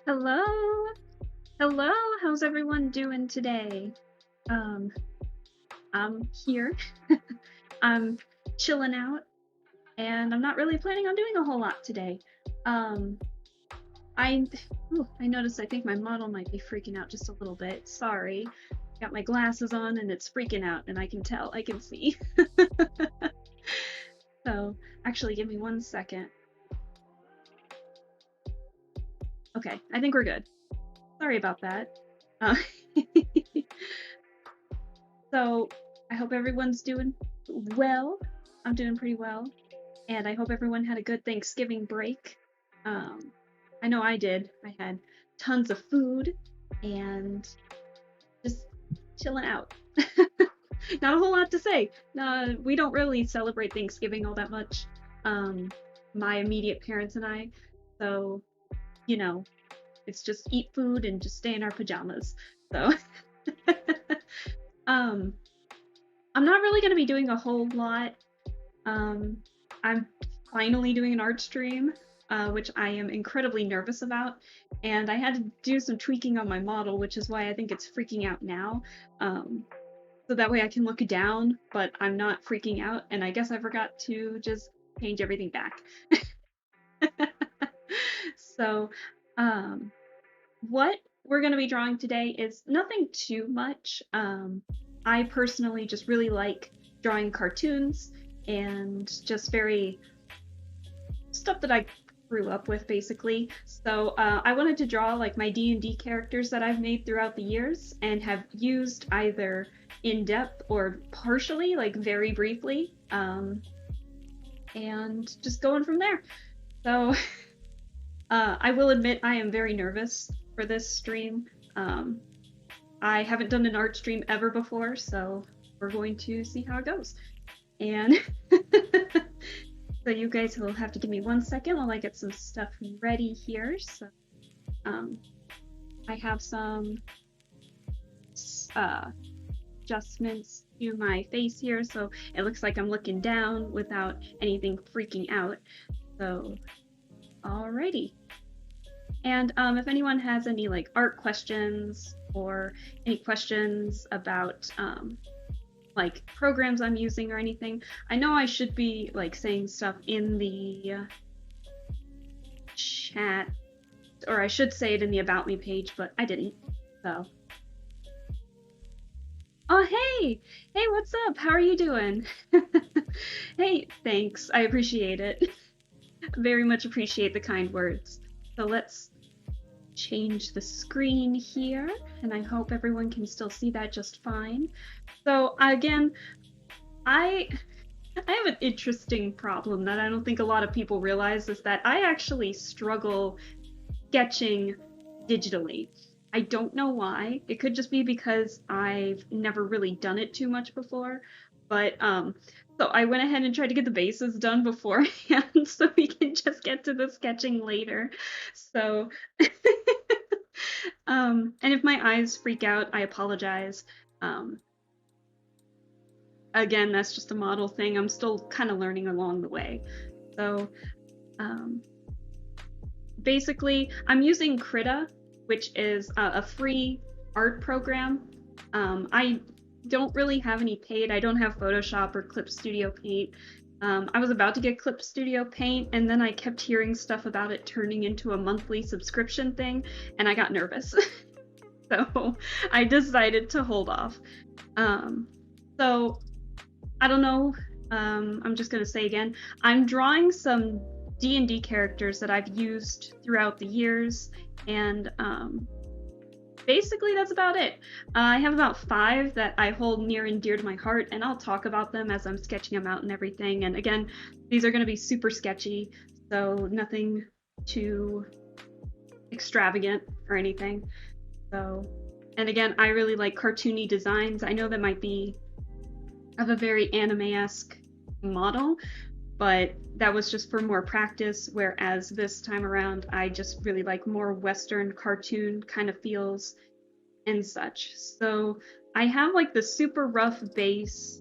Hello. Hello. How's everyone doing today? Um, I'm here. I'm chilling out, and I'm not really planning on doing a whole lot today. Um, I I noticed I think my model might be freaking out just a little bit. Sorry. Got my glasses on and it's freaking out, and I can tell. I can see. So, actually, give me 1 second. Okay, I think we're good. Sorry about that. Uh, So I hope everyone's doing well. I'm doing pretty well. And I hope everyone had a good Thanksgiving break. Um, I know I did. I had tons of food and just chilling out. Not a whole lot to say. We don't really celebrate Thanksgiving all that much. Um, my immediate parents and I. So, you know, it's just eat food and just stay in our pajamas. So, um, I'm not really going to be doing a whole lot. I'm finally doing an art stream, which I am incredibly nervous about, and I had to do some tweaking on my model, which is why I think it's freaking out now. So that way I can look down, but I'm not freaking out, and I guess I forgot to just change everything back. So, um, what we're going to be drawing today is nothing too much. I personally just really like drawing cartoons and just very stuff that I grew up with, basically. So I wanted to draw like my D&D characters that I've made throughout the years and have used either in depth or partially, like very briefly, and just going from there. So I will admit I am very nervous for this stream. I haven't done an art stream ever before, so we're going to see how it goes. And so you guys will have to give me 1 second while I get some stuff ready here. So I have some adjustments to my face here, so it looks like I'm looking down without anything freaking out. So, alrighty. And if anyone has any like art questions or any questions about like programs I'm using or anything, I know I should be like saying stuff in the chat, or I should say it in the About Me page, but I didn't. So. Oh, hey! Hey, what's up? How are you doing? Hey, thanks. I appreciate it. Very much appreciate the kind words. So let's change the screen here, and I hope everyone can still see that just fine. So again, I have an interesting problem that I don't think a lot of people realize, is that I actually struggle sketching digitally. I don't know why. It could just be because I've never really done it too much before. But so I went ahead and tried to get the bases done beforehand so we can just get to the sketching later. So and if my eyes freak out, I apologize. Again, that's just a model thing. I'm still kind of learning along the way. So basically, I'm using Krita, which is a free art program. I don't really have any paid. I don't have Photoshop or Clip Studio Paint. I was about to get Clip Studio Paint, and then I kept hearing stuff about it turning into a monthly subscription thing, and I got nervous. So I decided to hold off. So I don't know. I'm just gonna say again, I'm drawing some D&D characters that I've used throughout the years, and basically that's about it. I have about 5 that I hold near and dear to my heart, and I'll talk about them as I'm sketching them out and everything. And again, these are going to be super sketchy, so nothing too extravagant or anything. So, and again, I really like cartoony designs. I know that might be of a very anime-esque model, but that was just for more practice, whereas this time around I just really like more Western cartoon kind of feels and such. So I have like the super rough base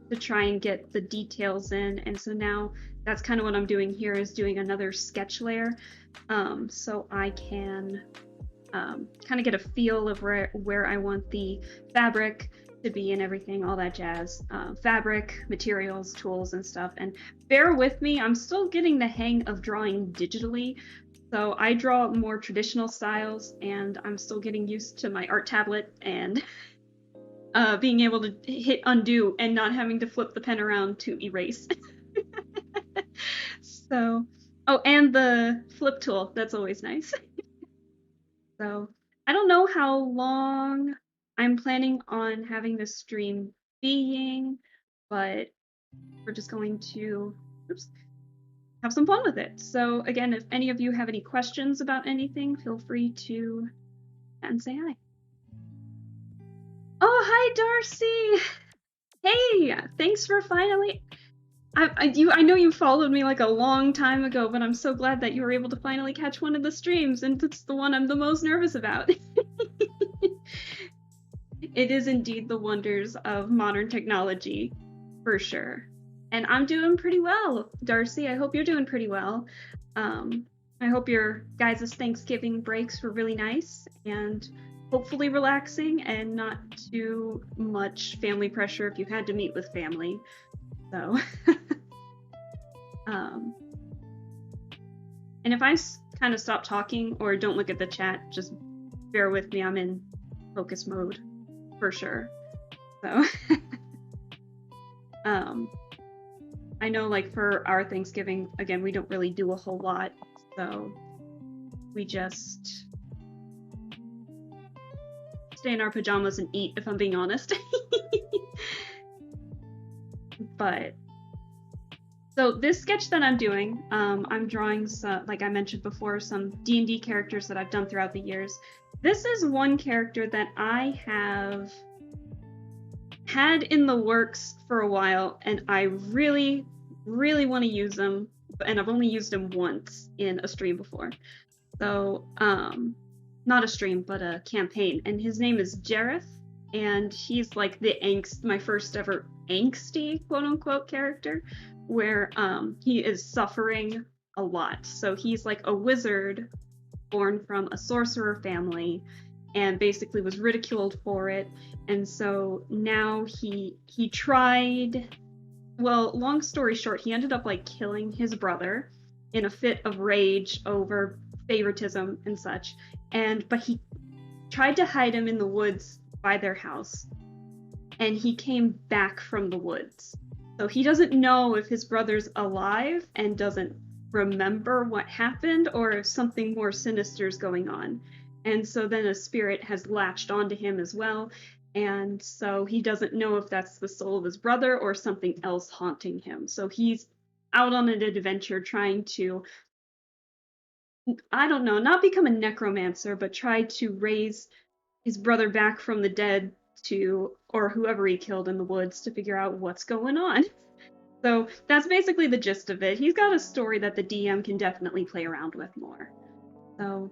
to try and get the details in, and so now that's kind of what I'm doing here, is doing another sketch layer, so I can kind of get a feel of where I want the fabric to be and everything, all that jazz. Fabric, materials, tools, and stuff. And bear with me, I'm still getting the hang of drawing digitally. So I draw more traditional styles, and I'm still getting used to my art tablet and being able to hit undo and not having to flip the pen around to erase. So, oh, and the flip tool, that's always nice. So I don't know how long I'm planning on having this stream being, but we're just going to have some fun with it. So again, if any of you have any questions about anything, feel free to chat and say hi. Oh, hi, Darcy. Hey, thanks for finally. I know you followed me like a long time ago, but I'm so glad that you were able to finally catch one of the streams, and it's the one I'm the most nervous about. It is indeed the wonders of modern technology, for sure. And I'm doing pretty well, Darcy. I hope you're doing pretty well. I hope your guys' Thanksgiving breaks were really nice and hopefully relaxing and not too much family pressure if you had to meet with family. So, and if I kind of stop talking or don't look at the chat, just bear with me. I'm in focus mode for sure. So, I know, like, for our Thanksgiving, again, we don't really do a whole lot, so we just stay in our pajamas and eat, if I'm being honest. But so this sketch that I'm doing, I'm drawing some, like I mentioned before, some D&D characters that I've done throughout the years. This is one character that I have had in the works for a while, and I really, really want to use him, and I've only used him once in a stream before. So, not a stream, but a campaign, and his name is Jareth, and he's like the my first ever angsty quote-unquote character, where he is suffering a lot. So he's like a wizard born from a sorcerer family and basically was ridiculed for it. And so now he tried, well, long story short, he ended up like killing his brother in a fit of rage over favoritism and such. But he tried to hide him in the woods by their house, and he came back from the woods. So he doesn't know if his brother's alive and doesn't remember what happened, or if something more sinister is going on. And so then a spirit has latched onto him as well, and so he doesn't know if that's the soul of his brother or something else haunting him. So he's out on an adventure trying to, I don't know, not become a necromancer, but try to raise his brother back from the dead or whoever he killed in the woods, to figure out what's going on. So that's basically the gist of it. He's got a story that the DM can definitely play around with more. So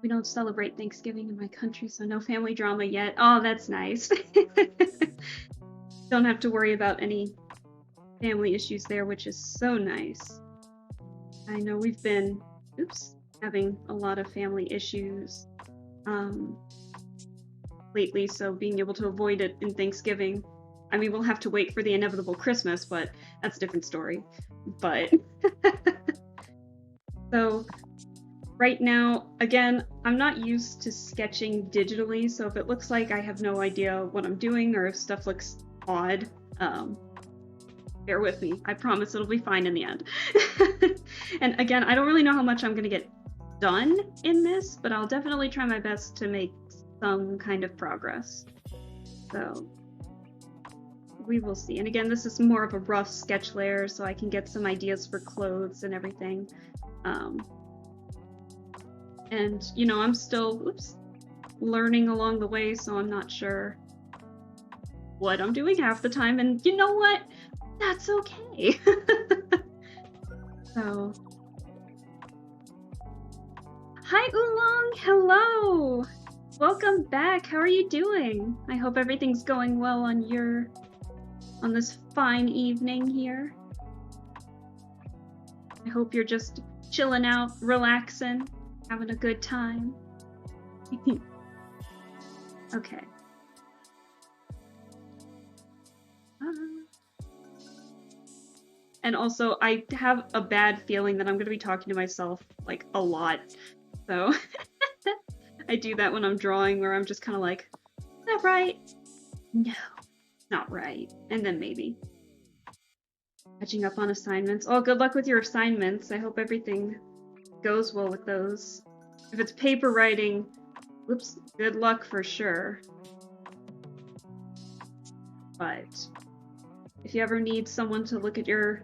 we don't celebrate Thanksgiving in my country, so no family drama yet. Oh, that's nice. Don't have to worry about any family issues there, which is so nice. I know we've been, having a lot of family issues lately, so being able to avoid it in Thanksgiving, I mean, we'll have to wait for the inevitable Christmas, but that's a different story. But so right now, again, I'm not used to sketching digitally, so if it looks like I have no idea what I'm doing or if stuff looks odd, bear with me. I promise it'll be fine in the end. And again, I don't really know how much I'm going to get done in this, but I'll definitely try my best to make some kind of progress. So we will see. And again, this is more of a rough sketch layer, so I can get some ideas for clothes and everything. And you know, I'm still learning along the way, so I'm not sure what I'm doing half the time, and you know what? That's okay. So hi Oolong, hello! Welcome back. How are you doing? I hope everything's going well on this fine evening here. I hope you're just chilling out, relaxing, having a good time. Okay. And also, I have a bad feeling that I'm going to be talking to myself, like, a lot. So, I do that when I'm drawing, where I'm just kind of like, is that right? No, not right. And then maybe. Catching up on assignments. Oh, good luck with your assignments. I hope everything goes well with those. If it's paper writing, whoops, good luck for sure. But if you ever need someone to look at your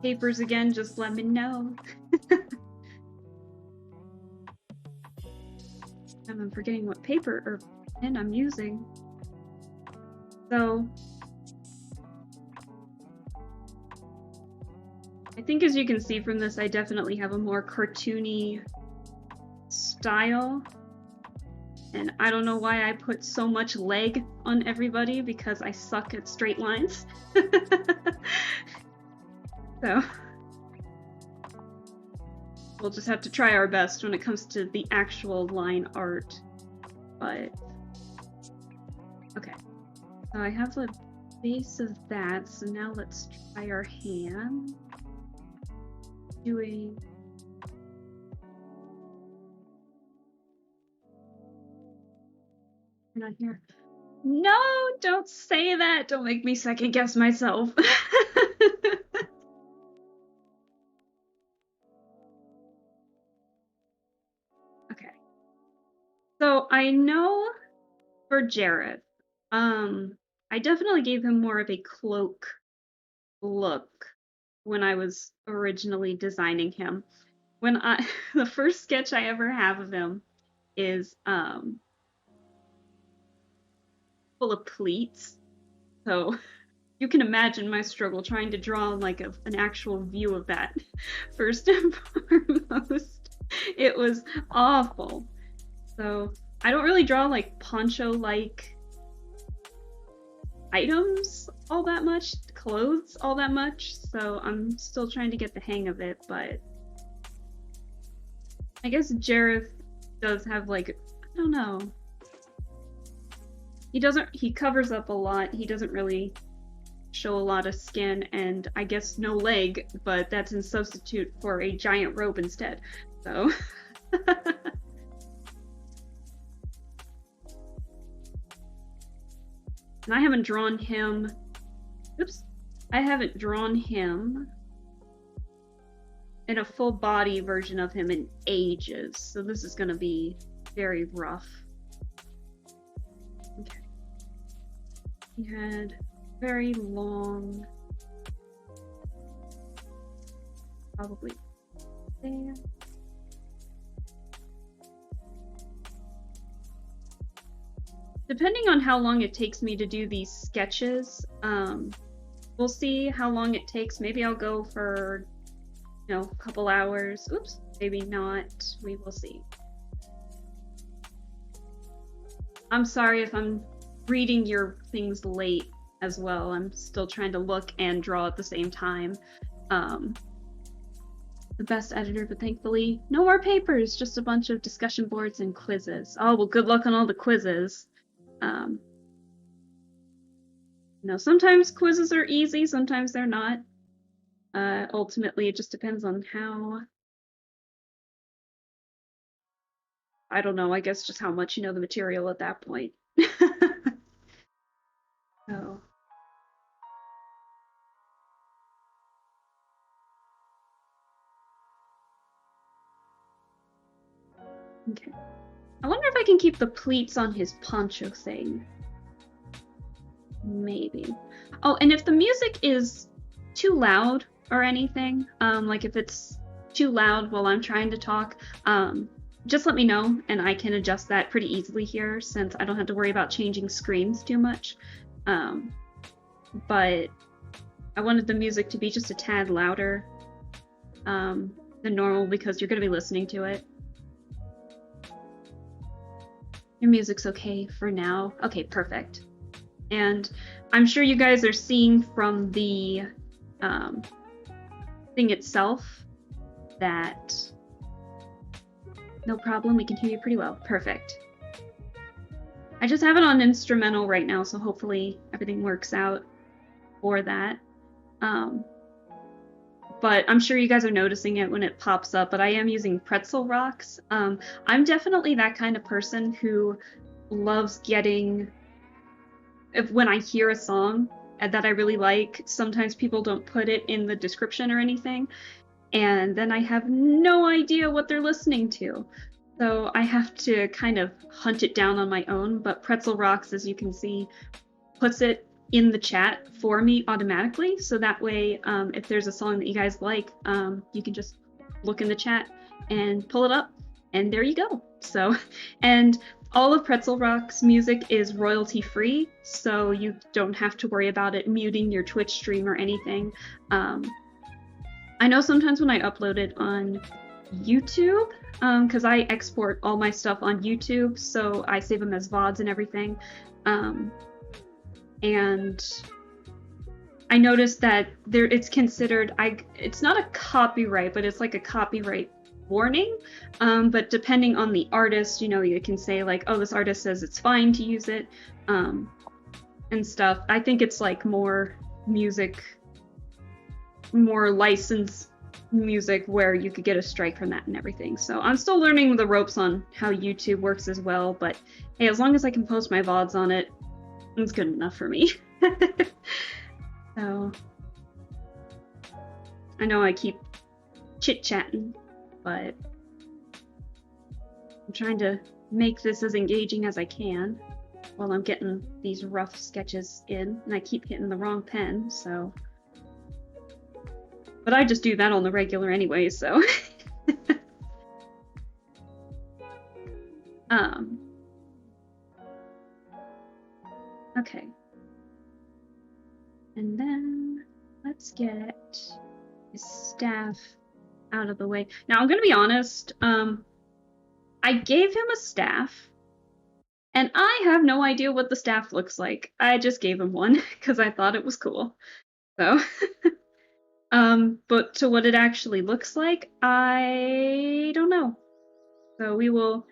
papers again, just let me know. I'm forgetting what paper or pen I'm using. So I think, as you can see from this, I definitely have a more cartoony style. And I don't know why I put so much leg on everybody, because I suck at straight lines. So we'll just have to try our best when it comes to the actual line art. But okay, so I have the base of that, so now let's try our hand. Doing not here. No, don't say that. Don't make me second guess myself. Okay. So I know for Jareth, I definitely gave him more of a cloak look when I was originally designing him. When the first sketch I ever have of him is full of pleats. So you can imagine my struggle trying to draw like an actual view of that. First and foremost, it was awful. So I don't really draw like poncho-like items all that much, clothes all that much, so I'm still trying to get the hang of it. But I guess Jareth does have, like, I don't know. He covers up a lot. He doesn't really show a lot of skin, and I guess no leg, but that's in substitute for a giant robe instead. So and I haven't drawn him. Oops. I haven't drawn him in a full body version of him in ages, so this is gonna be very rough. Okay. He had very long, probably there. Depending on how long it takes me to do these sketches, we'll see how long it takes. Maybe I'll go for, a couple hours. Oops, maybe not. We will see. I'm sorry if I'm reading your things late as well. I'm still trying to look and draw at the same time. The best editor, but thankfully no more papers, just a bunch of discussion boards and quizzes. Oh, well, good luck on all the quizzes. Sometimes quizzes are easy, sometimes they're not. Ultimately, it just depends on how, I don't know, I guess just how much you know the material at that point. So. Okay. I wonder if I can keep the pleats on his poncho thing. Maybe. Oh, and if the music is too loud or anything, like if it's too loud while I'm trying to talk, just let me know and I can adjust that pretty easily here, since I don't have to worry about changing screens too much. But I wanted the music to be just a tad louder than normal, because you're going to be listening to it. Your music's okay for now. Okay, perfect. And I'm sure you guys are seeing from the thing itself, that... No problem, we can hear you pretty well. Perfect. I just have it on instrumental right now, so hopefully everything works out for that. But I'm sure you guys are noticing it when it pops up, but I am using Pretzel Rocks. I'm definitely that kind of person who loves getting... when I hear a song that I really like, sometimes people don't put it in the description or anything, and then I have no idea what they're listening to. So I have to kind of hunt it down on my own, but Pretzel Rocks, as you can see, puts it in the chat for me automatically, so that way if there's a song that you guys like, you can just look in the chat and pull it up, and there you go. So, and all of Pretzel Rock's music is royalty free, so you don't have to worry about it muting your Twitch stream or anything. I know sometimes when I upload it on YouTube, because I export all my stuff on YouTube, so I save them as VODs and everything. And I noticed that it's considered, it's not a copyright, but it's like a copyright warning. But depending on the artist, you can say like, oh, this artist says it's fine to use it, and stuff. I think it's like more licensed music where you could get a strike from that and everything. So I'm still learning the ropes on how YouTube works as well, but hey, as long as I can post my VODs on it, it's good enough for me. So I know I keep chit-chatting, but I'm trying to make this as engaging as I can while I'm getting these rough sketches in, and I keep hitting the wrong pen, so... But I just do that on the regular anyway, so... Okay. And then let's get his staff out of the way. Now, I'm gonna be honest, I gave him a staff, and I have no idea what the staff looks like. I just gave him one, because I thought it was cool. So... but to what it actually looks like, I don't know. So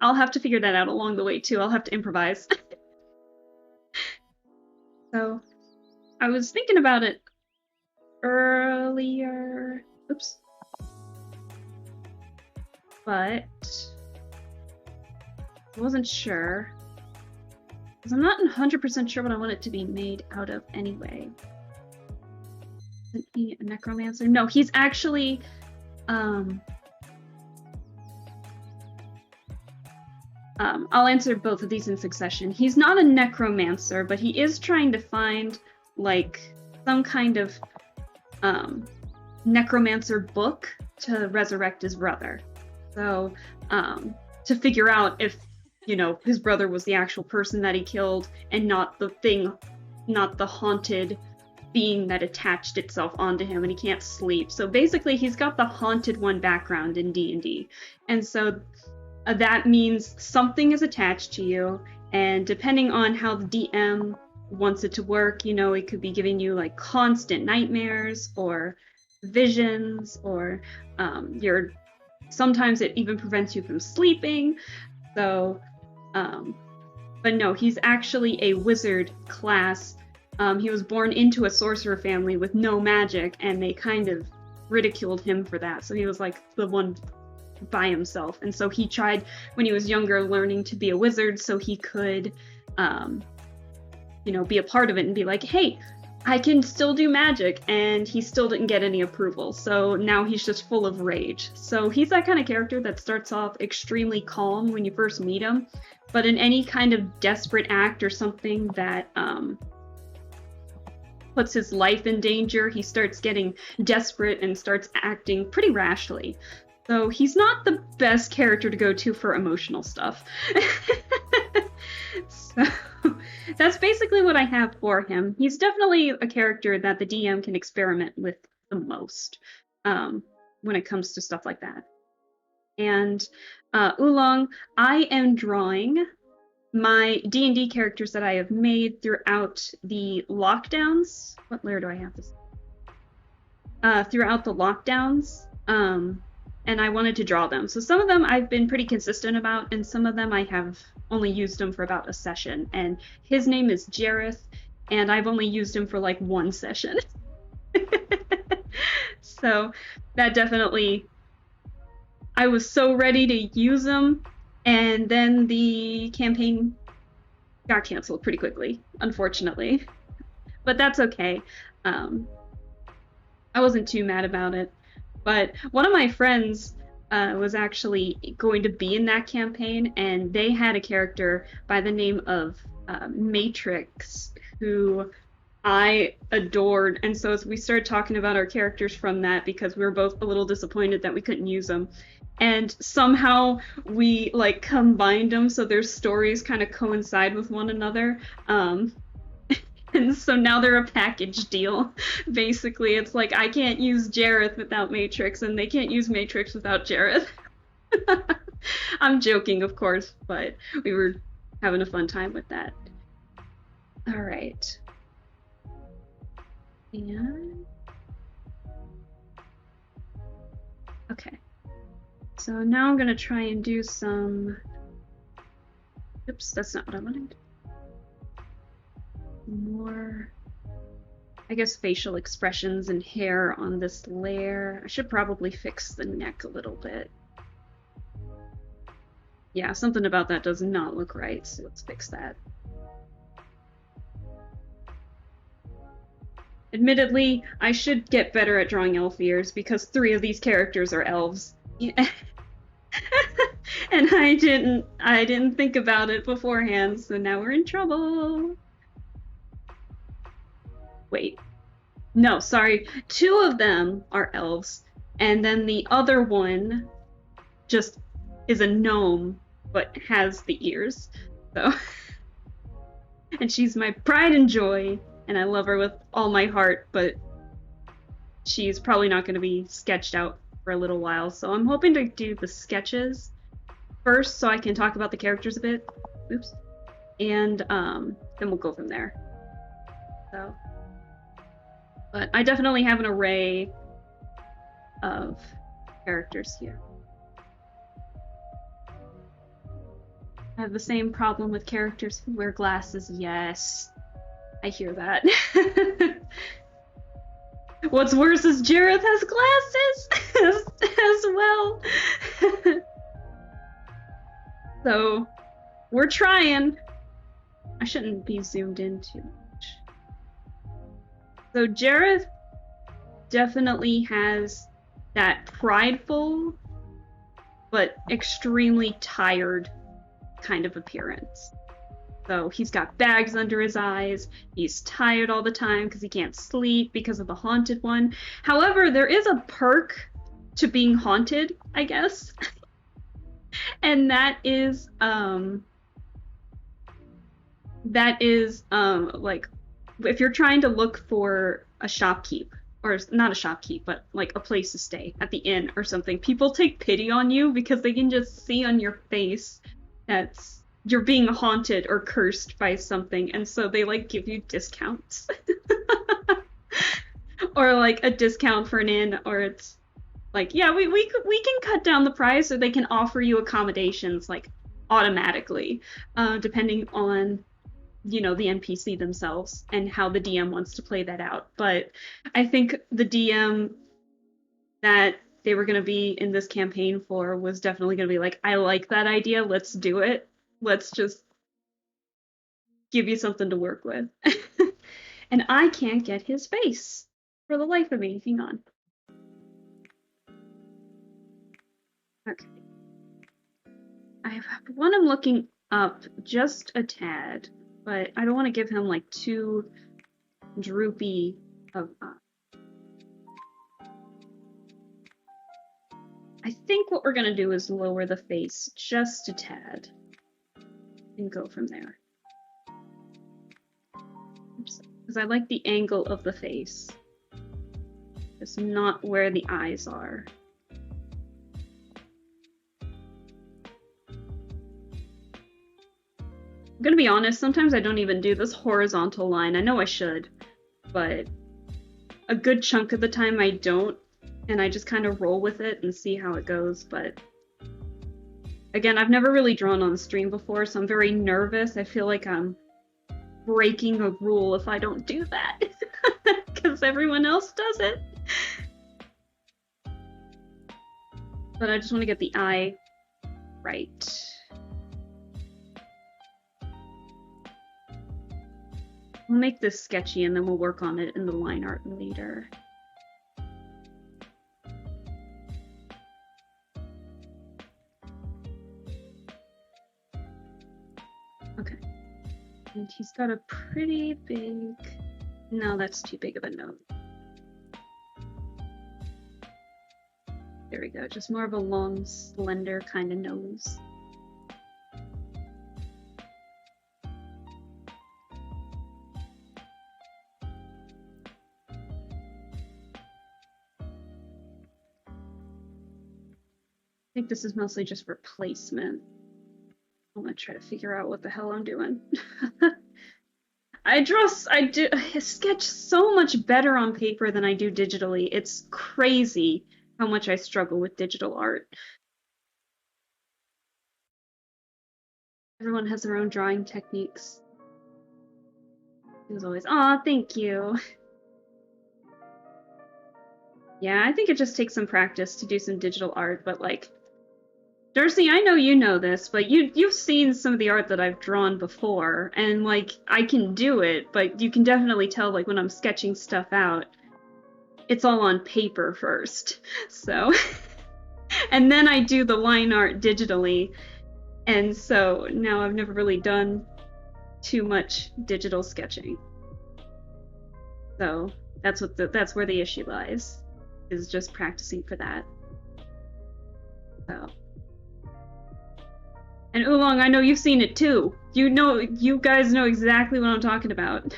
I'll have to figure that out along the way too. I'll have to improvise. So, I was thinking about it earlier. Oops. But I wasn't sure. Because I'm not 100% sure what I want it to be made out of anyway. Isn't he a necromancer? No, he's actually, I'll answer both of these in succession. He's not a necromancer, but he is trying to find, like, some kind of, necromancer book to resurrect his brother. So, to figure out if, his brother was the actual person that he killed and not the haunted being that attached itself onto him, and he can't sleep. So basically he's got the haunted one background in D&D, and so that means something is attached to you, and depending on how the DM wants it to work, it could be giving you like constant nightmares or visions, or sometimes it even prevents you from sleeping. So but no, he's actually a wizard class. He was born into a sorcerer family with no magic, and they kind of ridiculed him for that. So he was like the one by himself. And so he tried, when he was younger, learning to be a wizard so he could, be a part of it and be like, hey, I can still do magic. And he still didn't get any approval. So now he's just full of rage. So he's that kind of character that starts off extremely calm when you first meet him. But in any kind of desperate act or something that, puts his life in danger, he starts getting desperate and starts acting pretty rashly. So he's not the best character to go to for emotional stuff. So that's basically what I have for him. He's definitely a character that the DM can experiment with the most when it comes to stuff like that. And Oolong, I am drawing my D&D characters that I have made throughout the lockdowns. What layer do I have this? throughout the lockdowns. And I wanted to draw them. So some of them I've been pretty consistent about, and some of them I have only used him for about a session. And his name is Jareth, and I've only used him for like one session. So that definitely, I was so ready to use him, and then the campaign got canceled pretty quickly, unfortunately. But that's okay. I wasn't too mad about it. But one of my friends was actually going to be in that campaign, and they had a character by the name of Matrix, who I adored. And so as we started talking about our characters from that, because we were both a little disappointed that we couldn't use them, and somehow we like combined them so their stories kind of coincide with one another. And so now they're a package deal. Basically, it's like I can't use Jareth without Matrix, and they can't use Matrix without Jareth. I'm joking, of course, but we were having a fun time with that. All right. And okay. So now I'm gonna try and do some. Oops, that's not what I wanted. More, I guess, facial expressions and hair on this layer. I should probably fix the neck a little bit. Yeah, something about that does not look right, so let's fix that. Admittedly, I should get better at drawing elf ears because 3 of these characters are elves. Yeah. And I didn't think about it beforehand, so now we're in trouble. Wait. No, sorry. 2 of them are elves, and then the other one just is a gnome, but has the ears. So, and she's my pride and joy, and I love her with all my heart, but she's probably not going to be sketched out for a little while. So I'm hoping to do the sketches first so I can talk about the characters a bit. Oops. And then we'll go from there. So, but I definitely have an array of characters here. I have the same problem with characters who wear glasses. Yes, I hear that. What's worse is Jareth has glasses as well. So we're trying. I shouldn't be zoomed in too much. So Jareth definitely has that prideful but extremely tired kind of appearance. So he's got bags under his eyes, he's tired all the time because he can't sleep because of the haunted one. However, there is a perk to being haunted, I guess. And that is like if you're trying to look for a shopkeep, or not a shopkeep, but like a place to stay at the inn or something, people take pity on you because they can just see on your face that you're being haunted or cursed by something, and so they like give you discounts. Or like a discount for an inn, or it's like, yeah, we can cut down the price, or they can offer you accommodations like automatically, depending on, you know, the NPC themselves and how the DM wants to play that out. But I think the DM that they were going to be in this campaign for was definitely going to be like, I like that idea, let's do it. Let's just give you something to work with. And I can't get his face for the life of me. Hang on. Okay. I have one I'm looking up just a tad, but I don't want to give him like too droopy of I think what we're gonna do is lower the face just a tad and go from there. Because I like the angle of the face. It's not where the eyes are. I'm gonna be honest, sometimes I don't even do this horizontal line. I know I should, but a good chunk of the time I don't, and I just kind of roll with it and see how it goes. But again, I've never really drawn on stream before, so I'm very nervous. I feel like I'm breaking a rule if I don't do that, because everyone else does it. But I just want to get the eye right. We'll make this sketchy and then we'll work on it in the line art later. Okay. And he's got a pretty big... No, that's too big of a nose. There we go, just more of a long, slender kind of nose. I think this is mostly just replacement. I'm gonna try to figure out what the hell I'm doing. I sketch so much better on paper than I do digitally. It's crazy how much I struggle with digital art. Everyone has their own drawing techniques. As always, aw, thank you. Yeah, I think it just takes some practice to do some digital art, but like, Darcy, I know you know this, but you've seen some of the art that I've drawn before, and like, I can do it, but you can definitely tell like when I'm sketching stuff out, it's all on paper first, so. And then I do the line art digitally, and so now I've never really done too much digital sketching. So that's where the issue lies, is just practicing for that. So. And Oolong, I know you've seen it too. You guys know exactly what I'm talking about.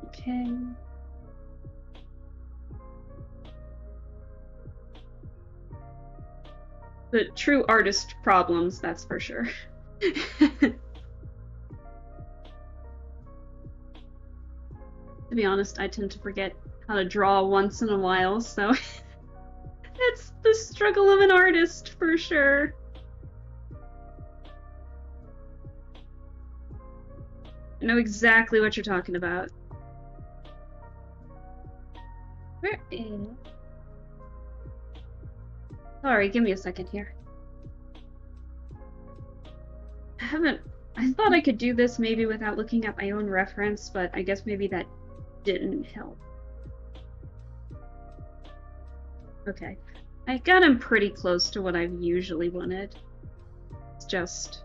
Okay. The true artist problems, that's for sure. To be honest, I tend to forget how to draw once in a while, so it's the struggle of an artist for sure. I know exactly what you're talking about. Where is... Sorry, give me a second here. I thought I could do this maybe without looking at my own reference, but I guess maybe that didn't help. Okay. I got him pretty close to what I've usually wanted. It's just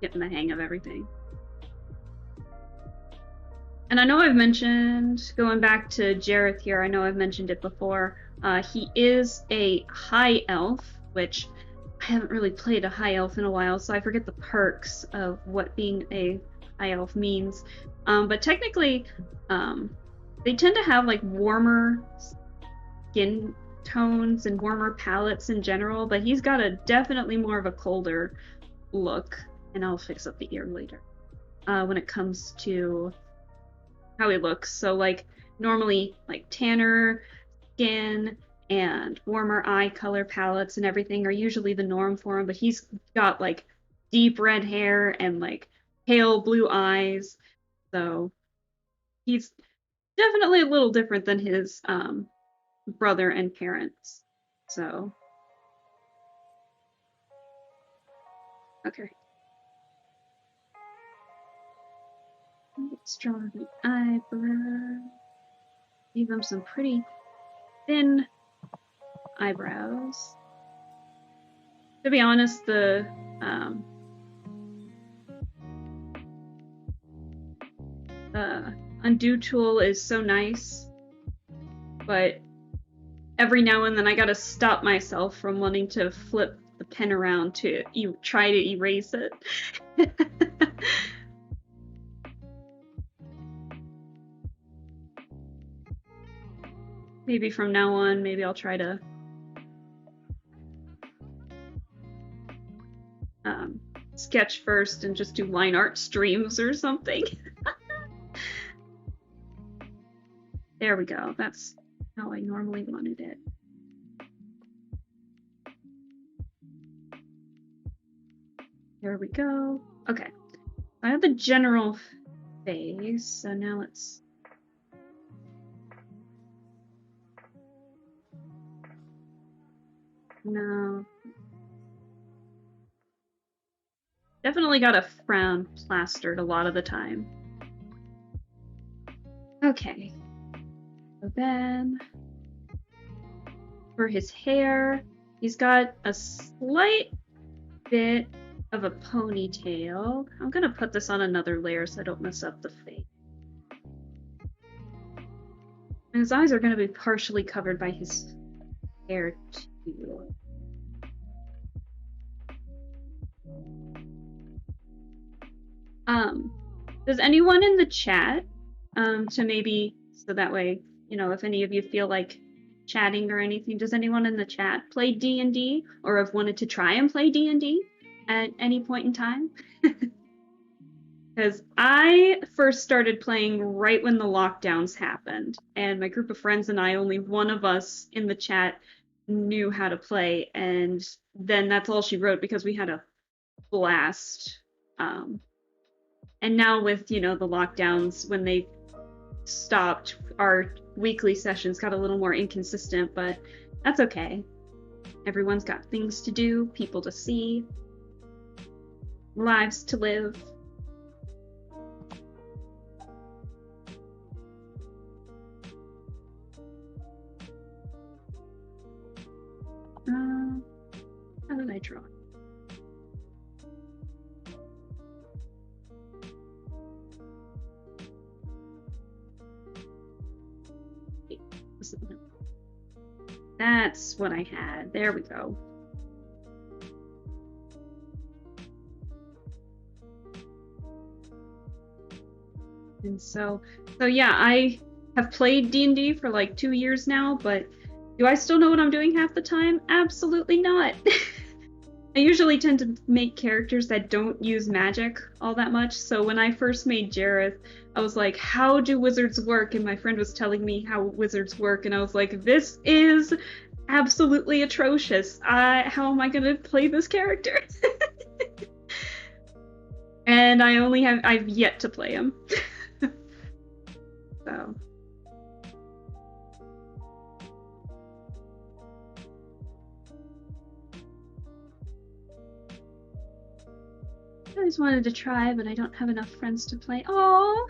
getting the hang of everything. And I know I've mentioned, going back to Jareth here, I know I've mentioned it before, he is a high elf, which I haven't really played a high elf in a while, so I forget the perks of what being a high elf means. But technically, they tend to have like warmer skin tones and warmer palettes in general, but he's got a definitely more of a colder look, and I'll fix up the ear later, when it comes to how he looks. So like normally like tanner skin and warmer eye color palettes and everything are usually the norm for him, but he's got like deep red hair and like pale blue eyes, so he's definitely a little different than his brother and parents. So okay, let's draw the eyebrow. Give him some pretty thin eyebrows. To be honest, the undo tool is so nice, but every now and then I gotta stop myself from wanting to flip the pen around to try to erase it. maybe from now on, maybe I'll try to sketch first and just do line art streams or something. There we go. That's how I normally wanted it. There we go. Okay. I have the general face, so now let's... No. Definitely got a frown plastered a lot of the time. Okay. So then, for his hair, he's got a slight bit of a ponytail. I'm gonna put this on another layer so I don't mess up the face. And his eyes are gonna be partially covered by his hair too. Does anyone in the chat, to maybe, so that way, you know, if any of you feel like chatting or anything, does anyone in the chat play D&D or have wanted to try and play D&D at any point in time? Because I first started playing right when the lockdowns happened, and my group of friends and I, only one of us in the chat knew how to play, and then that's all she wrote because we had a blast. And now with, you know, the lockdowns, when they stopped, our weekly sessions got a little more inconsistent, but that's okay. Everyone's got things to do, people to see, lives to live. How did I draw? That's what I had. There we go. And so yeah, I have played D&D for like 2 years now, but do I still know what I'm doing half the time? Absolutely not. I usually tend to make characters that don't use magic all that much, so when I first made Jareth, I was like, how do wizards work? And my friend was telling me how wizards work, and I was like, this is absolutely atrocious. How am I gonna play this character? And I've yet to play him. So. I always wanted to try, but I don't have enough friends to play. Oh,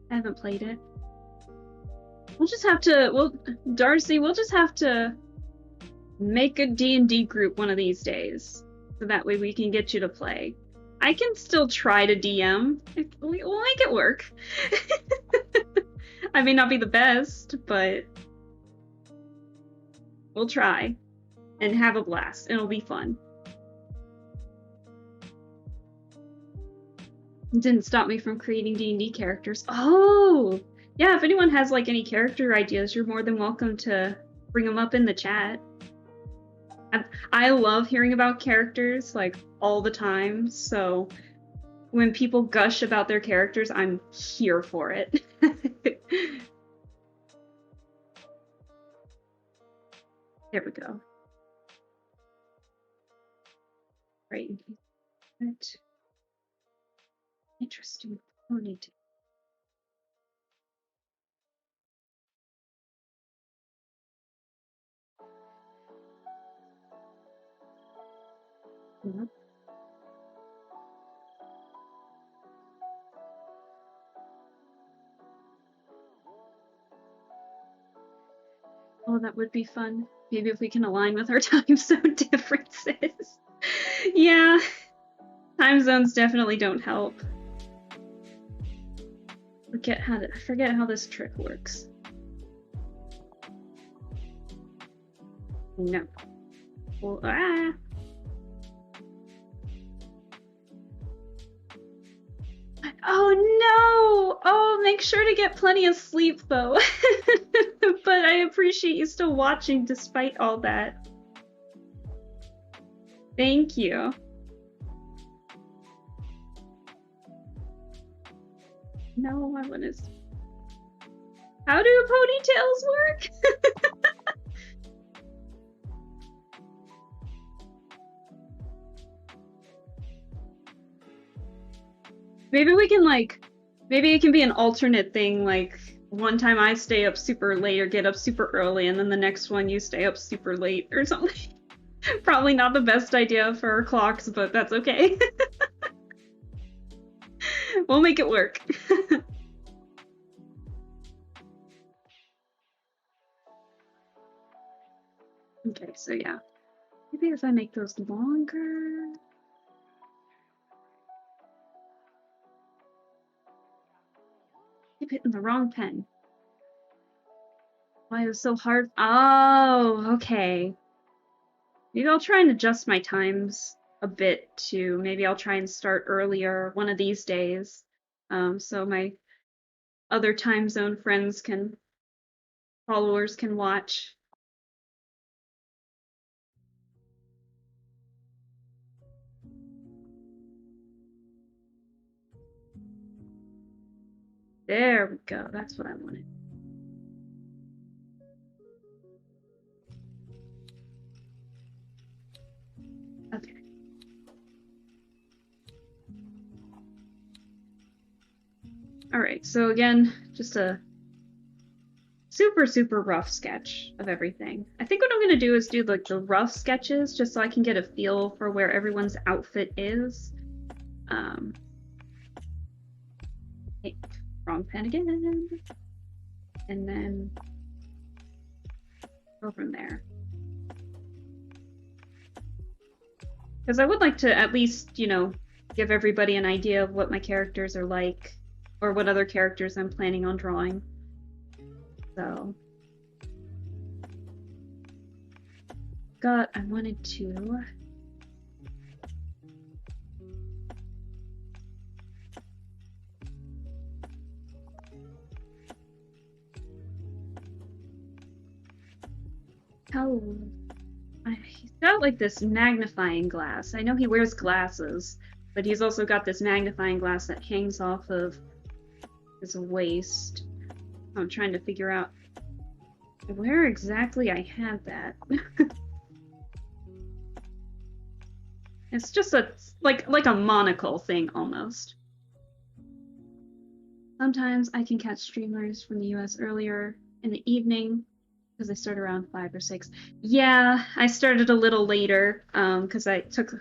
I haven't played it. We'll just have to, Darcy, we'll just have to make a D&D group one of these days. So that way we can get you to play. I can still try to DM. We'll make it work. I may not be the best, but we'll try and have a blast. It'll be fun. It didn't stop me from creating D&D characters. Oh, yeah, if anyone has like any character ideas, you're more than welcome to bring them up in the chat. I love hearing about characters like all the time, so when people gush about their characters, I'm here for it. There we go. Right. Interesting ponytail. Yep. Oh, that would be fun. Maybe if we can align with our time zone differences. Yeah, time zones definitely don't help. I forget how this trick works. No. Well, Oh no! Oh, make sure to get plenty of sleep though but I appreciate you still watching despite all that. Thank you. No, I want to. How do ponytails work? Maybe we can maybe it can be an alternate thing, like one time I stay up super late or get up super early, and then the next one you stay up super late or something. Probably not the best idea for our clocks, but that's okay. We'll make it work. Okay, so yeah. Maybe if I make those longer. Keep hitting the wrong pen. Why it was so hard? Oh, okay. Maybe I'll try and adjust my times a bit too. Maybe I'll try and start earlier one of these days, so my other time zone followers can watch. There we go. That's what I wanted. Okay. All right, so again, just a super rough sketch of everything. I think what I'm gonna do is do like the rough sketches just so I can get a feel for where everyone's outfit is. Hey, wrong pen again. And then go from there. Because I would like to at least, you know, give everybody an idea of what my characters are like, or what other characters I'm planning on drawing. So, I wanted to. He's got like this magnifying glass. I know he wears glasses, but he's also got this magnifying glass that hangs off of his waist. I'm trying to figure out where exactly I had that. It's just like a monocle thing almost. Sometimes I can catch streamers from the US earlier in the evening because they start around 5 or 6. Yeah, I started a little later because I took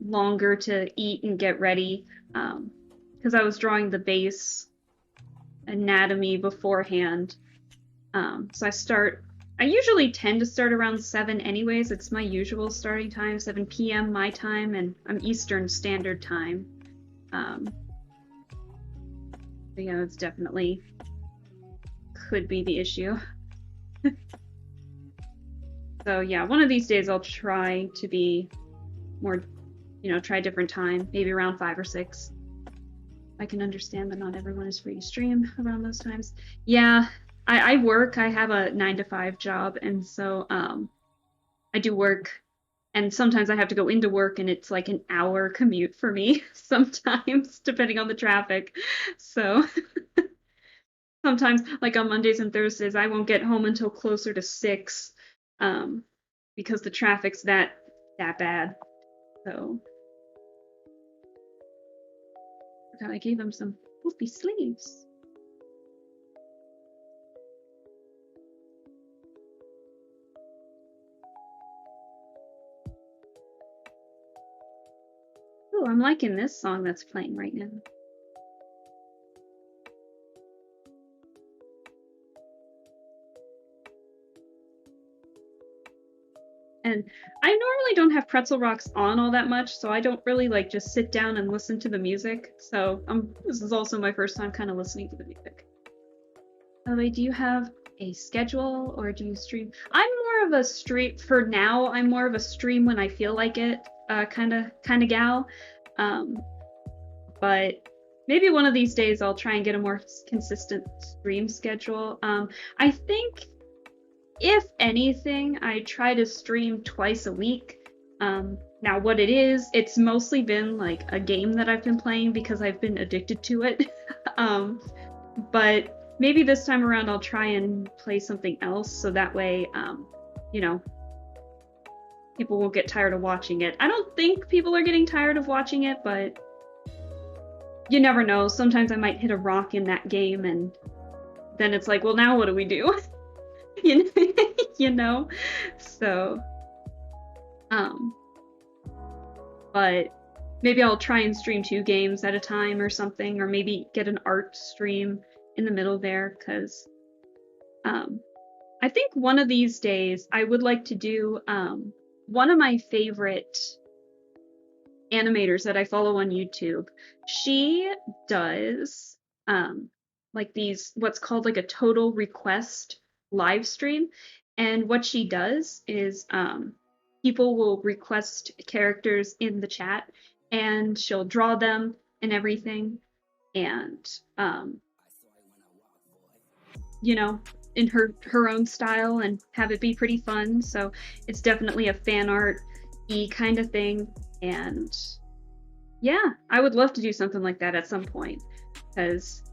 longer to eat and get ready because I was drawing the base anatomy beforehand. So I usually tend to start around 7 anyways. It's my usual starting time, 7 p.m. my time, and I'm Eastern Standard Time. But yeah, it's definitely could be the issue. So yeah, one of these days I'll try to be more, you know, try a different time, maybe around 5 or 6. I can understand that not everyone is free to stream around those times. Yeah, I work. I have a 9 to 5 job, and so I do work, and sometimes I have to go into work, and it's like an hour commute for me sometimes, depending on the traffic. So sometimes, like on Mondays and Thursdays, I won't get home until closer to 6 because the traffic's that bad. So I gave him some poofy sleeves. Ooh, I'm liking this song that's playing right now. And I normally don't have Pretzel Rocks on all that much, so I don't really like just sit down and listen to the music. So this is also my first time kind of listening to the music. By the way, do you have a schedule or do you stream? I'm more of a stream for now. I'm more of a stream when I feel like it, kind of gal. But maybe one of these days I'll try and get a more consistent stream schedule. I think if anything, I try to stream twice a week. Now what it is, it's mostly been like a game that I've been playing because I've been addicted to it. But maybe this time around I'll try and play something else so that way, you know, people won't get tired of watching it. I don't think people are getting tired of watching it, but you never know. Sometimes I might hit a rock in that game and then it's like, well, now what do we do? You know? So, um, but maybe I'll try and stream 2 games at a time or something, or maybe get an art stream in the middle there, because I think one of these days I would like to do one of my favorite animators that I follow on YouTube. She does like these, what's called like a total request live stream. And what she does is people will request characters in the chat and she'll draw them and everything. And you know, in her own style and have it be pretty fun. So it's definitely a fan art-y kind of thing. And yeah, I would love to do something like that at some point, because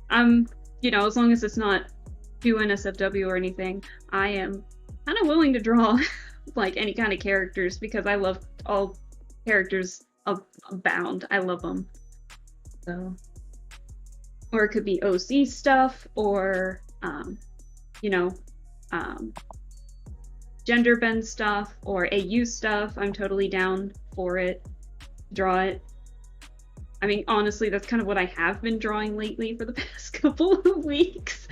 I'm, you know, as long as it's not too NSFW or anything, I am kind of willing to draw like any kind of characters because I love all characters abound. I love them. So, or it could be OC stuff, or you know, gender bend stuff, or AU stuff. I'm totally down for it. Draw it. I mean, honestly, that's kind of what I have been drawing lately for the past couple of weeks.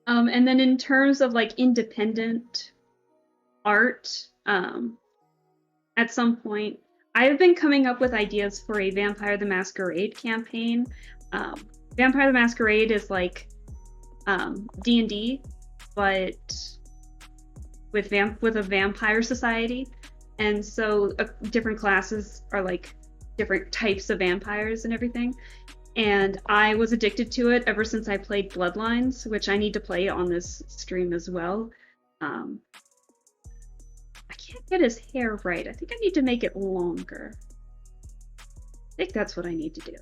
And then in terms of like independent art, at some point, I've been coming up with ideas for a Vampire the Masquerade campaign. Vampire the Masquerade is like D&D, but with a vampire society. And so different classes are like different types of vampires and everything. And I was addicted to it ever since I played Bloodlines, which I need to play on this stream as well. I can't get his hair right. I think I need to make it longer. I think that's what I need to do.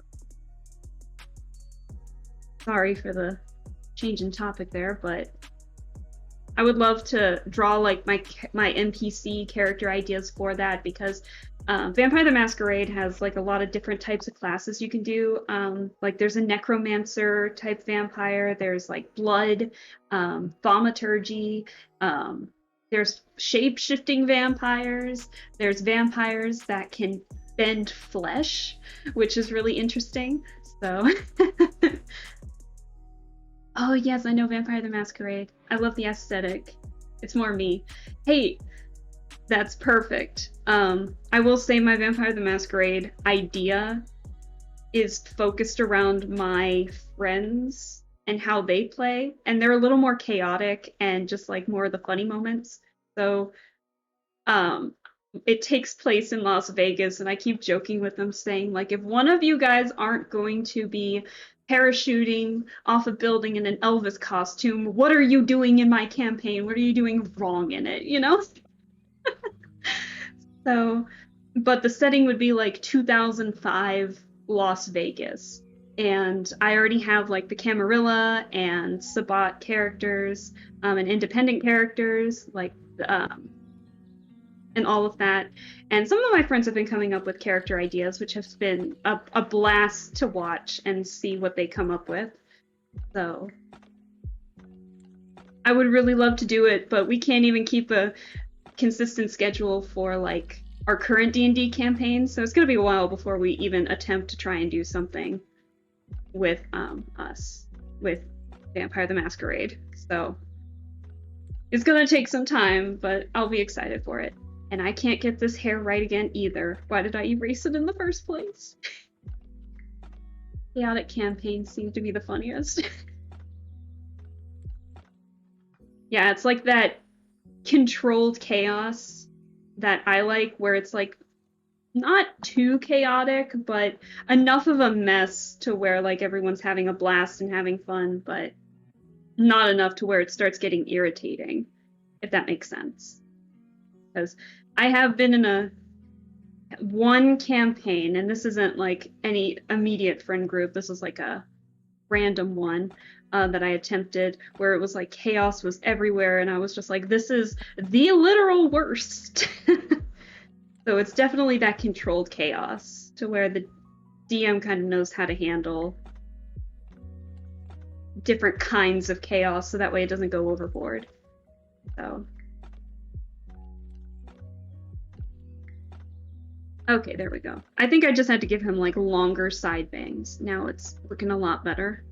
Sorry for the change in topic there, but I would love to draw like my NPC character ideas for that, because Vampire the Masquerade has like a lot of different types of classes you can do. Like there's a necromancer type vampire, there's like blood, thaumaturgy, there's shape-shifting vampires, there's vampires that can bend flesh, which is really interesting. So oh yes, I know Vampire the Masquerade. I love the aesthetic. It's more me. Hey, that's perfect. I will say my Vampire the Masquerade idea is focused around my friends and how they play, and they're a little more chaotic and just like more of the funny moments. So it takes place in Las Vegas, and I keep joking with them saying like, if one of you guys aren't going to be parachuting off a building in an Elvis costume, what are you doing in my campaign? What are you doing wrong in it, you know? So, but the setting would be like 2005 Las Vegas. And I already have like the Camarilla and Sabbat characters, and independent characters, like, and all of that. And some of my friends have been coming up with character ideas, which has been a blast to watch and see what they come up with. So I would really love to do it, but we can't even keep a consistent schedule for like our current D&D campaign, so it's gonna be a while before we even attempt to try and do something with us with Vampire the Masquerade. So it's gonna take some time, but I'll be excited for it. And I can't get this hair right again either. Why did I erase it in the first place? Chaotic campaigns seem to be the funniest. Yeah, it's like that controlled chaos that I like, where it's like not too chaotic, but enough of a mess to where like everyone's having a blast and having fun, but not enough to where it starts getting irritating, if that makes sense. Because I have been in a one campaign, and this isn't like any immediate friend group. This is like a random one that I attempted where it was like chaos was everywhere, and I was just like, this is the literal worst. So it's definitely that controlled chaos to where the DM kind of knows how to handle different kinds of chaos so that way it doesn't go overboard. So. Okay, there we go. I think I just had to give him like longer side bangs. Now it's looking a lot better.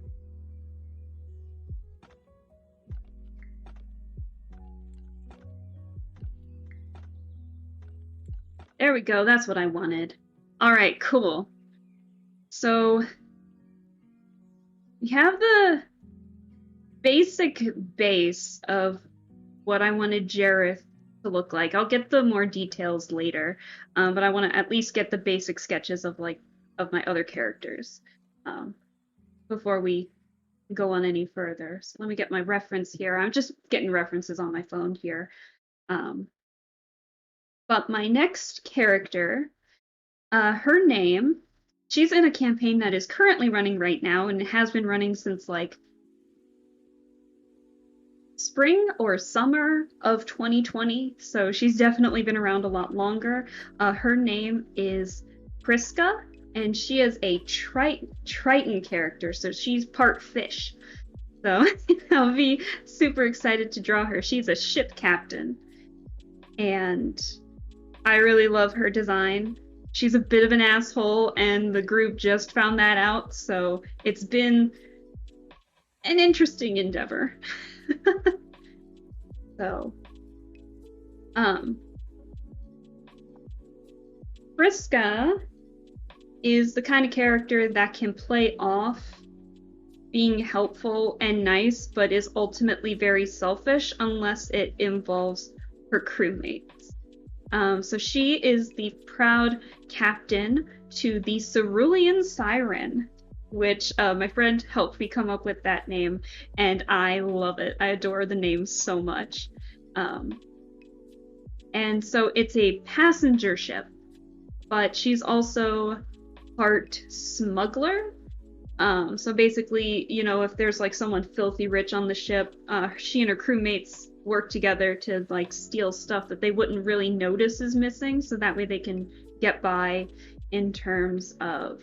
There we go. That's what I wanted. All right, cool. So we have the basic base of what I wanted Jareth to look like. I'll get the more details later, but I want to at least get the basic sketches of my other characters before we go on any further. So let me get my reference here. I'm just getting references on my phone here. But my next character, her name, she's in a campaign that is currently running right now and has been running since like spring or summer of 2020. So she's definitely been around a lot longer. Her name is Priska, and she is a Triton character, so she's part fish. So I'll be super excited to draw her. She's a ship captain, and I really love her design. She's a bit of an asshole, and the group just found that out, so it's been an interesting endeavor. So, Priska is the kind of character that can play off being helpful and nice, but is ultimately very selfish unless it involves her crewmates. So she is the proud captain to the Cerulean Siren, which my friend helped me come up with that name, and I love it. I adore the name so much. And so it's a passenger ship, but she's also part smuggler. So basically, you know, if there's like someone filthy rich on the ship, she and her crewmates work together to like steal stuff that they wouldn't really notice is missing, so that way they can get by in terms of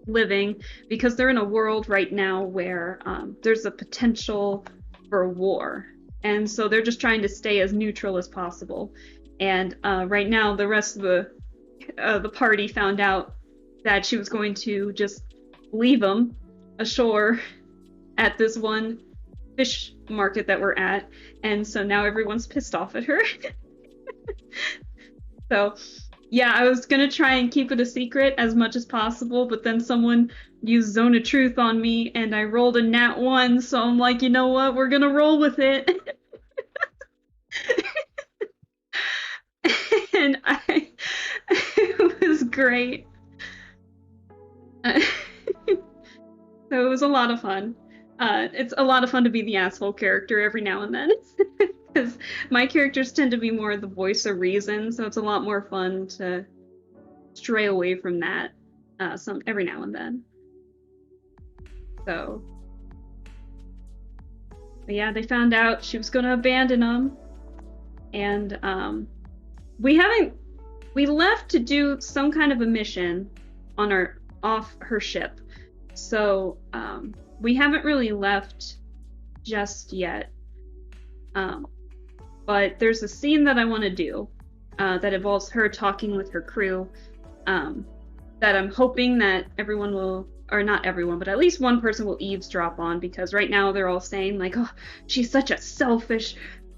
living, because they're in a world right now where there's a potential for war, and so they're just trying to stay as neutral as possible. And right now the rest of the party found out that she was going to just leave them ashore at this one fish market that we're at, and so now everyone's pissed off at her. So yeah, I was gonna try and keep it a secret as much as possible, but then someone used Zone of Truth on me, and I rolled a nat 1, so I'm like, you know what, we're gonna roll with it. And it was great. So it was a lot of fun. It's a lot of fun to be the asshole character every now and then, because my characters tend to be more the voice of reason, so it's a lot more fun to stray away from that every now and then. So, but yeah, they found out she was going to abandon them, and we left to do some kind of a mission off her ship, so we haven't really left just yet. But there's a scene that I want to do that involves her talking with her crew, that I'm hoping that everyone will, or not everyone, but at least one person will eavesdrop on, because right now they're all saying like, oh, she's such a selfish,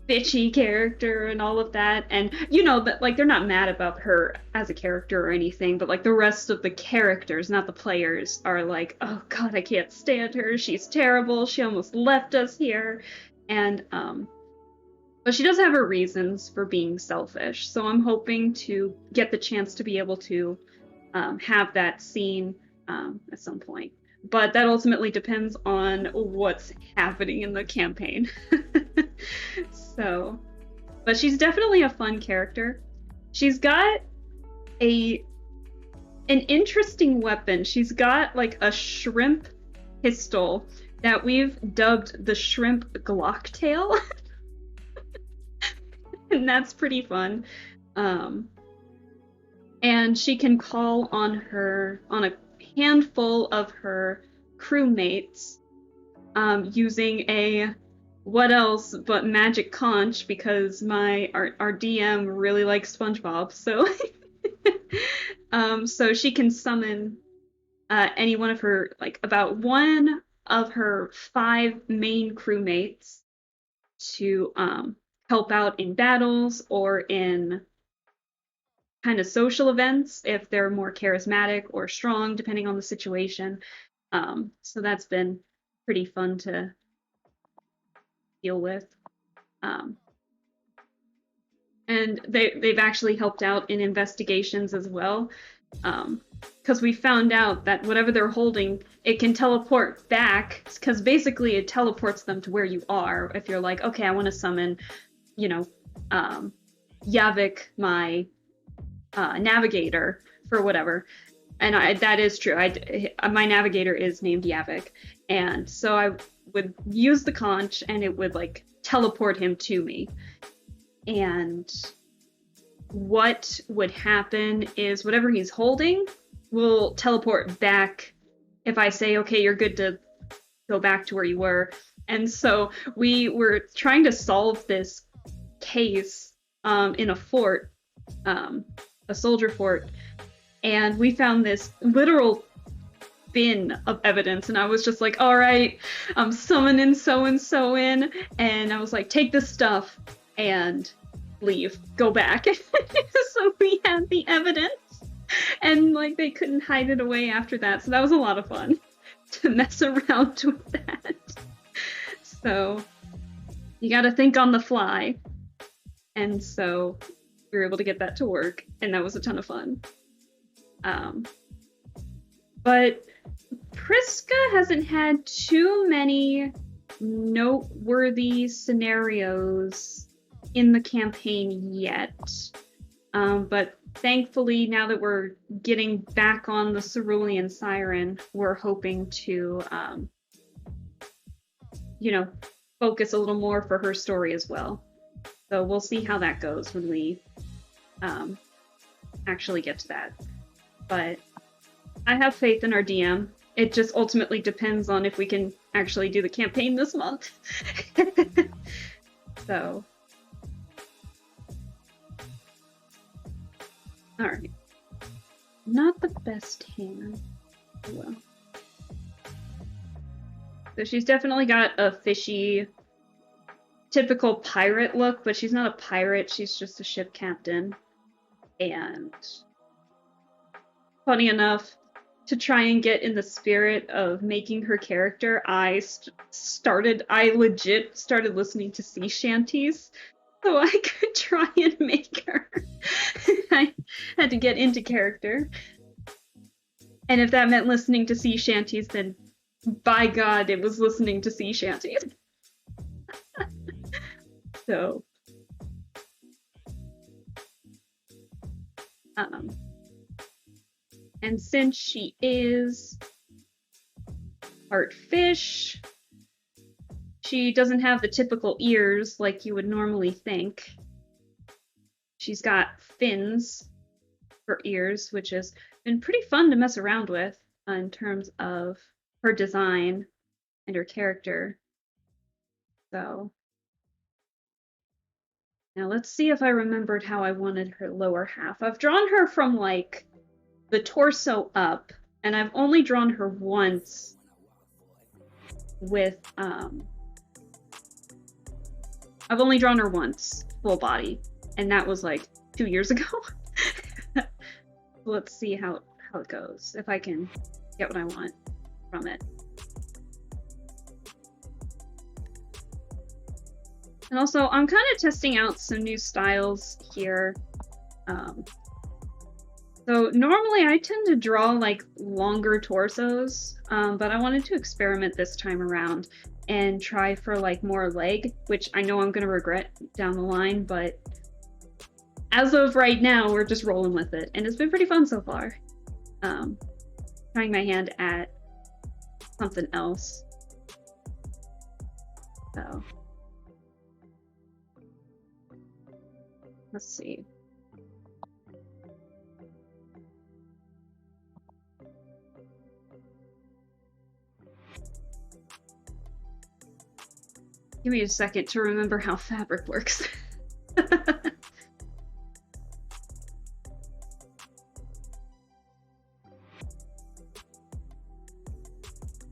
bitchy character and all of that. And you know that like they're not mad about her as a character or anything, but like the rest of the characters, not the players, are like, oh god, I can't stand her, she's terrible, she almost left us here. And But she does have her reasons for being selfish, so I'm hoping to get the chance to be able to have that scene at some point. But that ultimately depends on what's happening in the campaign. So, but she's definitely a fun character. She's got an interesting weapon. She's got like a shrimp pistol that we've dubbed the shrimp Glocktail. And that's pretty fun. And she can call on a handful of her crewmates using a what else but magic conch, because our DM really likes SpongeBob, so so she can summon any one of her, like about one of her 5 main crewmates to help out in battles or in kind of social events if they're more charismatic or strong, depending on the situation. So that's been pretty fun to deal with. And they've actually helped out in investigations as well. Because we found out that whatever they're holding, it can teleport back, because basically it teleports them to where you are. If you're like, okay, I want to summon, Yavik, my navigator, for whatever. And that is true. My navigator is named Yavik. And so I would use the conch and it would like teleport him to me. And what would happen is whatever he's holding will teleport back if I say, okay, you're good to go back to where you were. And so we were trying to solve this case in a fort, a soldier fort, and we found this literal bin of evidence, and I was just like, all right, I'm summoning so-and-so in, and I was like, take this stuff and leave, go back. So we had the evidence, and like they couldn't hide it away after that, so that was a lot of fun to mess around with that. So you gotta think on the fly, and so we were able to get that to work, and that was a ton of fun. But Priska hasn't had too many noteworthy scenarios in the campaign yet. But thankfully, now that we're getting back on the Cerulean Siren, we're hoping to, focus a little more for her story as well. So we'll see how that goes when we actually get to that. But I have faith in our DM. It just ultimately depends on if we can actually do the campaign this month. So. Alright. Not the best hand. Oh well. So she's definitely got a fishy, typical pirate look, but she's not a pirate, she's just a ship captain. And funny enough, to try and get in the spirit of making her character, I legit started listening to sea shanties so I could try and make her. I had to get into character. And if that meant listening to sea shanties, then by God, it was listening to sea shanties. So, and since she is part fish, she doesn't have the typical ears like you would normally think. She's got fins for ears, which has been pretty fun to mess around with in terms of her design and her character. So now let's see if I remembered how I wanted her lower half. I've drawn her from like the torso up, and I've only drawn her once with I've only drawn her once full body, and that was like 2 years ago. Let's see how it goes, if I can get what I want from it. And also, I'm kind of testing out some new styles here. So normally I tend to draw like longer torsos, but I wanted to experiment this time around and try for like more leg, which I know I'm gonna regret down the line, but as of right now, we're just rolling with it, and it's been pretty fun so far. Trying my hand at something else. So let's see. Give me a second to remember how fabric works. I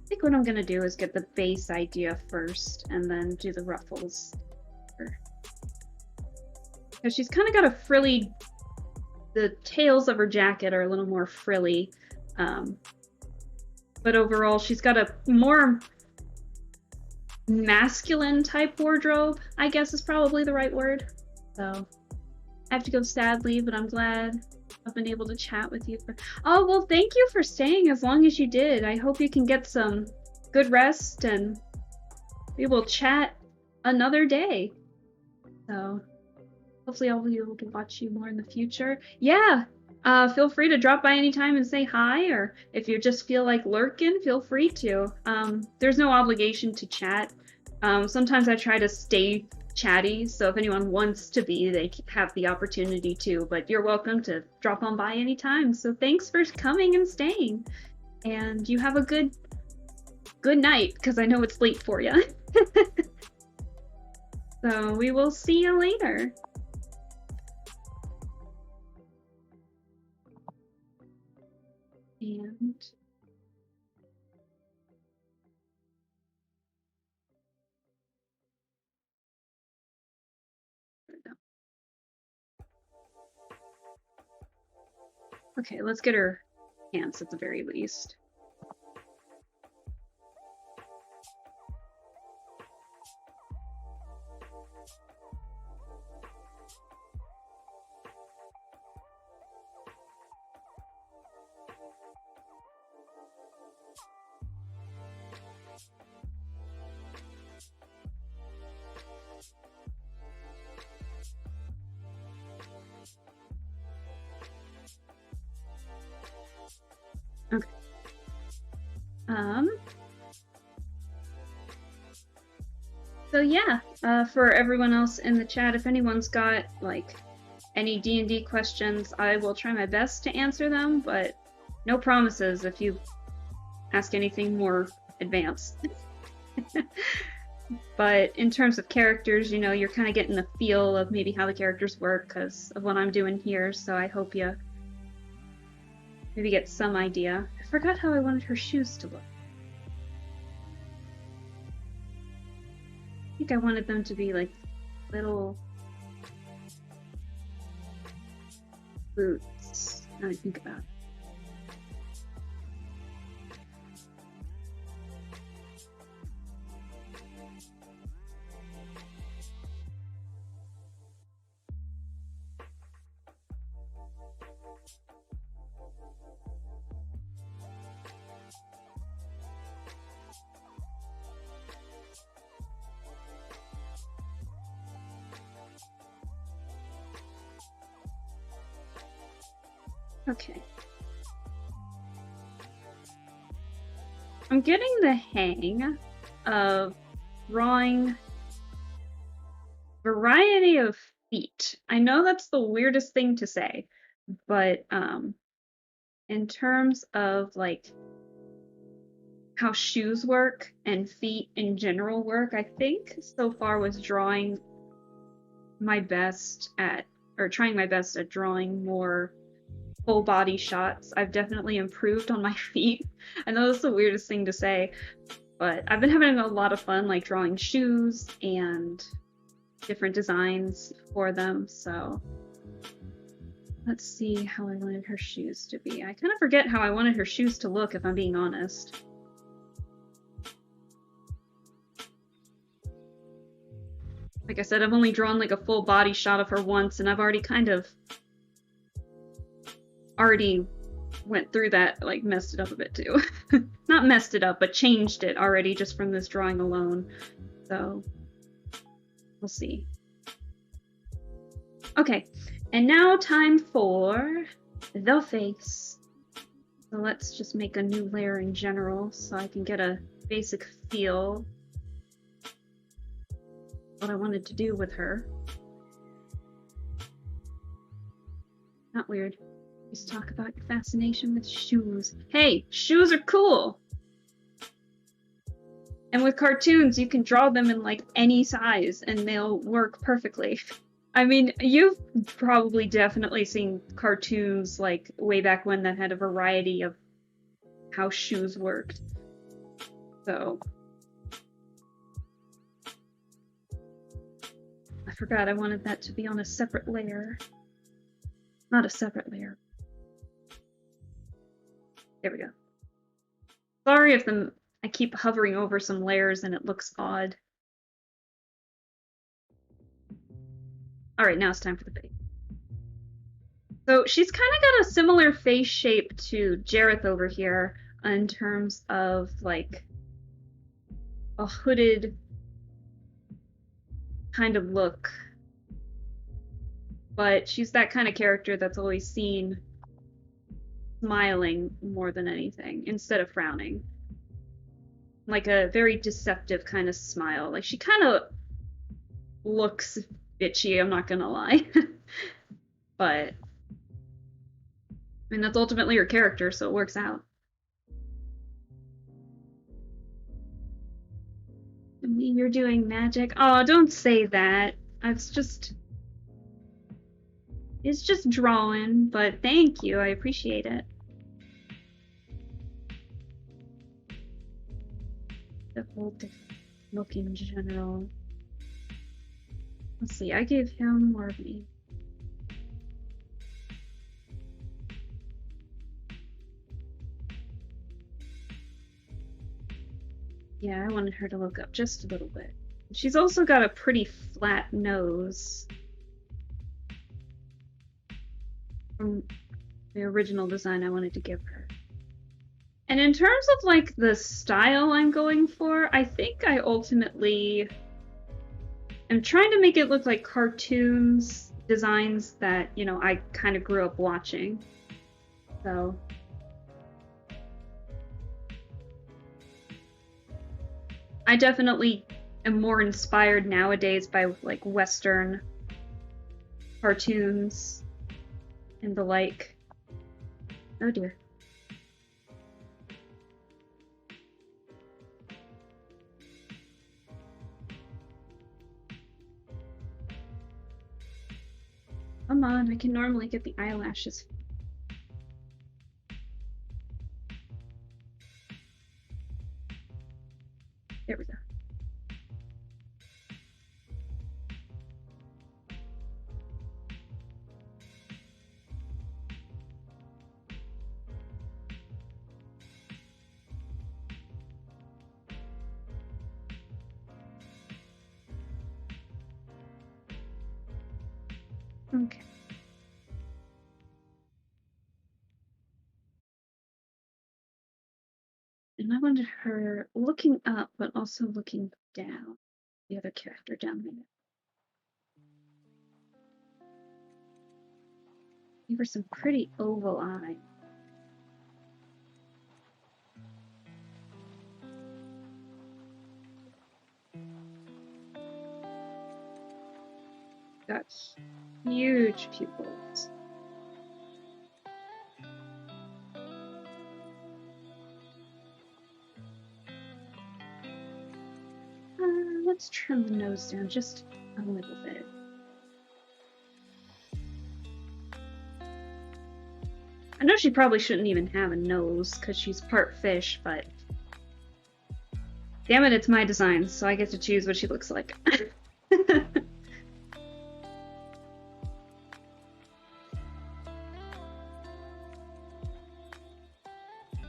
think what I'm gonna do is get the base idea first and then do the ruffles. Because she's kind of got a frilly, the tails of her jacket are a little more frilly, but overall she's got a more masculine type wardrobe, I guess is probably the right word. So I have to go sadly, but I'm glad I've been able to chat with you. Oh, well, thank you for staying as long as you did. I hope you can get some good rest and we will chat another day. So hopefully I'll be able to watch you more in the future. Yeah, feel free to drop by anytime and say hi, or if you just feel like lurking, feel free to. There's no obligation to chat. Sometimes I try to stay chatty, so if anyone wants to be, they have the opportunity to, but you're welcome to drop on by anytime. So thanks for coming and staying, and you have a good night, because I know it's late for you. So we will see you later. And okay, let's get her pants at the very least. Okay. So yeah, for everyone else in the chat, if anyone's got like any D&D questions, I will try my best to answer them, but no promises if you ask anything more advanced. But in terms of characters, you know, you're kind of getting the feel of maybe how the characters work because of what I'm doing here, so I hope you maybe get some idea. I forgot how I wanted her shoes to look. I think I wanted them to be like little boots, now I think about it. Okay. I'm getting the hang of drawing variety of feet. I know that's the weirdest thing to say, but in terms of like how shoes work and feet in general work, I think so far was drawing my best at, or trying my best at drawing more full body shots. I've definitely improved on my feet. I know that's the weirdest thing to say, but I've been having a lot of fun like drawing shoes and different designs for them. So let's see how I wanted her shoes to be. I kind of forget how I wanted her shoes to look, if I'm being honest. Like I said, I've only drawn like a full body shot of her once, and I've already kind of went through that, like messed it up a bit too. Not messed it up, but changed it already just from this drawing alone. So we'll see. Okay, and now time for the face. So let's just make a new layer in general so I can get a basic feel what I wanted to do with her. Not weird. Just talk about your fascination with shoes. Hey, shoes are cool! And with cartoons, you can draw them in like any size and they'll work perfectly. I mean, you've probably definitely seen cartoons like way back when that had a variety of how shoes worked. So I forgot I wanted that to be on a separate layer. Not a separate layer. There we go. Sorry if I keep hovering over some layers and it looks odd. Alright, now it's time for the face. So she's kind of got a similar face shape to Jareth over here in terms of like a hooded kind of look. But she's that kind of character that's always seen smiling more than anything instead of frowning. Like a very deceptive kind of smile. Like she kind of looks bitchy, I'm not gonna lie. But I mean, that's ultimately her character, so it works out. I mean, you're doing magic. Oh, don't say that. It's just drawing, but thank you. I appreciate it. The whole look in general. Let's see, I gave him more of me. Yeah, I wanted her to look up just a little bit. She's also got a pretty flat nose from the original design I wanted to give her. And in terms of like the style I'm going for, I think I ultimately am trying to make it look like cartoons, designs that, you know, I kind of grew up watching. So I definitely am more inspired nowadays by like Western cartoons and the like. Oh dear. Come on, I can normally get the eyelashes. There we go. Okay. And I wanted her looking up, but also looking down. The other character down there. Give her some pretty oval eyes. Got huge pupils. Let's trim the nose down just a little bit. I know she probably shouldn't even have a nose because she's part fish, but damn it, it's my design, so I get to choose what she looks like. I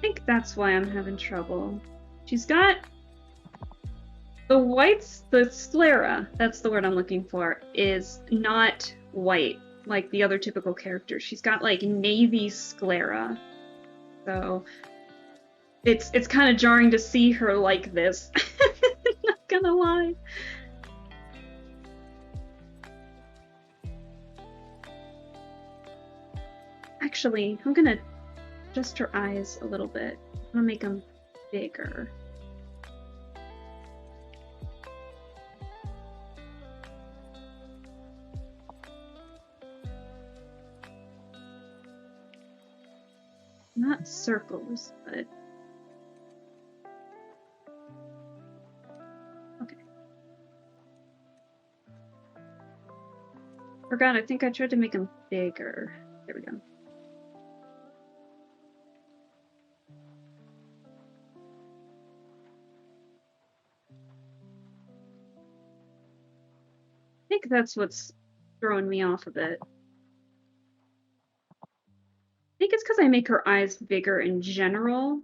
think that's why I'm having trouble. She's got The sclera, that's the word I'm looking for, is not white like the other typical characters. She's got like navy sclera. So it's kind of jarring to see her like this. Not gonna lie. Actually, I'm gonna adjust her eyes a little bit. I'm gonna make them bigger. Not circles, but okay. Forgot, I think I tried to make them bigger. There we go. I think that's what's throwing me off a bit. I think it's because I make her eyes bigger in general,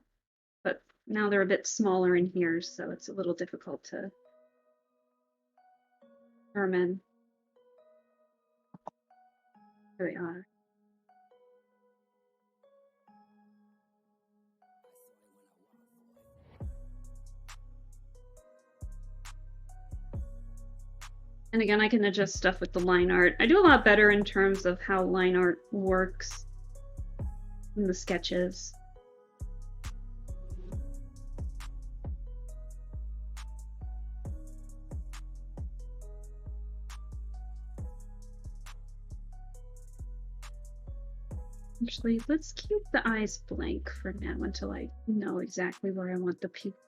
but now they're a bit smaller in here, so it's a little difficult to determine. There they are. And again, I can adjust stuff with the line art. I do a lot better in terms of how line art works in the sketches. Actually, let's keep the eyes blank for now until I know exactly where I want the pupil.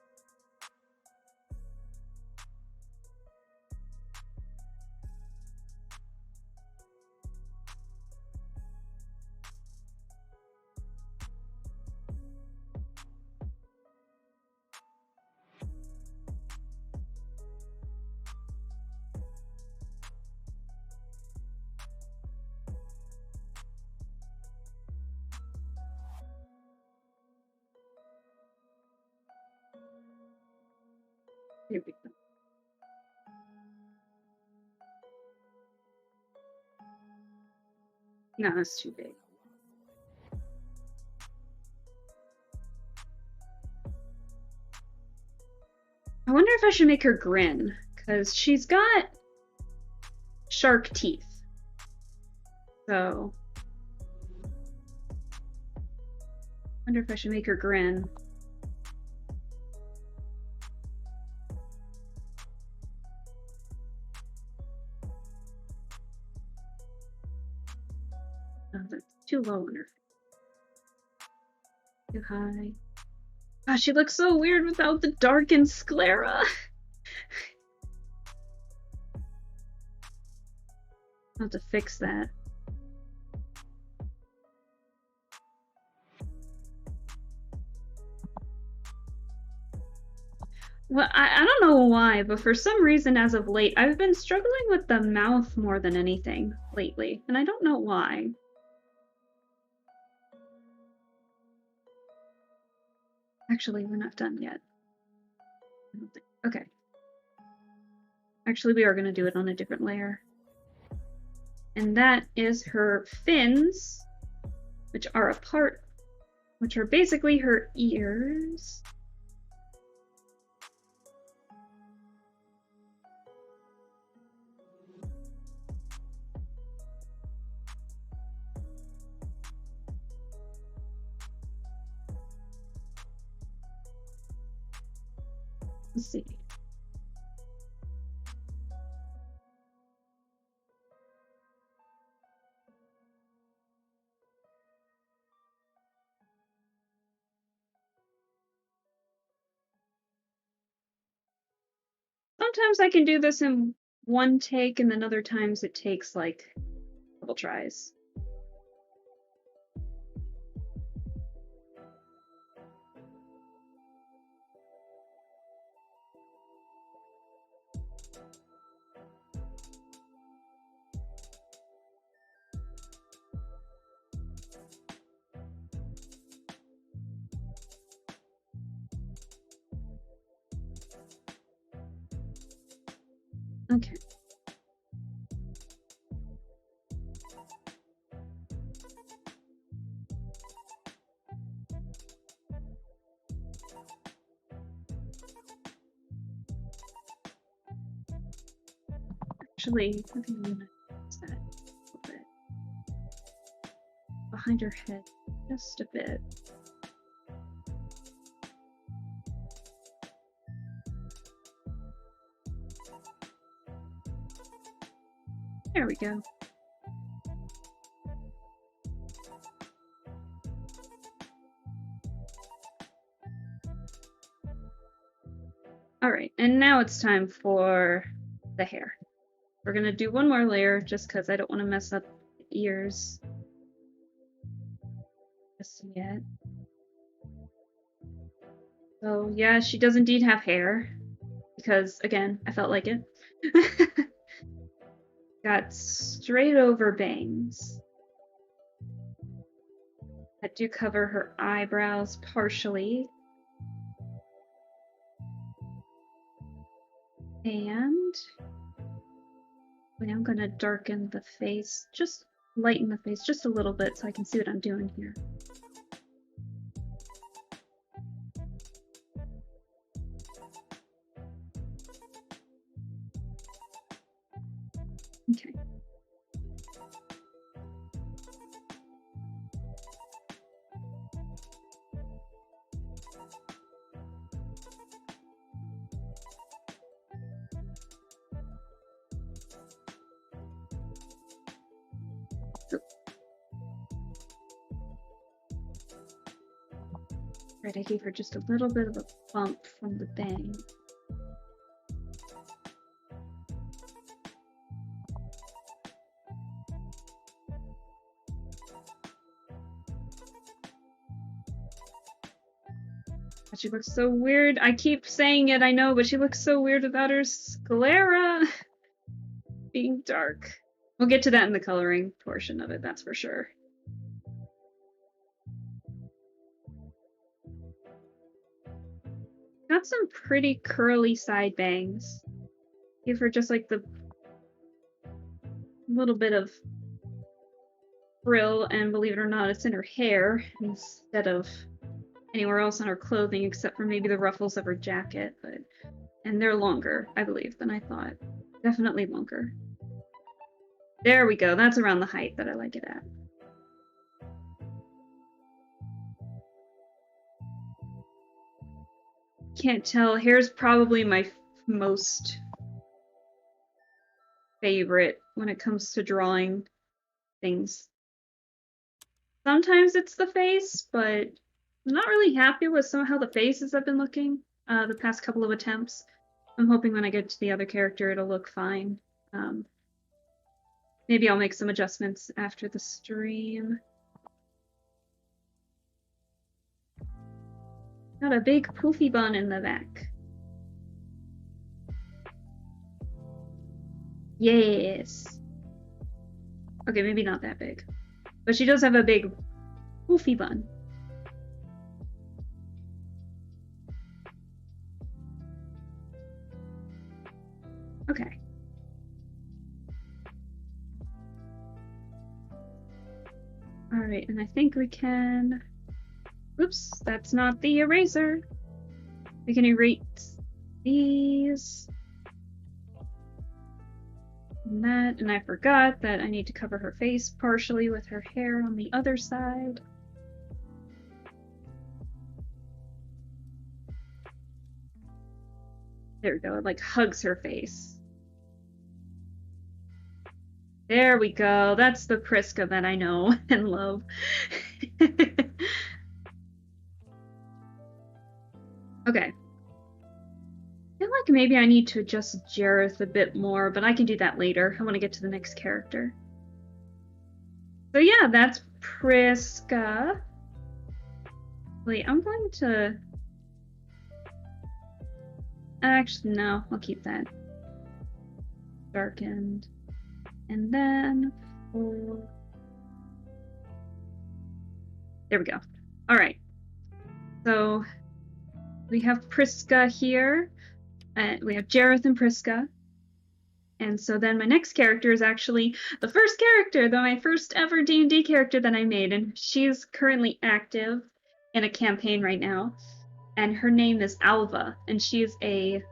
Here we go. No, that's too big. I wonder if I should make her grin, because she's got shark teeth. So, I wonder if I should make her grin. Oh, that's too low on her. Too high. Gosh, she looks so weird without the darkened sclera. I'll have to fix that. Well, I don't know why, but for some reason as of late, I've been struggling with the mouth more than anything lately, and I don't know why. Actually, we're not done yet. Okay. Actually, we are going to do it on a different layer. And that is her fins, which are basically her ears. Let's see. Sometimes I can do this in one take, and then other times it takes like a couple tries. Okay. Actually, I think I'm gonna use that a little bit. Behind her head, just a bit. There we go. Alright, and now it's time for the hair. We're gonna do one more layer just because I don't want to mess up the ears just yet. So yeah, she does indeed have hair because, again, I felt like it. Got straight over bangs that do cover her eyebrows partially. And I'm gonna darken the face, just lighten the face just a little bit so I can see what I'm doing here. Okay. Right, I gave her just a little bit of a bump from the bang. She looks so weird. I keep saying it, I know, but she looks so weird without her sclera being dark. We'll get to that in the coloring portion of it, that's for sure. Got some pretty curly side bangs. Give her just like the little bit of frill, and believe it or not, it's in her hair instead of anywhere else on her clothing except for maybe the ruffles of her jacket, and they're longer, I believe, than I thought. Definitely longer. There we go. That's around the height that I like it at. Can't tell. Hair's probably my most favorite when it comes to drawing things. Sometimes it's the face, but I'm not really happy with how the faces have been looking the past couple of attempts. I'm hoping when I get to the other character it'll look fine. Maybe I'll make some adjustments after the stream. Got a big poofy bun in the back. Yes. Okay, maybe not that big. But she does have a big poofy bun. Okay. Alright, and I think we can... Oops, that's not the eraser. We can erase these. And that, and I forgot that I need to cover her face partially with her hair on the other side. There we go, it like hugs her face. There we go, that's the Prisca that I know and love. Okay. I feel like maybe I need to adjust Jareth a bit more, but I can do that later. I want to get to the next character. So yeah, that's Prisca. Wait, I'm going to... Actually, no, I'll keep that. Darkened. And then... There we go. Alright. So... we have Prisca here. We have Jareth and Prisca. And so then my next character is actually the first character, my first ever D&D character that I made, and she's currently active in a campaign right now, and her name is Alva, and she's a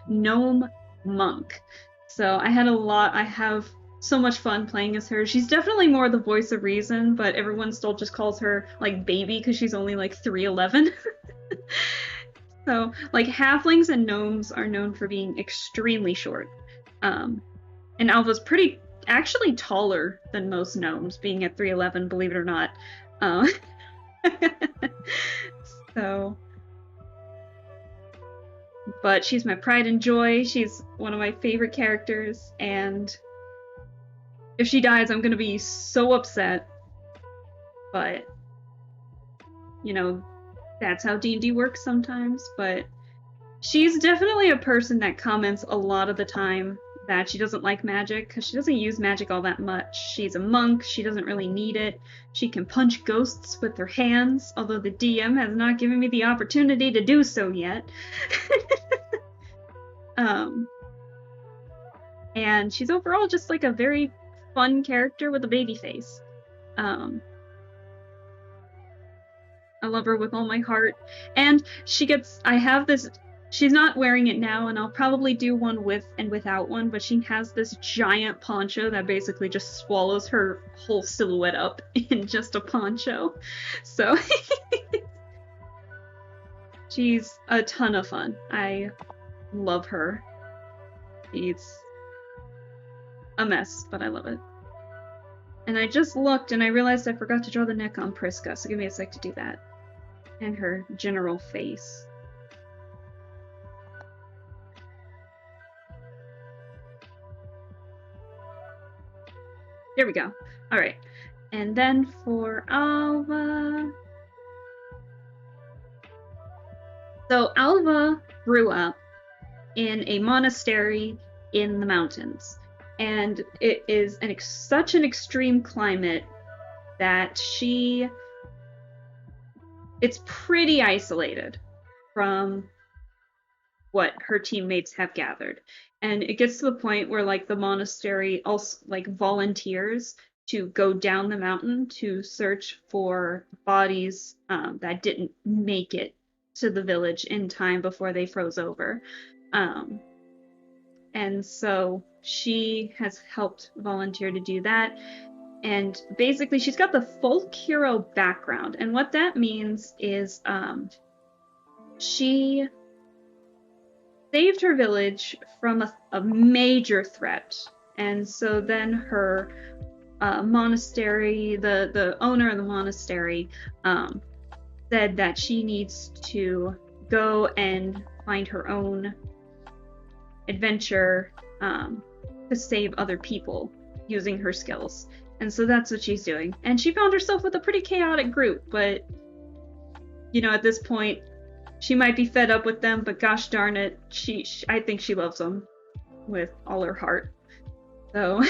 gnome monk. So I have so much fun playing as her. She's definitely more the voice of reason, but everyone still just calls her like baby because she's only like 3'11". So like halflings and gnomes are known for being extremely short. And Alva's actually taller than most gnomes, being at 3'11", believe it or not. So, but she's my pride and joy. She's one of my favorite characters, and if she dies, I'm gonna be so upset. But, you know, that's how D&D works sometimes. But she's definitely a person that comments a lot of the time that she doesn't like magic, because she doesn't use magic all that much. She's a monk, she doesn't really need it. She can punch ghosts with her hands, although the DM has not given me the opportunity to do so yet. And she's overall just like a very fun character with a baby face. I love her with all my heart. And she's not wearing it now, and I'll probably do one with and without one, but she has this giant poncho that basically just swallows her whole silhouette up in just a poncho. So she's a ton of fun. I love her. It's a mess, but I love it. And I just looked and I realized I forgot to draw the neck on Priska, so give me a sec to do that. And her general face. There we go. Alright. And then for Alva... So Alva grew up in a monastery in the mountains. And it is such an extreme climate that it's pretty isolated from what her teammates have gathered. And it gets to the point where like the monastery also like volunteers to go down the mountain to search for bodies that didn't make it to the village in time before they froze over. And so she has helped volunteer to do that. And basically she's got the folk hero background. And what that means is she saved her village from a major threat. And so then her monastery, the owner of the monastery, said that she needs to go and find her own adventure to save other people using her skills. And so that's what she's doing. And she found herself with a pretty chaotic group, but, you know, at this point, she might be fed up with them, but gosh darn it, I think she loves them with all her heart. So,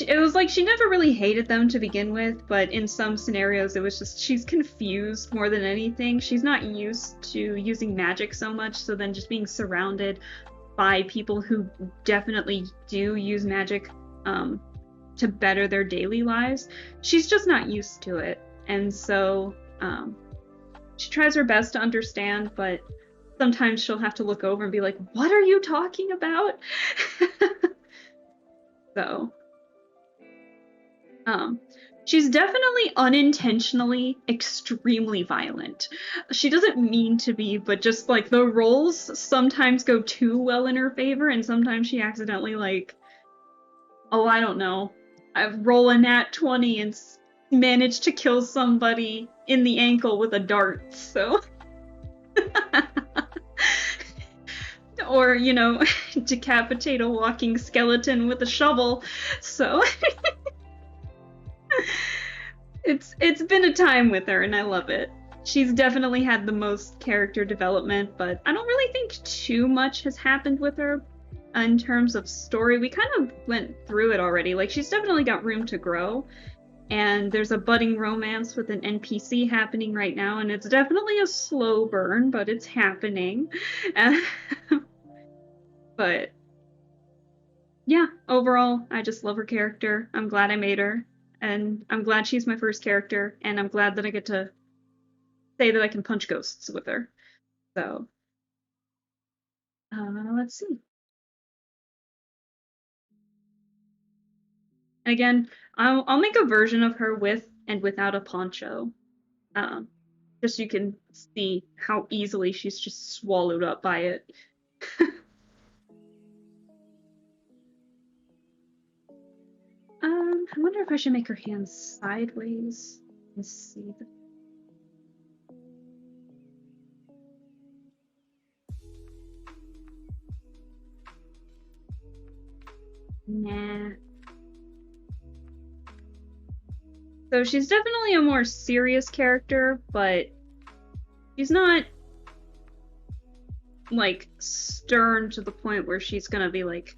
it was like she never really hated them to begin with, but in some scenarios it was just she's confused more than anything. She's not used to using magic so much, so then just being surrounded by people who definitely do use magic to better their daily lives, she's just not used to it. And so she tries her best to understand, but sometimes she'll have to look over and be like, what are you talking about? So she's definitely unintentionally extremely violent. She doesn't mean to be, but just like the rolls sometimes go too well in her favor, and sometimes she accidentally like, oh, I don't know, I roll a nat 20 and manage to kill somebody in the ankle with a dart, so... Or, you know, decapitate a walking skeleton with a shovel, so... It's been a time with her, and I love it. She's definitely had the most character development, but I don't really think too much has happened with her in terms of story. We kind of went through it already. Like, she's definitely got room to grow, and there's a budding romance with an NPC happening right now, and it's definitely a slow burn, but it's happening. But yeah, overall, I just love her character. I'm glad I made her, and I'm glad she's my first character, and I'm glad that I get to say that I can punch ghosts with her. So, let's see. And again, I'll make a version of her with and without a poncho, just so you can see how easily she's just swallowed up by it. I wonder if I should make her hands sideways and see the. Nah. So she's definitely a more serious character, but she's not like stern to the point where she's gonna be like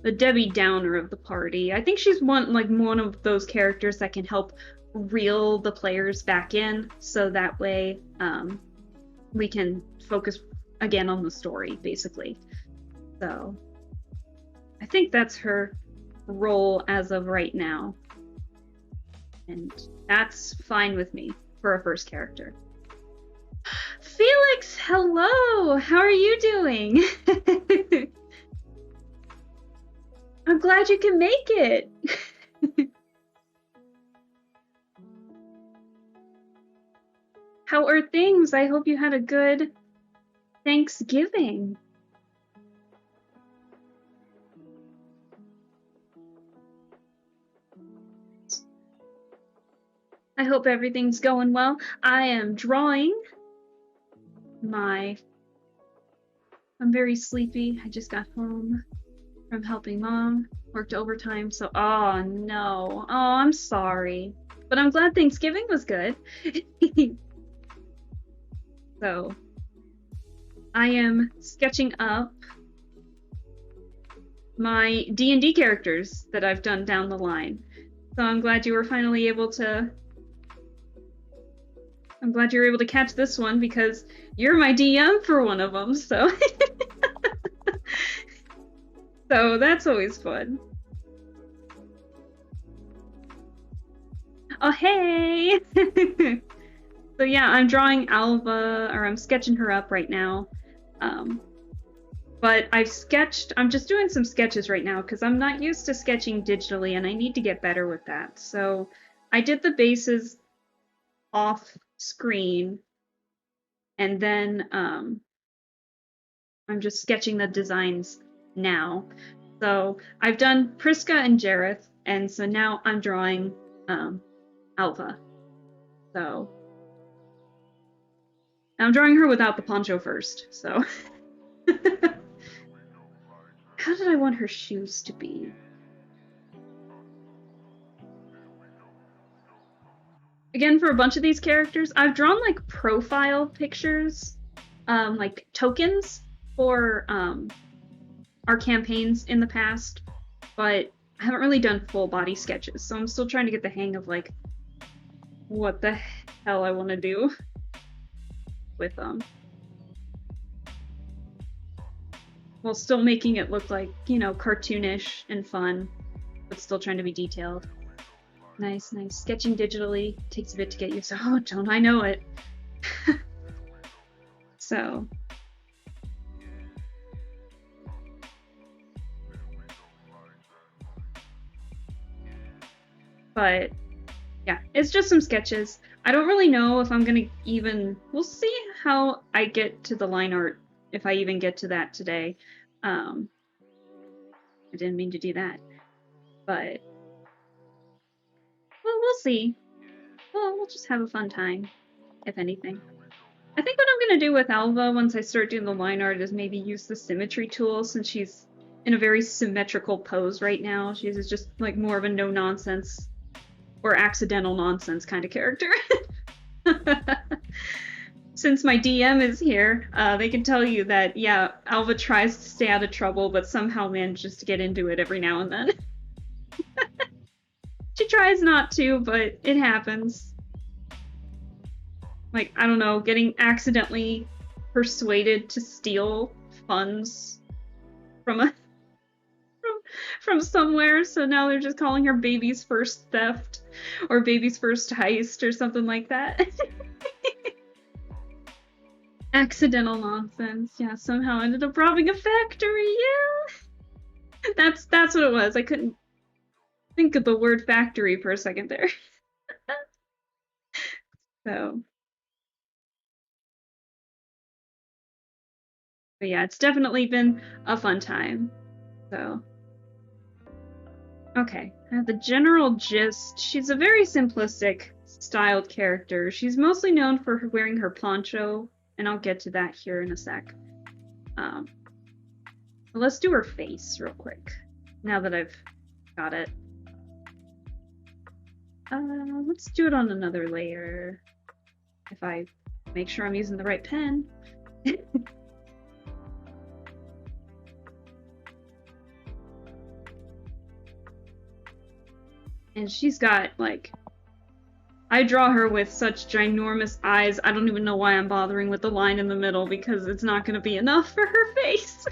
the Debbie Downer of the party. I think she's one of those characters that can help reel the players back in, so that way we can focus again on the story, basically. So I think that's her role as of right now, and that's fine with me for a first character. Felix, hello! How are you doing? I'm glad you can make it! How are things? I hope you had a good Thanksgiving. I hope everything's going well. I am drawing I'm very sleepy. I just got home from helping mom. Worked overtime, so oh no. Oh, I'm sorry. But I'm glad Thanksgiving was good. So I am sketching up my D&D characters that I've done down the line. So I'm glad you were finally able to catch this one, because you're my DM for one of them, so so that's always fun. Oh, hey! So yeah, I'm drawing Alva, or I'm sketching her up right now. But I'm just doing some sketches right now because I'm not used to sketching digitally and I need to get better with that. So I did the bases off screen, and then I'm just sketching the designs now. So I've done Priska and Jareth, and so now I'm drawing Alva. So I'm drawing her without the poncho first, so. How did I want her shoes to be? Again, for a bunch of these characters, I've drawn like profile pictures, like tokens for our campaigns in the past, but I haven't really done full body sketches, so I'm still trying to get the hang of like what the hell I want to do with them. While still making it look like, you know, cartoonish and fun, but still trying to be detailed. Nice, nice. Sketching digitally takes a bit to get used to. Oh, don't I know it? So. But yeah, it's just some sketches. I don't really know if I'm gonna we'll see how I get to the line art, if I even get to that today. I didn't mean to do that, but well, we'll see. Well, we'll just have a fun time, if anything. I think what I'm gonna do with Alva once I start doing the line art is maybe use the symmetry tool, since she's in a very symmetrical pose right now. She's just like more of a no nonsense or accidental nonsense kind of character. Since my DM is here, they can tell you that, yeah, Alva tries to stay out of trouble, but somehow manages to get into it every now and then. tries not to, but it happens. Like, I don't know, getting accidentally persuaded to steal funds from from somewhere, so now they're just calling her baby's first theft or baby's first heist or something like that. Accidental nonsense. Yeah, somehow ended up robbing a factory. Yeah. That's what it was. I couldn't think of the word factory for a second there. So, but yeah, it's definitely been a fun time. So, okay, the general gist. She's a very simplistic styled character. She's mostly known for wearing her poncho, and I'll get to that here in a sec. Let's do her face real quick, now that I've got it. Let's do it on another layer, if I make sure I'm using the right pen. And she's got, like, I draw her with such ginormous eyes, I don't even know why I'm bothering with the line in the middle, because it's not going to be enough for her face.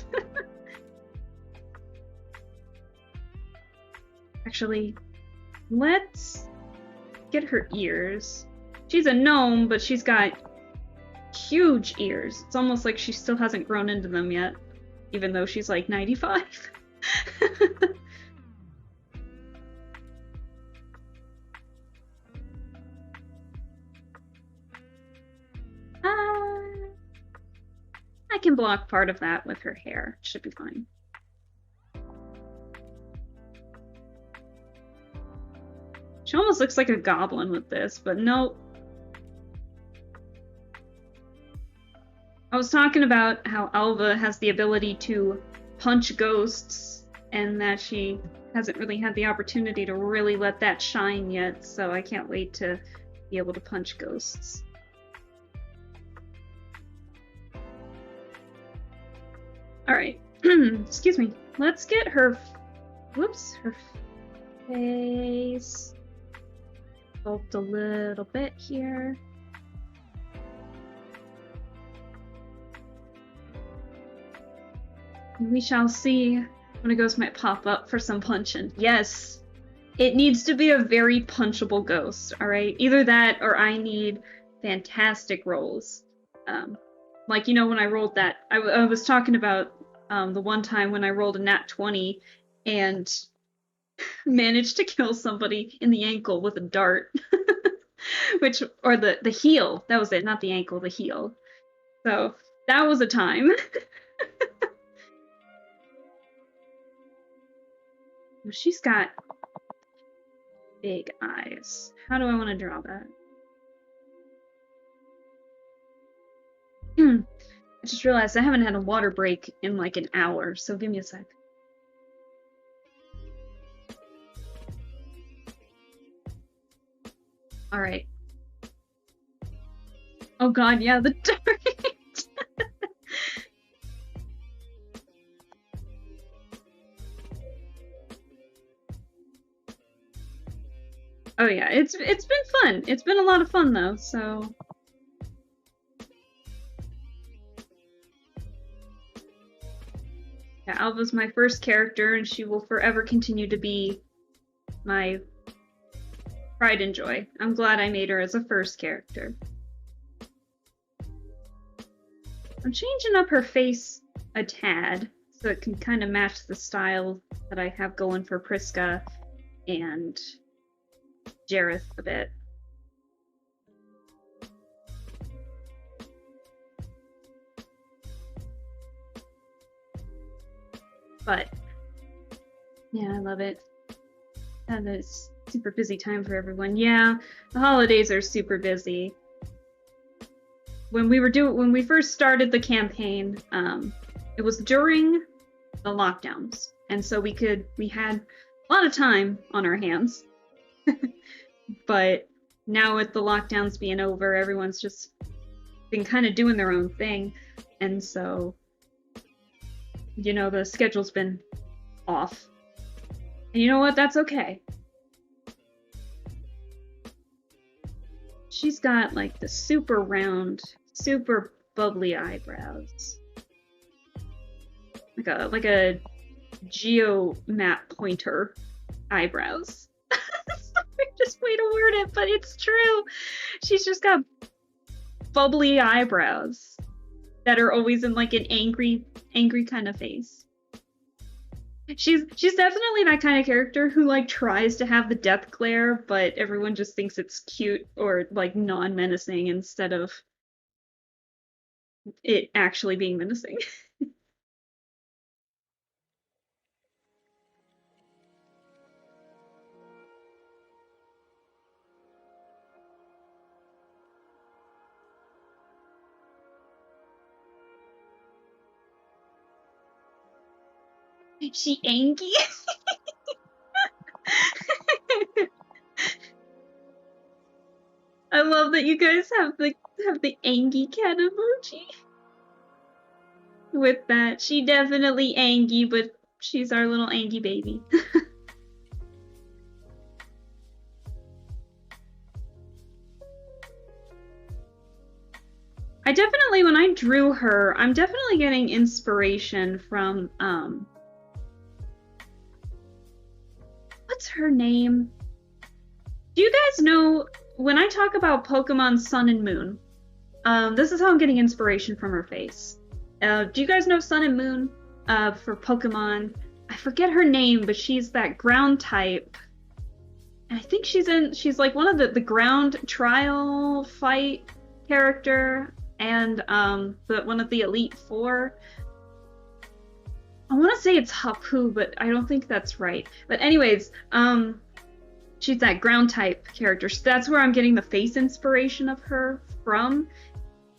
Actually, let's get her ears. She's a gnome, but she's got huge ears. It's almost like she still hasn't grown into them yet, even though she's like 95. I can block part of that with her hair. It should be fine. She almost looks like a goblin with this, but no. I was talking about how Alva has the ability to punch ghosts, and that she hasn't really had the opportunity to really let that shine yet, so I can't wait to be able to punch ghosts. Alright, excuse me. Let's get her, her face sculpt a little bit here. We shall see when a ghost might pop up for some punching. Yes, it needs to be a very punchable ghost, alright? Either that or I need fantastic rolls. Like, you know, when I rolled that, I was talking about the one time when I rolled a nat 20 and managed to kill somebody in the ankle with a dart. Or the heel. That was it, not the ankle, the heel. So, that was a time. She's got big eyes. How do I want to draw that? I just realized I haven't had a water break in like an hour, so give me a sec. Alright. Oh god, yeah, the dart! Oh yeah, it's been fun. It's been a lot of fun though, so... Yeah, Alva's my first character, and she will forever continue to be my pride and joy. I'm glad I made her as a first character. I'm changing up her face a tad, so it can kind of match the style that I have going for Priska and Jareth a bit. But, yeah, I love it. That is super busy time for everyone. Yeah, the holidays are super busy. When we first started the campaign, it was during the lockdowns, and so we had a lot of time on our hands. But now with the lockdowns being over, everyone's just been kind of doing their own thing, and so, you know, the schedule's been off. And you know what? That's okay. She's got like the super round, super bubbly eyebrows. Like a geomap pointer eyebrows. Just way to word it, but it's true. She's just got bubbly eyebrows that are always in like an angry kind of face. She's definitely that kind of character who like tries to have the death glare, but everyone just thinks it's cute or like non-menacing instead of it actually being menacing. She Angie? I love that you guys have the Angie cat emoji. With that, she definitely Angie, but she's our little Angie baby. I definitely, when I drew her, I'm definitely getting inspiration from, what's her name? Do you guys know, when I talk about Pokemon Sun and Moon, this is how I'm getting inspiration from her face. Do you guys know Sun and Moon, for Pokemon? I forget her name, but she's that ground type. And I think she's like one of the ground trial fight character, and one of the Elite Four. I want to say it's Hapu, but I don't think that's right. But anyways, she's that ground type character. So that's where I'm getting the face inspiration of her from,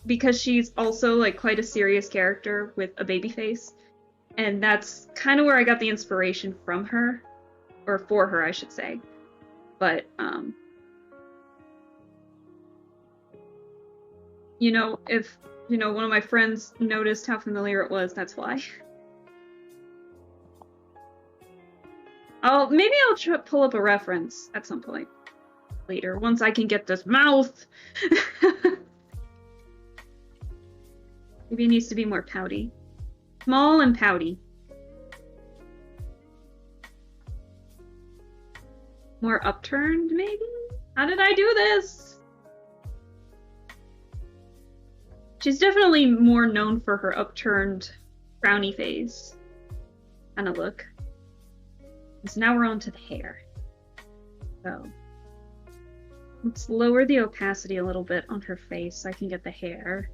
because she's also like quite a serious character with a baby face. And that's kind of where I got the inspiration from her, or for her, I should say. But you know, if one of my friends noticed how familiar it was, that's why. Maybe I'll pull up a reference at some point later, once I can get this mouth. Maybe it needs to be more pouty. Small and pouty. More upturned, maybe? How did I do this? She's definitely more known for her upturned frowny face kind of look. So now we're on to the hair. So let's lower the opacity a little bit on her face so I can get the hair.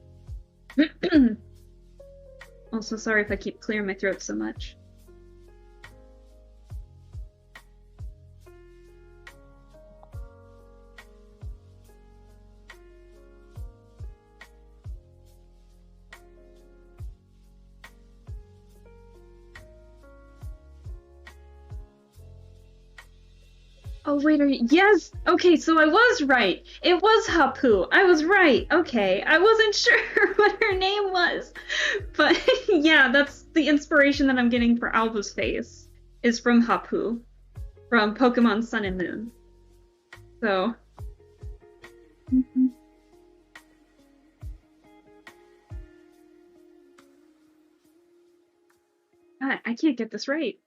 Also, sorry if I keep clearing my throat so much. Oh, wait, yes! Okay, so I was right. It was Hapu. I was right. Okay, I wasn't sure what her name was. But yeah, that's the inspiration that I'm getting for Alva's face, is from Hapu, from Pokemon Sun and Moon. So... God, I can't get this right.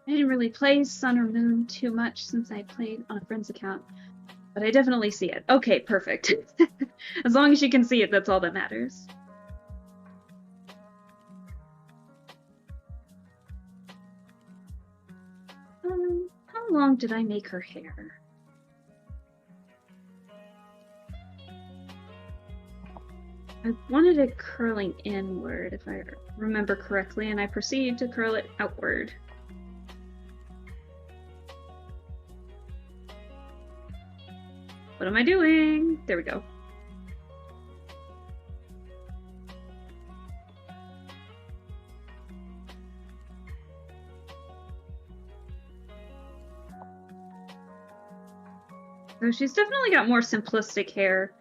I didn't really play Sun or Moon too much since I played on a friend's account, but I definitely see it. Okay, perfect. As long as you can see it, that's all that matters. How long did I make her hair? I wanted it curling inward, if I remember correctly, and I proceeded to curl it outward. What am I doing? There we go. So she's definitely got more simplistic hair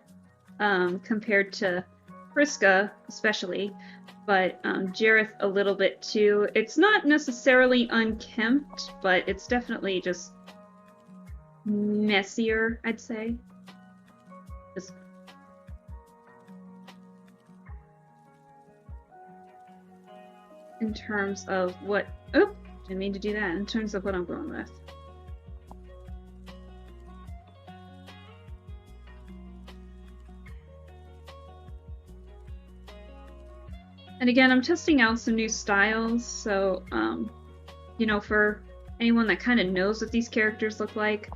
compared to Friska, especially, but Jareth a little bit too. It's not necessarily unkempt, but it's definitely just messier, I'd say. Just in terms of what... Oh, didn't mean to do that. In terms of what I'm going with. And again, I'm testing out some new styles, so, you know, for anyone that kind of knows what these characters look like,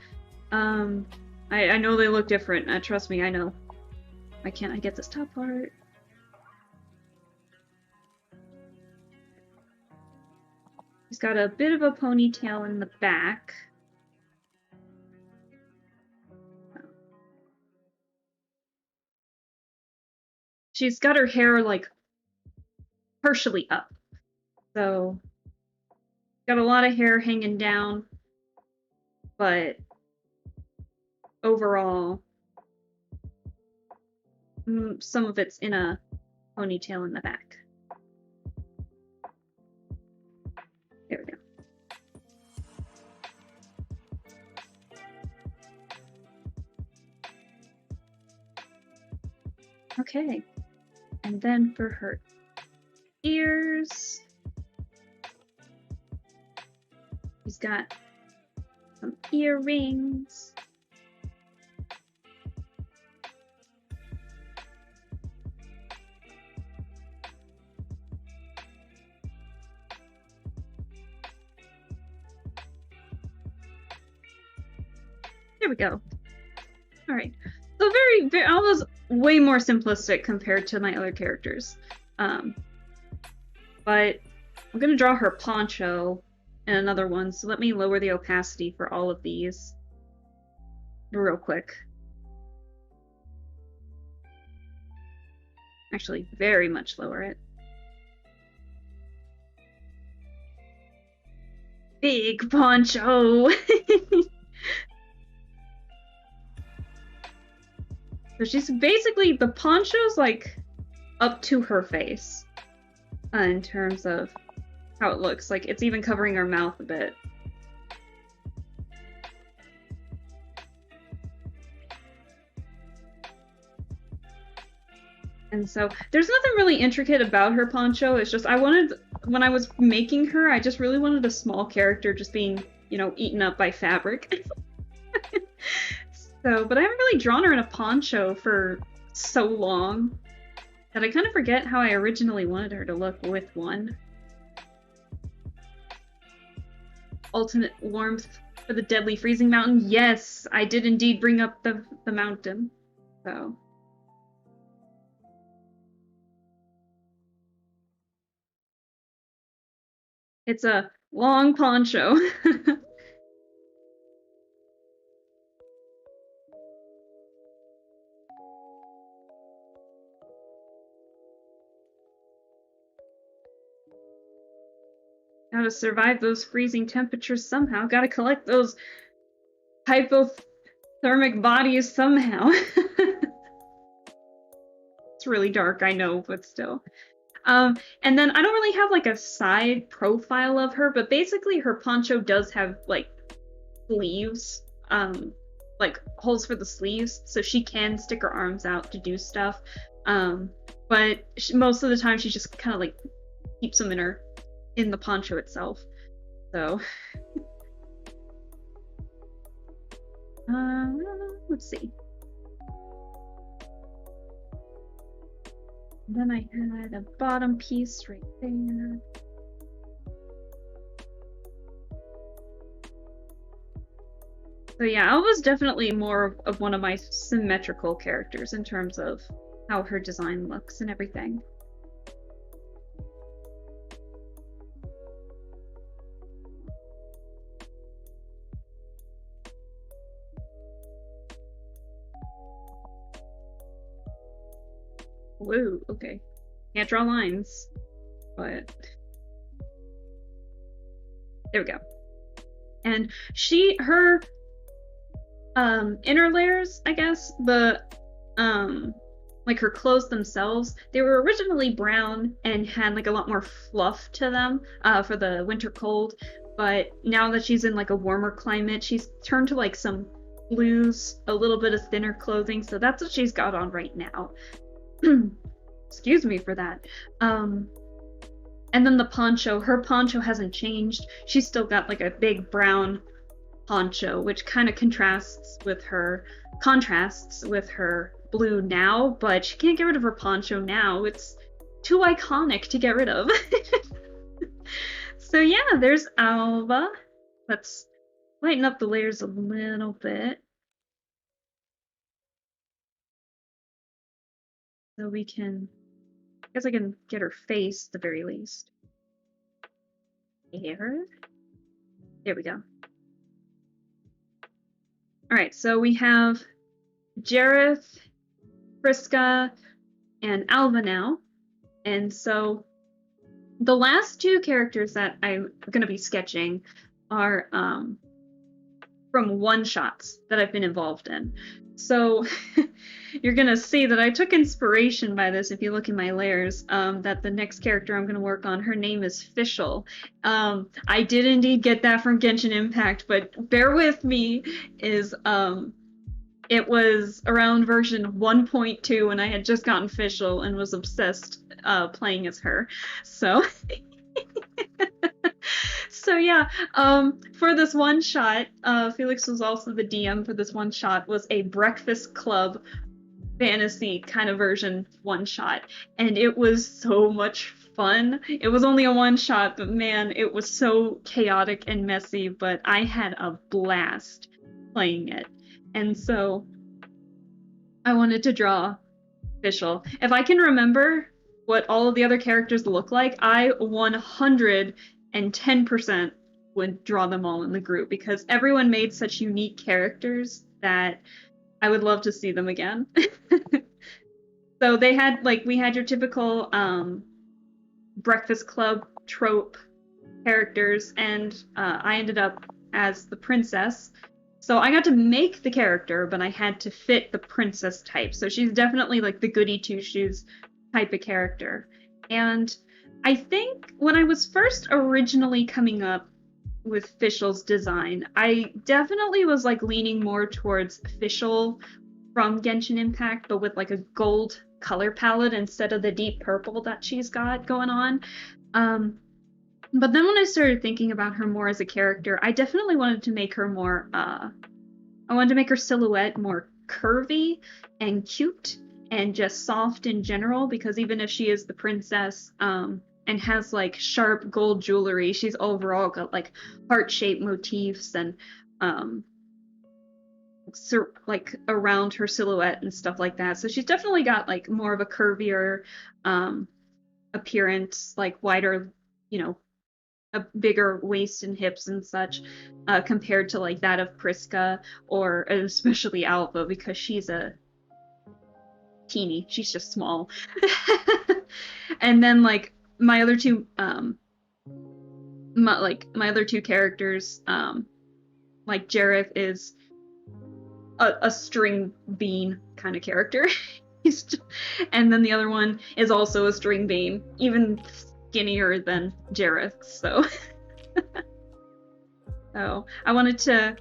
I know they look different. Trust me, I know. Why can't I get this top part? He's got a bit of a ponytail in the back. She's got her hair, like, partially up. So, got a lot of hair hanging down, but overall, some of it's in a ponytail in the back. There we go. Okay, and then for her ears, she's got some earrings. There we go. All right. So I was way more simplistic compared to my other characters. But I'm gonna draw her poncho and another one, so let me lower the opacity for all of these real quick. Actually, very much lower it. Big poncho! So she's basically, the poncho's like up to her face in terms of how it looks. Like it's even covering her mouth a bit. And so there's nothing really intricate about her poncho. It's just when I was making her, I just really wanted a small character just being, you know, eaten up by fabric. So, but I haven't really drawn her in a poncho for so long that I kind of forget how I originally wanted her to look with one. Ultimate warmth for the deadly freezing mountain. Yes, I did indeed bring up the mountain. So. It's a long poncho. Gotta survive those freezing temperatures somehow. Gotta collect those hypothermic bodies somehow. It's really dark, I know, but still. And then I don't really have like a side profile of her, but basically her poncho does have like sleeves, like holes for the sleeves, so she can stick her arms out to do stuff. But most of the time she just kind of like keeps them in the poncho itself. So let's see. And then I had a bottom piece right there. So yeah, Alva's definitely more of one of my symmetrical characters in terms of how her design looks and everything. Whoa, okay. Can't draw lines, but there we go. And inner layers, I guess. The like her clothes themselves, they were originally brown and had like a lot more fluff to them for the winter cold, but now that she's in like a warmer climate, she's turned to like some blues, a little bit of thinner clothing, so that's what she's got on right now. Excuse me for that. And then the poncho, her poncho hasn't changed. She's still got like a big brown poncho, which kind of contrasts with her blue now, but she can't get rid of her poncho now. It's too iconic to get rid of. So yeah, there's Alba. Let's lighten up the layers a little bit. So we can, I guess I can get her face at the very least. There we go. Alright, so we have Jareth, Vriska, and Alva now. And so the last two characters that I'm going to be sketching are from one-shots that I've been involved in. So you're going to see that I took inspiration by this if you look in my layers, that the next character I'm going to work on, her name is Fischl. I did indeed get that from Genshin Impact, but bear with me, it was around version 1.2 when I had just gotten Fischl and was obsessed playing as her. So so yeah, for this one shot, Felix was also the DM for this one shot, was a Breakfast Club fantasy kind of version one shot, and it was so much fun. It was only a one shot, but man, it was so chaotic and messy, but I had a blast playing it. And so I wanted to draw Fischl. If I can remember what all of the other characters look like, I 110% would draw them all in the group, because everyone made such unique characters that I would love to see them again. So they had, like, we had your typical Breakfast Club trope characters, and I ended up as the princess. So I got to make the character, but I had to fit the princess type. So she's definitely like the goody two-shoes type of character. And I think when I was first originally coming up with Fischl's design, I definitely was like leaning more towards Fischl from Genshin Impact, but with like a gold color palette instead of the deep purple that she's got going on. But then when I started thinking about her more as a character, I definitely wanted to make her more, I wanted to make her silhouette more curvy and cute and just soft in general, because even if she is the princess, and has like sharp gold jewelry, she's overall got like heart-shaped motifs and, like around her silhouette and stuff like that. So she's definitely got like more of a curvier, appearance, like wider, you know, a bigger waist and hips and such, compared to like that of Vriska, or especially Alva, because she's a teeny. She's just small. And then like my other two characters, like Jareth is a string bean kind of character. And then the other one is also a string bean, even skinnier than Jareth. So so I wanted to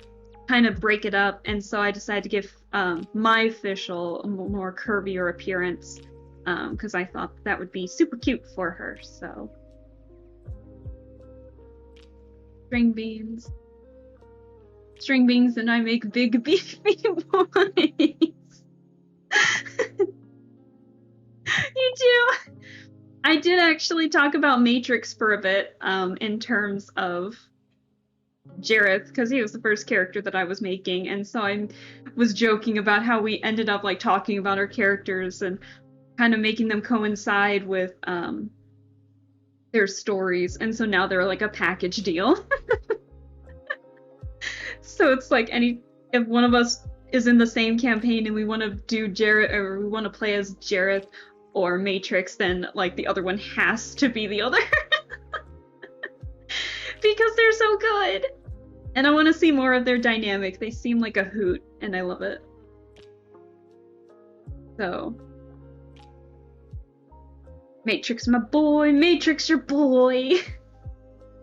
kind of break it up, and so I decided to give my Fischl a more curvier appearance, because I thought that would be super cute for her. So string beans, and I make big beefy boys. You do. I did actually talk about Matrix for a bit, in terms of Jareth, because he was the first character that I was making, and so I was joking about how we ended up like talking about our characters and kind of making them coincide with their stories, and so now they're like a package deal. So it's like if one of us is in the same campaign and we want to do Jareth, or we want to play as Jareth or Matrix, then like the other one has to be the other. Because they're so good. And I want to see more of their dynamic. They seem like a hoot, and I love it. So, Matrix, my boy, Matrix, your boy.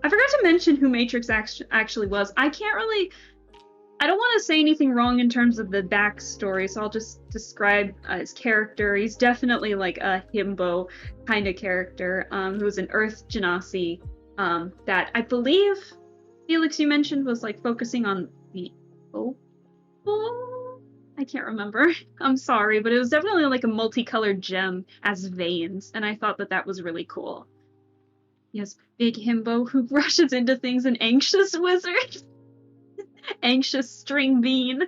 I forgot to mention who Matrix actually was. I can't really. I don't want to say anything wrong in terms of the backstory, so I'll just describe his character. He's definitely like a himbo kind of character, who's an Earth Genasi, that I believe Felix you mentioned was like focusing on the opal. I can't remember. I'm sorry, but it was definitely like a multicolored gem as veins, and I thought that that was really cool. Yes, big himbo who rushes into things, an anxious wizard. Anxious string bean.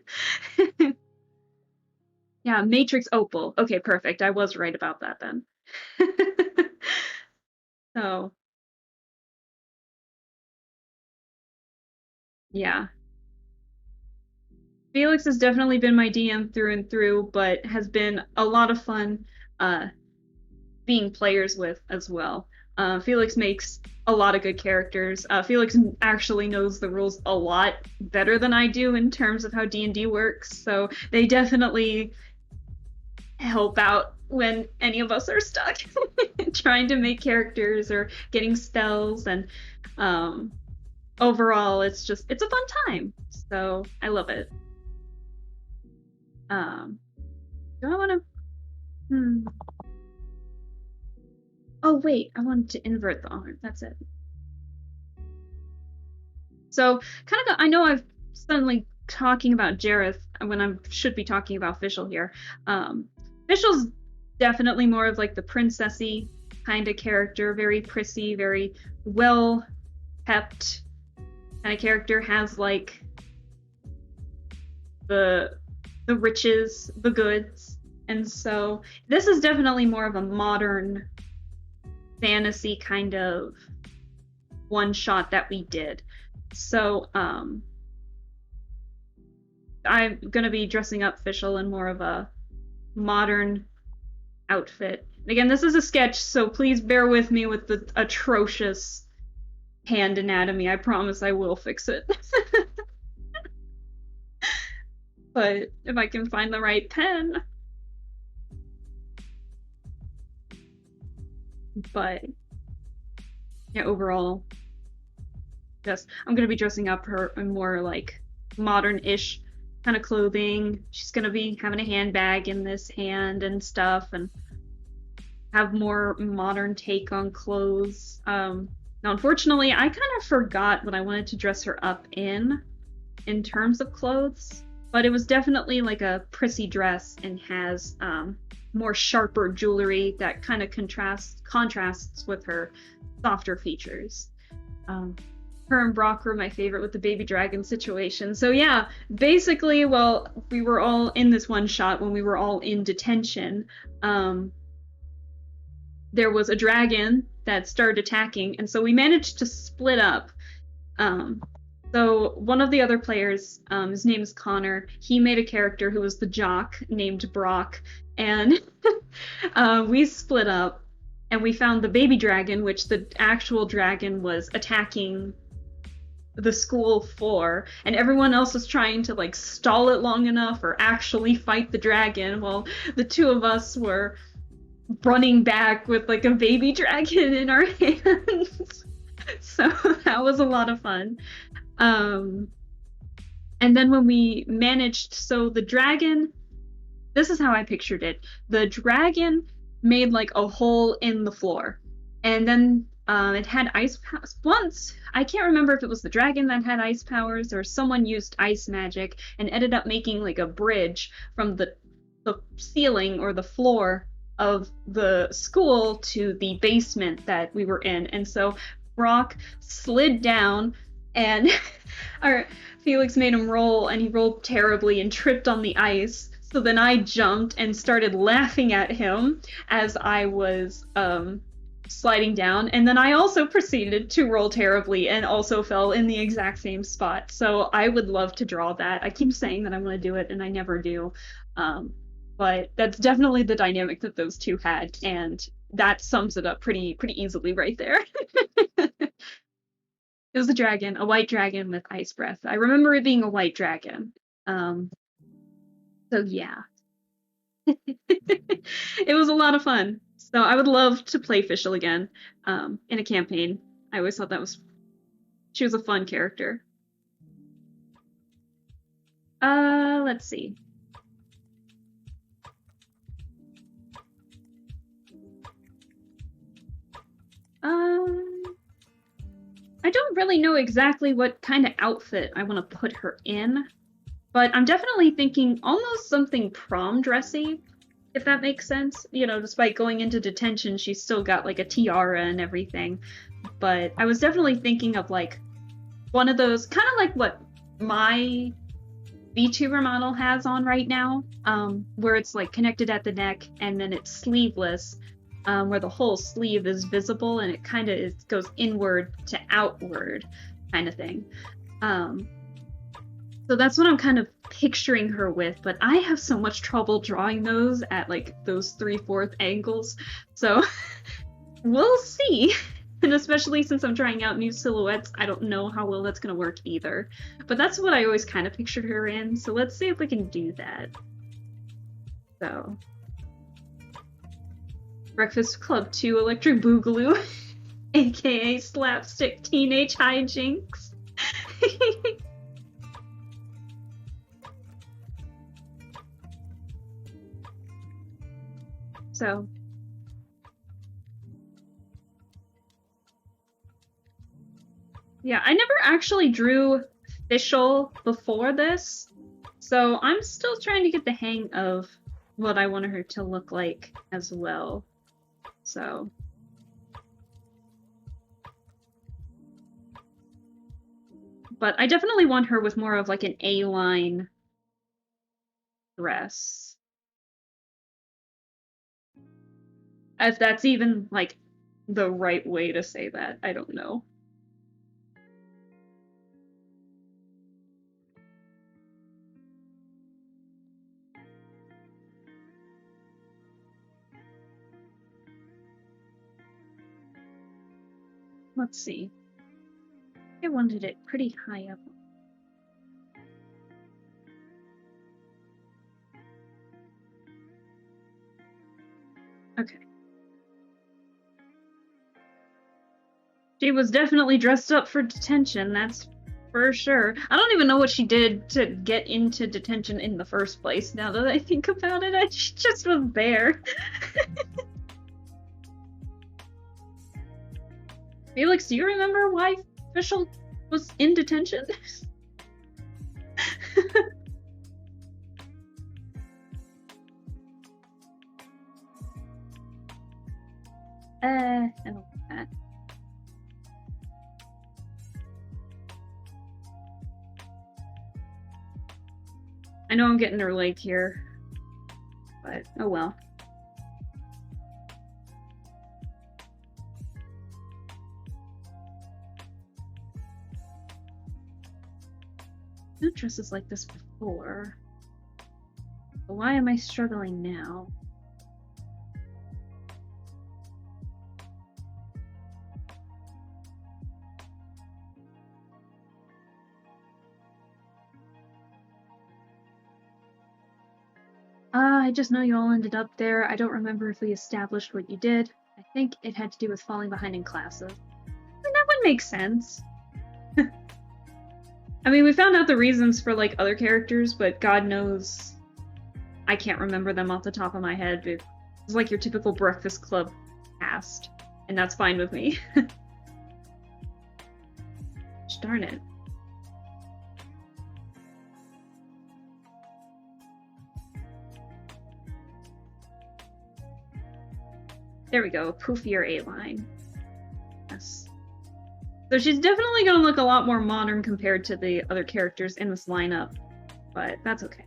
Yeah, Matrix Opal. Okay, perfect. I was right about that then. So, yeah. Felix has definitely been my DM through and through, but has been a lot of fun uh, being players with as well. Felix makes a lot of good characters. Felix actually knows the rules a lot better than I do in terms of how D&D works, so they definitely help out when any of us are stuck trying to make characters or getting spells, and overall it's a fun time, so I love it. Do I want to oh wait, I wanted to invert the honor. That's it. So kind of, I know I've suddenly talking about Jareth when I should be talking about Fischl here. Fischl's definitely more of like the princessy kind of character, very prissy, very well kept kind of character. Has like the riches, the goods, and so this is definitely more of a modern fantasy kind of one shot that we did. So I'm gonna be dressing up Fischl in more of a modern outfit. Again, this is a sketch, so please bear with me with the atrocious hand anatomy. I promise I will fix it. But if I can find the right pen. But yeah, overall, yes, I'm gonna be dressing up her in more like modern-ish kind of clothing. She's gonna be having a handbag in this hand and stuff, and have more modern take on clothes. Now, unfortunately, I kind of forgot what I wanted to dress her up in terms of clothes, but it was definitely like a prissy dress and has more sharper jewelry that kind of contrasts with her softer features. Her and Brock were my favorite with the baby dragon situation. So yeah, basically, well, we were all in this one shot when we were all in detention. There was a dragon that started attacking, and so we managed to split up. So one of the other players, his name is Connor, he made a character who was the jock named Brock, and we split up, and we found the baby dragon, which the actual dragon was attacking the school for, and everyone else was trying to like stall it long enough or actually fight the dragon, while the two of us were running back with like a baby dragon in our hands. So that was a lot of fun. And then when we managed, so the dragon, this is how I pictured it. The dragon made like a hole in the floor, and then it had ice powers. Once, I can't remember if it was the dragon that had ice powers or someone used ice magic and ended up making like a bridge from the ceiling or the floor of the school to the basement that we were in. And so Brock slid down, and our Felix made him roll, and he rolled terribly and tripped on the ice. So then I jumped and started laughing at him as I was sliding down, and then I also proceeded to roll terribly and also fell in the exact same spot. So I would love to draw that. I keep saying that I'm going to do it, and I never do. But that's definitely the dynamic that those two had, and that sums it up pretty easily right there. It was a dragon, a white dragon with ice breath. I remember it being a white dragon. Um, so yeah. It was a lot of fun. So I would love to play Fischl again, in a campaign. I always thought she was a fun character. Let's see. I don't really know exactly what kind of outfit I want to put her in, but I'm definitely thinking almost something prom dressy, if that makes sense. You know, despite going into detention, she's still got like a tiara and everything. But I was definitely thinking of like one of those, kind of like what my VTuber model has on right now, where it's like connected at the neck and then it's sleeveless, where the whole sleeve is visible and it kind of goes inward to outward kind of thing. So that's what I'm kind of picturing her with, but I have so much trouble drawing those at like those 3/4 angles. So we'll see. And especially since I'm trying out new silhouettes, I don't know how well that's going to work either. But that's what I always kind of pictured her in, so let's see if we can do that. So, Breakfast Club 2 Electric Boogaloo, aka Slapstick Teenage Hijinks. So, yeah, I never actually drew Fischl before this, so I'm still trying to get the hang of what I want her to look like as well. So, but I definitely want her with more of like an A-line dress. If that's even like the right way to say that, I don't know. Let's see. I wanted it pretty high up. Okay. She was definitely dressed up for detention, that's for sure. I don't even know what she did to get into detention in the first place, now that I think about it. She just was there. Felix, do you remember why Fischl was in detention? I don't like that. I know I'm getting her leg here, but oh well. I've had dresses like this before. But why am I struggling now? I just know you all ended up there. I don't remember if we established what you did. I think it had to do with falling behind in classes. And that would make sense. I mean, we found out the reasons for, like, other characters, but God knows I can't remember them off the top of my head. It's like your typical Breakfast Club cast, and that's fine with me. Darn it. There we go, poofier A-line. Yes. So she's definitely gonna look a lot more modern compared to the other characters in this lineup, but that's okay.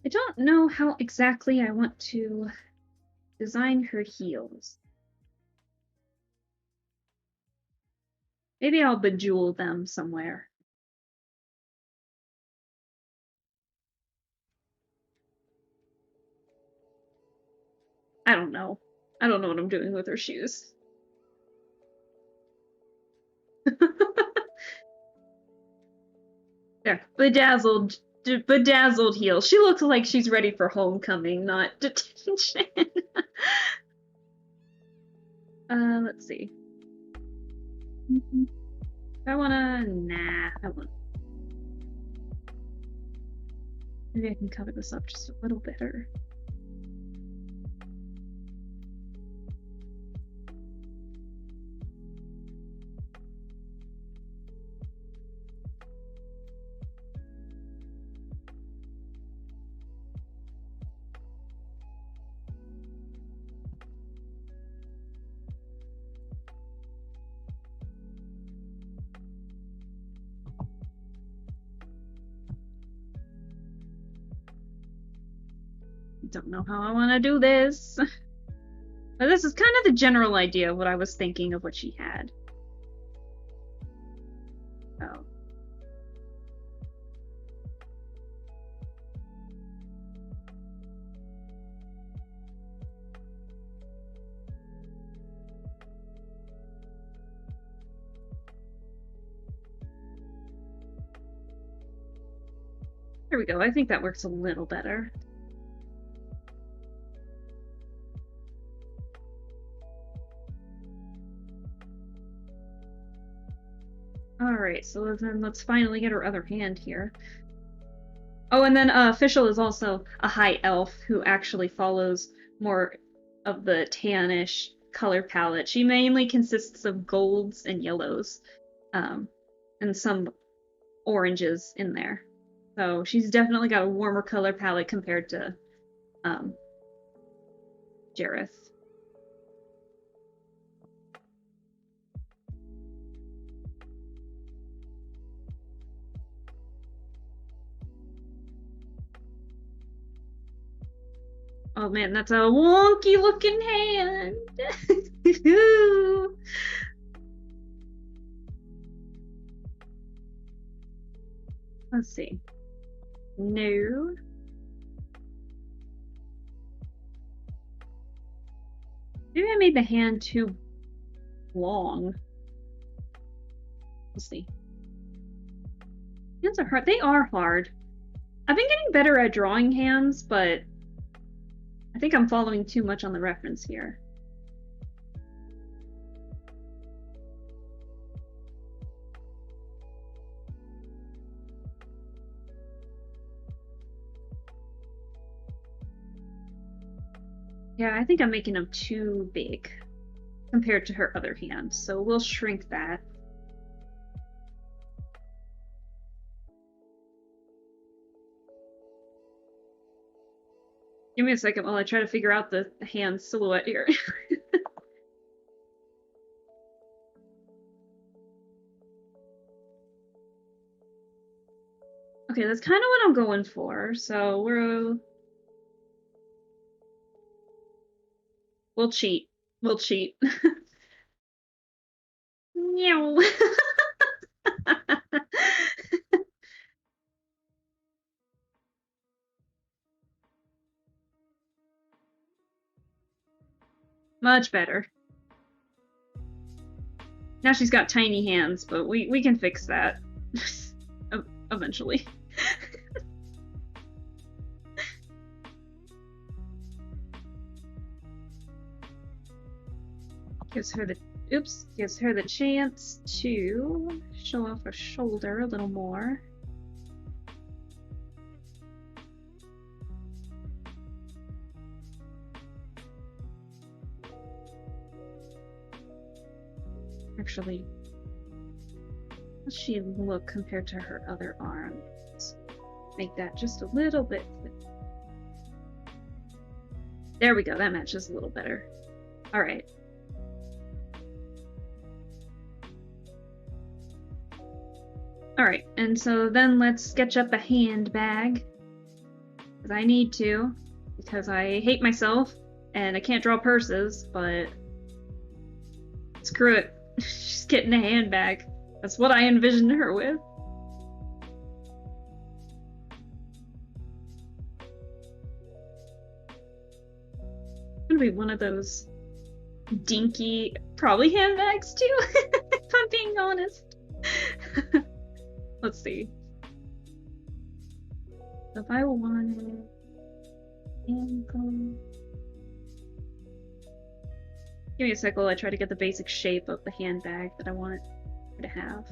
I don't know how exactly I want to design her heels. Maybe I'll bejewel them somewhere. I don't know. I don't know what I'm doing with her shoes. There, bedazzled heel. She looks like she's ready for homecoming, not detention. Let's see. I wanna... Nah, I won't. Maybe I can cover this up just a little better. Don't know how I want to do this. But this is kind of the general idea of what I was thinking of what she had. Oh. There we go. I think that works a little better. Alright, so then let's finally get her other hand here. Oh, and then Official is also a high elf who actually follows more of the tannish color palette. She mainly consists of golds and yellows, and some oranges in there. So she's definitely got a warmer color palette compared to Jareth. Oh man, that's a wonky looking hand. Let's see. No. Maybe I made the hand too long. Let's see. Hands are hard. They are hard. I've been getting better at drawing hands, but I think I'm following too much on the reference here. Yeah, I think I'm making them too big compared to her other hand, so we'll shrink that. Give me a second while I try to figure out the hand silhouette here. Okay, that's kind of what I'm going for, so we'll cheat. We'll cheat. Meow. Much better. Now she's got tiny hands, but we can fix that eventually. gives her the chance to show off her shoulder a little more. Actually, how does she look compared to her other arms? Make that just a little bit. There we go, that matches a little better. Alright. Alright, and so then let's sketch up a handbag. Because I need to. Because I hate myself, and I can't draw purses, but screw it. She's getting a handbag. That's what I envisioned her with. It's gonna be one of those dinky, probably handbags too, if I'm being honest. Let's see. If I wanted ankle. Give me a sec while I try to get the basic shape of the handbag that I want it to have.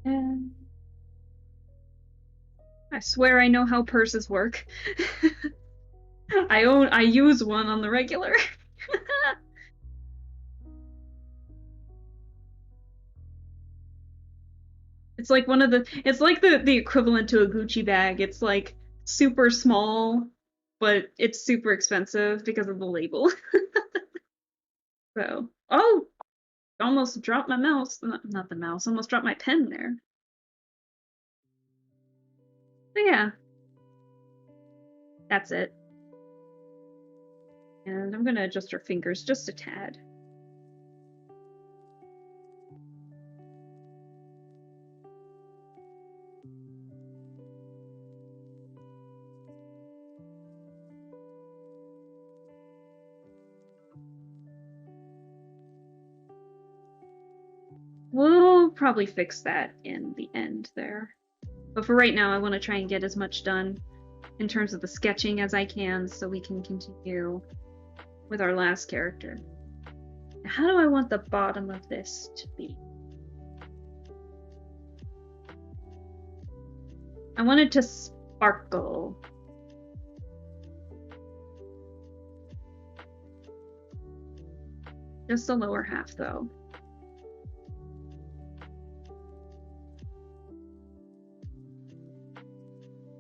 And I swear I know how purses work. I use one on the regular. It's like it's like the equivalent to a Gucci bag. It's like super small, but it's super expensive because of the label. So, oh, almost dropped my mouse. Not the mouse, almost dropped my pen there. But yeah, that's it. And I'm gonna adjust her fingers just a tad. We'll probably fix that in the end there. But for right now, I want to try and get as much done in terms of the sketching as I can so we can continue with our last character. How do I want the bottom of this to be? I want it to sparkle. Just the lower half, though.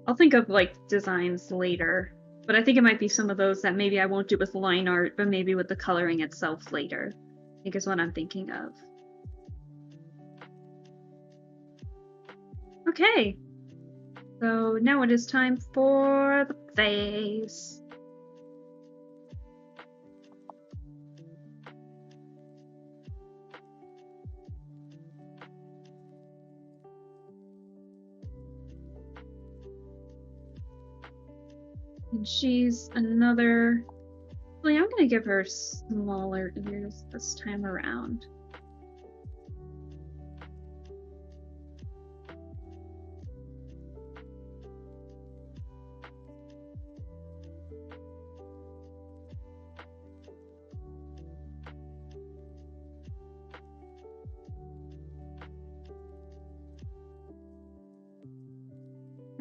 I'll think of like designs later, but I think it might be some of those that maybe I won't do with line art, but maybe with the coloring itself later. I think is what I'm thinking of. Okay, so now it is time for the face. And she's another... Actually, I'm gonna give her smaller ears this time around.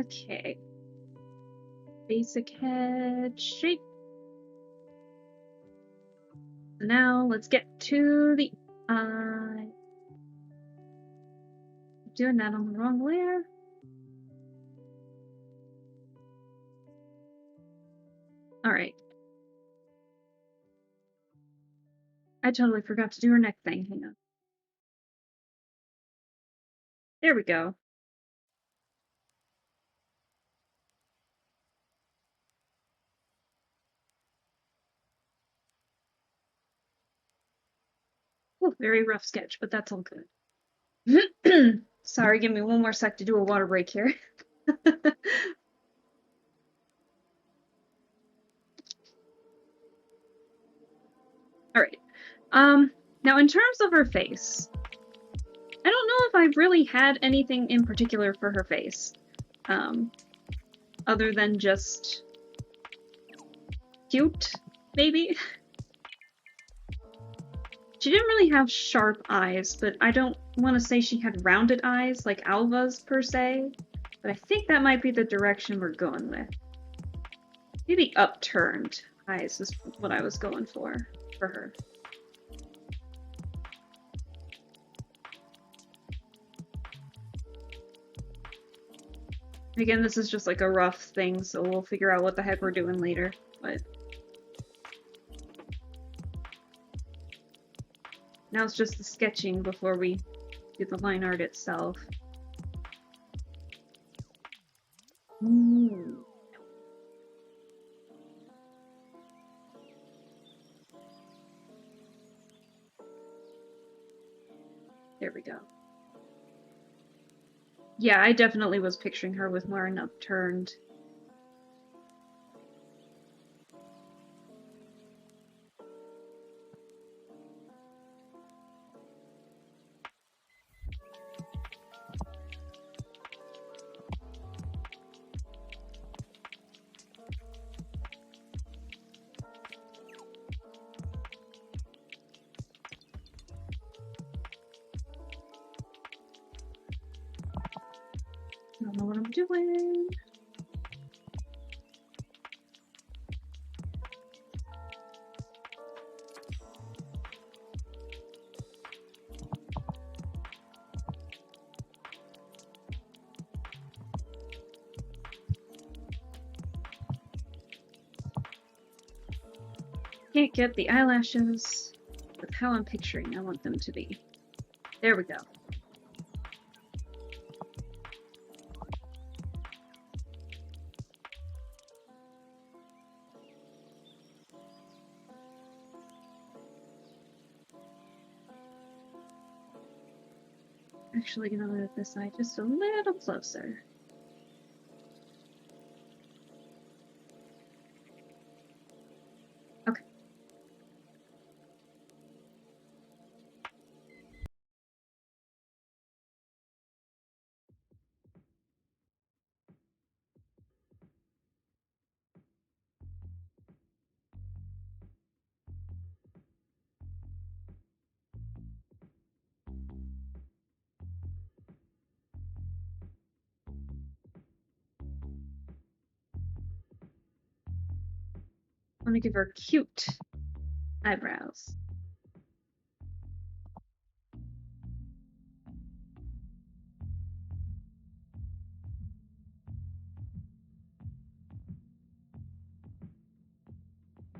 Okay. Basic head shape. Now let's get to the eye. Doing that on the wrong layer. Alright. I totally forgot to do her neck thing. Hang on. There we go. Ooh, very rough sketch, but that's all good. Sorry, give me one more sec to do a water break here. Alright. Now in terms of her face, I don't know if I've really had anything in particular for her face. Other than just cute, maybe? She didn't really have sharp eyes, but I don't want to say she had rounded eyes like Alva's per se, but I think that might be the direction we're going with. Maybe upturned eyes is what I was going for her. Again, this is just like a rough thing, so we'll figure out what the heck we're doing later, but... Now it's just the sketching before we do the line art itself. There we go. Yeah, I definitely was picturing her with more an upturned. I don't know what I'm doing. Can't get the eyelashes with how I'm picturing I want them to be. There we go. Actually gonna move this side just a little closer. Okay. I want to give her cute eyebrows.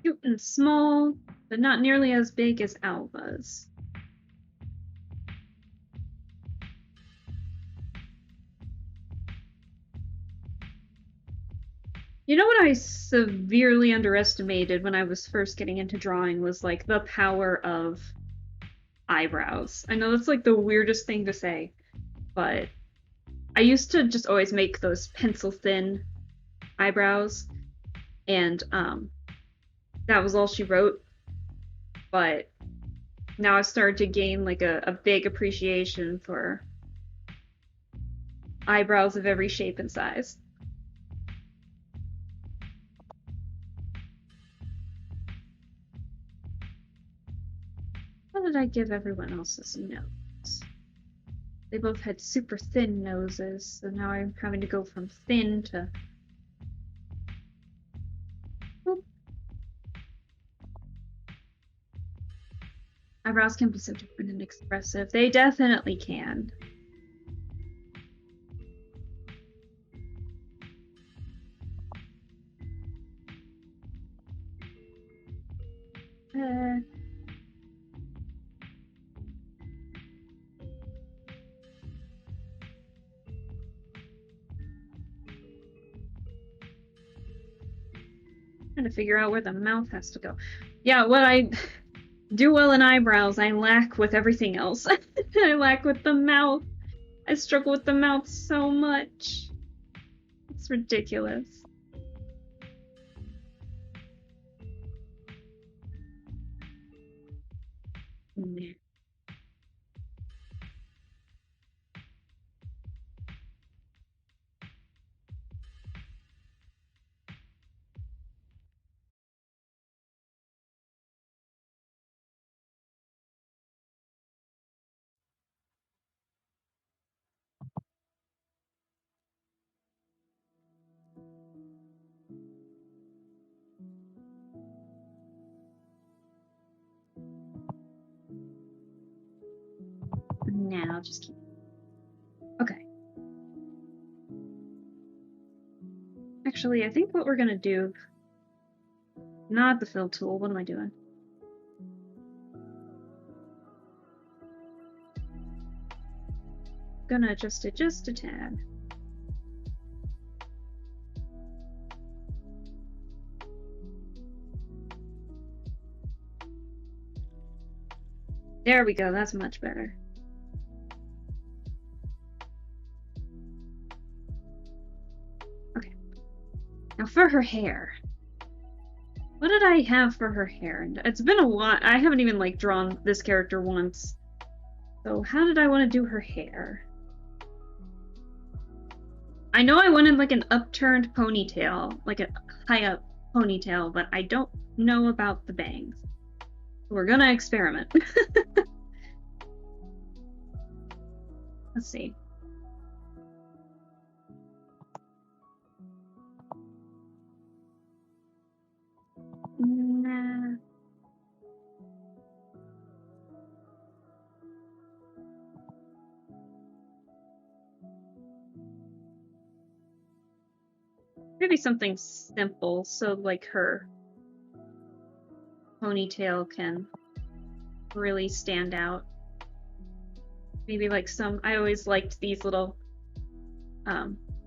Cute and small, but not nearly as big as Alva's. You know what I severely underestimated when I was first getting into drawing was like the power of eyebrows. I know that's like the weirdest thing to say, but I used to just always make those pencil thin eyebrows, and that was all she wrote. But now I've started to gain like a big appreciation for eyebrows of every shape and size. How did I give everyone else's nose? They both had super thin noses, so now I'm having to go from thin to... Boop. Eyebrows can be so different and expressive. They definitely can. Trying to figure out where the mouth has to go. Yeah, what I do well in eyebrows, I lack with everything else. I lack with the mouth. I struggle with the mouth so much. It's ridiculous. Yeah. Now just keep... Okay. Actually, I think what we're gonna do... Not the fill tool, what am I doing? Gonna adjust it just a tad. There we go, that's much better. Okay. Now for her hair. What did I have for her hair? It's been a while. I haven't even like drawn this character once. So how did I want to do her hair? I know I wanted like an upturned ponytail, like a high up ponytail, but I don't know about the bangs. We're gonna experiment. Let's see. Nah. Maybe something simple, so like her ponytail can really stand out. Maybe like some... I always liked these little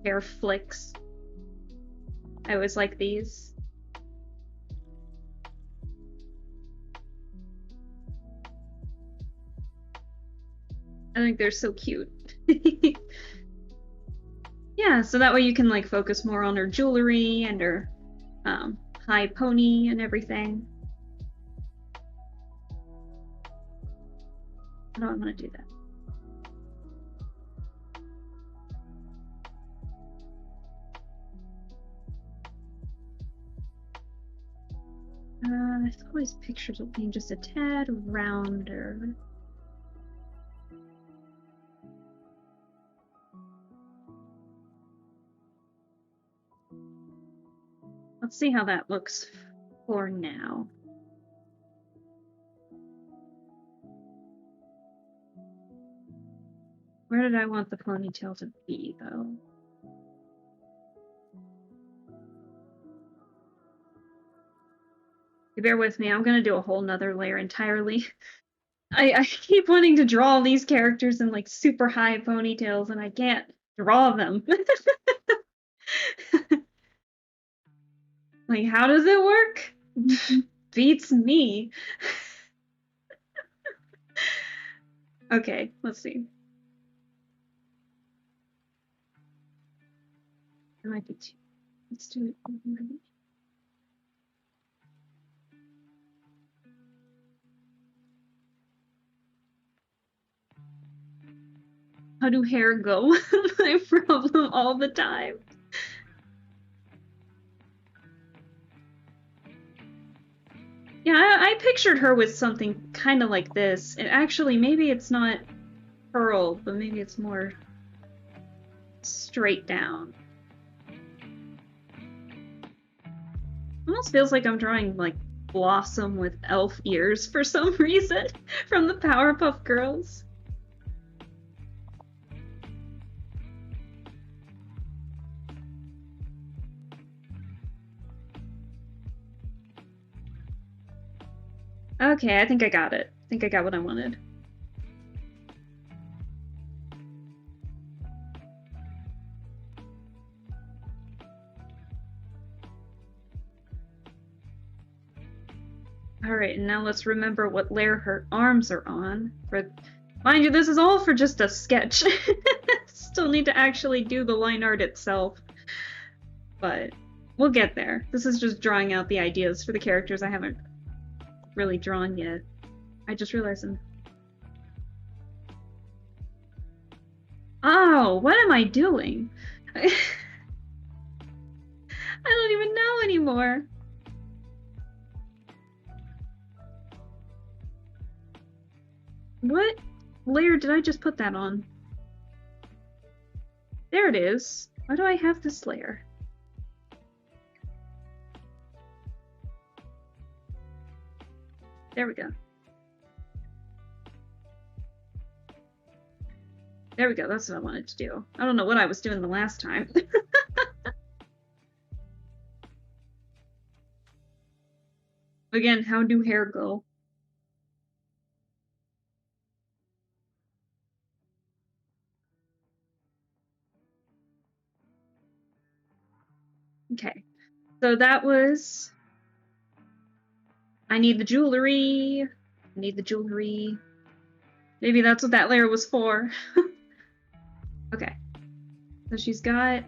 hair flicks. I always like these. I think they're so cute. Yeah, so that way you can like focus more on her jewelry and her high pony and everything. I don't want to do that. I've always pictured it being just a tad rounder. Let's see how that looks for now. Where did I want the ponytail to be, though? You bear with me, I'm gonna do a whole nother layer entirely. I keep wanting to draw these characters in like super high ponytails and I can't draw them. Like, how does it work? Beats me. Okay, let's see. It might be too... Let's do it. How do hair go? My problem all the time. Yeah, I pictured her with something kind of like this. And actually, maybe it's not curled, but maybe it's more straight down. Almost feels like I'm drawing like Blossom with elf ears for some reason from the Powerpuff Girls. Okay, I think I got it. I think I got what I wanted. Alright, and now let's remember what layer her arms are on. Mind you, this is all for just a sketch. Still need to actually do the line art itself. But we'll get there. This is just drawing out the ideas for the characters I haven't really drawn yet. I just realized them. Oh, what am I doing? I don't even know anymore. What layer did I just put that on? There it is. Why do I have this layer? There we go. There we go, that's what I wanted to do. I don't know what I was doing the last time. Again, how do hair go? Okay, so that was... I need the jewelry. I need the jewelry. Maybe that's what that layer was for. Okay, so she's got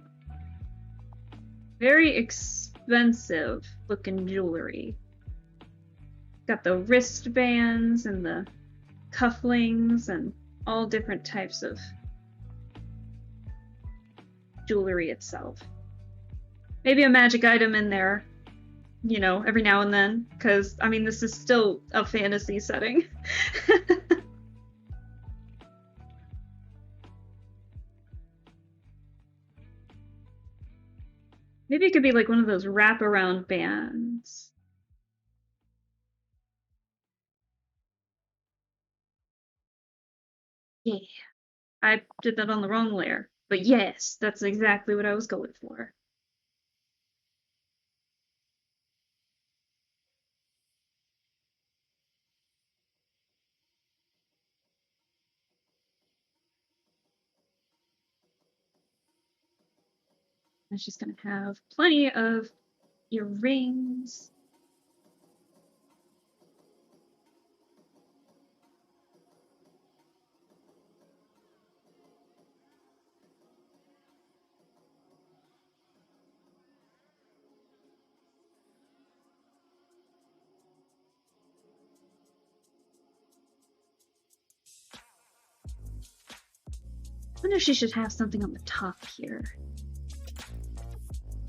very expensive looking jewelry. Got the wristbands and the cufflinks and all different types of jewelry itself. Maybe a magic item in there, you know, every now and then, because, I mean, this is still a fantasy setting. Maybe it could be like one of those wraparound bands. Yeah, I did that on the wrong layer. But yes, that's exactly what I was going for. And she's gonna have plenty of earrings. I wonder if she should have something on the top here.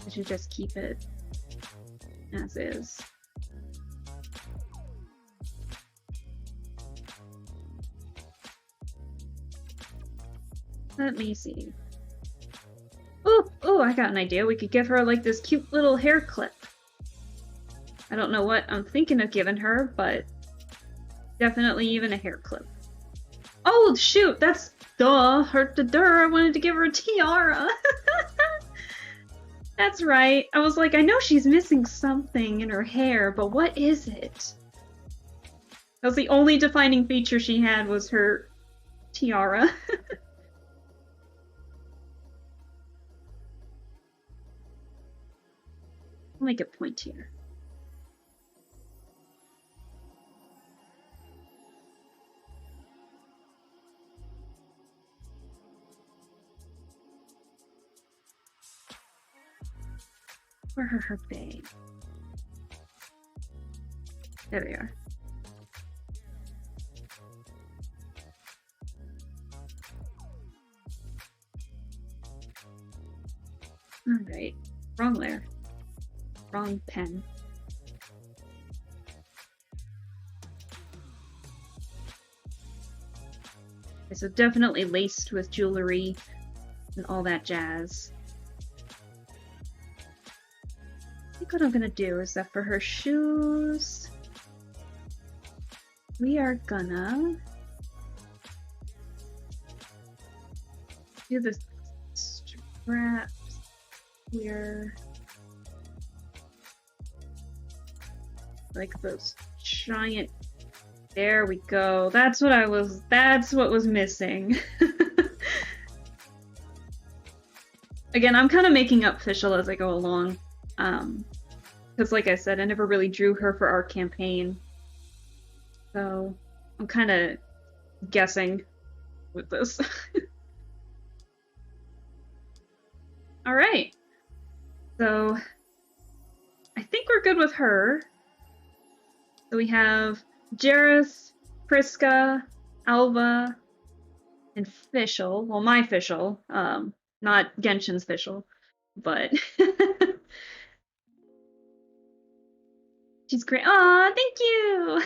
I should just keep it as is. Let me see. Oh, I got an idea. We could give her like this cute little hair clip. I don't know what I'm thinking of giving her, but definitely even a hair clip. Oh, shoot, that's I wanted to give her a tiara. That's right. I was like, I know she's missing something in her hair, but what is it? That was the only defining feature she had was her tiara. I'll make it pointier. Where are her bang? There we are. Alright. Wrong layer. Wrong pen. Okay, so definitely laced with jewelry and all that jazz. I think what I'm gonna do is that for her shoes, we are gonna do the straps here. Like those giant... There we go. That's what was missing. Again, I'm kind of making up Fischl as I go along. Because like I said, I never really drew her for our campaign. So I'm kind of guessing with this. Alright. So I think we're good with her. So we have Jareth, Priska, Alva, and Fischl. Well, my Fischl. Not Genshin's Fischl, but she's great. Aw, thank you!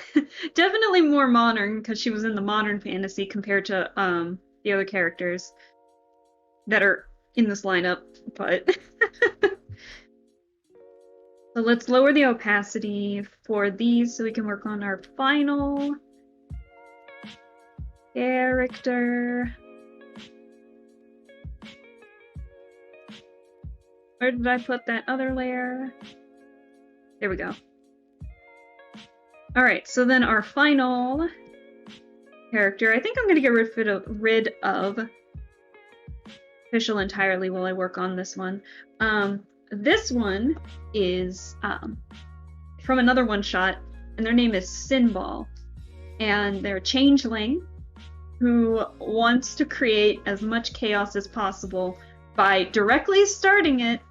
Definitely more modern, because she was in the modern fantasy compared to the other characters that are in this lineup, but... So let's lower the opacity for these so we can work on our final character. Where did I put that other layer? There we go. All right, so then our final character, I think I'm going to get rid of Official entirely while I work on this one. This one is from another one-shot, and their name is Sinball. And they're a changeling who wants to create as much chaos as possible by directly starting it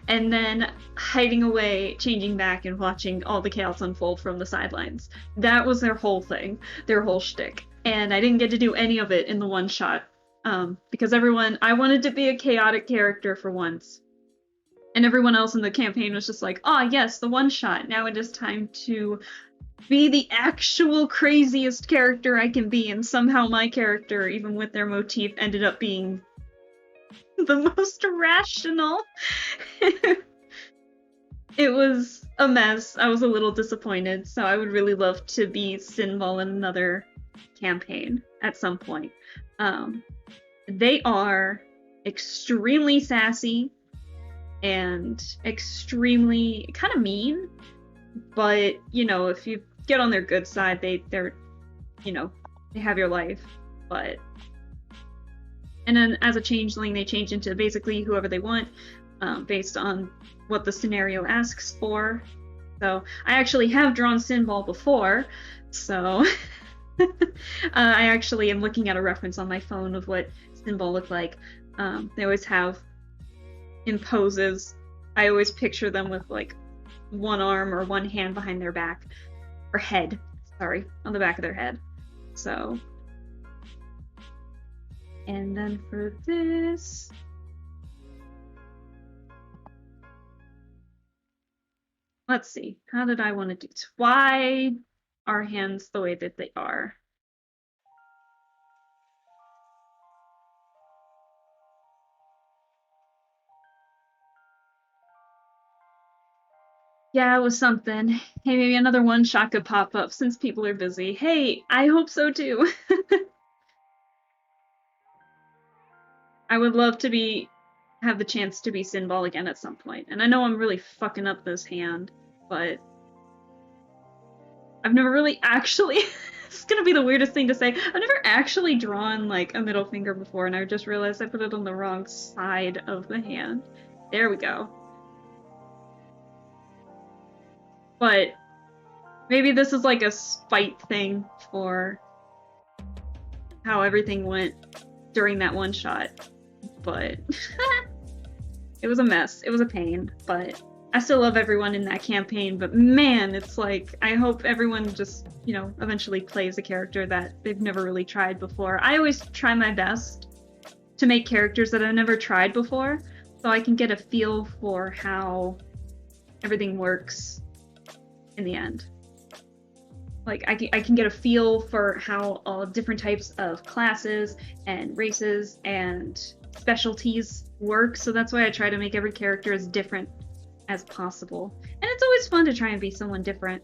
and then hiding away, changing back, and watching all the chaos unfold from the sidelines. That was their whole thing, their whole shtick. And I didn't get to do any of it in the one shot because I wanted to be a chaotic character for once. And everyone else in the campaign was just like, oh yes, the one shot. Now it is time to be the actual craziest character I can be. And somehow my character, even with their motif, ended up being the most rational. It was a mess. I was a little disappointed, so I would really love to be Sinball in another campaign at some point. They are extremely sassy and extremely kind of mean, but you know, if you get on their good side, they're you know, they have your life. But and then as a changeling, they change into basically whoever they want, based on what the scenario asks for. So I actually have drawn Sinball before, so I actually am looking at a reference on my phone of what Sinball looked like. They always have in poses. I always picture them with like one arm or one hand behind their back, or head, sorry, on the back of their head. So, and then for this, let's see, how did I want to do this? Why are hands the way that they are? Yeah, it was something. Hey, maybe another one shot could pop up since people are busy. Hey, I hope so too. I would love to have the chance to be Sinball again at some point. And I know I'm really fucking up this hand, but I've never really actually it's gonna be the weirdest thing to say. I've never actually drawn like a middle finger before, and I just realized I put it on the wrong side of the hand. There we go. But maybe this is like a spite thing for how everything went during that one shot. But it was a mess. It was a pain, but I still love everyone in that campaign. But man, it's like, I hope everyone just, you know, eventually plays a character that they've never really tried before. I always try my best to make characters that I've never tried before, so I can get a feel for how everything works in the end. Like, I can get a feel for how all different types of classes and races and specialties work, so that's why I try to make every character as different as possible. And it's always fun to try and be someone different.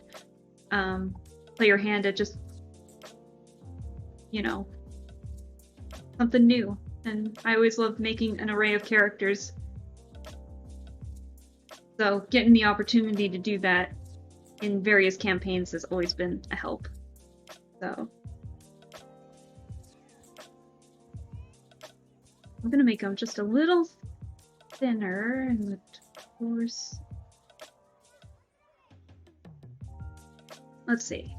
Play your hand at just, you know, something new. And I always love making an array of characters. So getting the opportunity to do that in various campaigns has always been a help. So I'm gonna make them just a little thinner, and of course, let's see.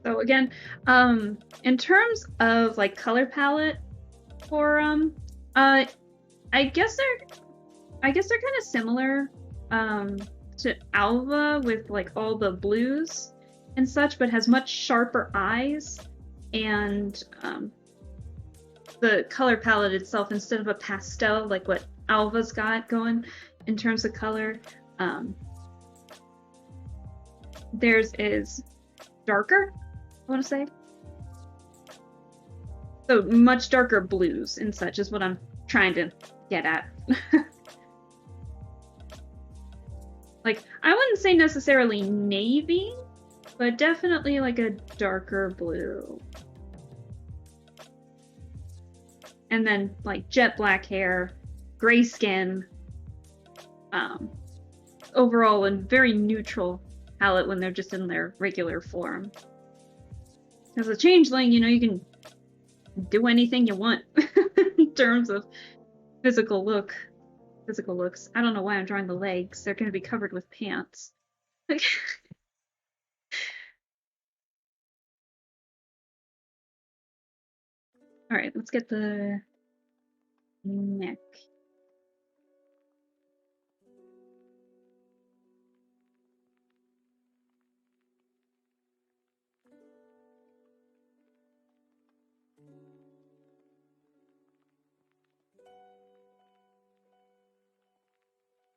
So again, in terms of like color palette for I guess they're kind of similar to Alva with like all the blues and such, but has much sharper eyes, and the color palette itself, instead of a pastel like what Alva's got going in terms of color, theirs is darker, I want to say. So much darker blues and such is what I'm trying to get at. Like, I wouldn't say necessarily navy, but definitely like a darker blue. And then like jet black hair, gray skin, overall a very neutral palette when they're just in their regular form. As a changeling, you know, you can do anything you want in terms of physical looks. I don't know why I'm drawing the legs. They're going to be covered with pants. All right, let's get the neck.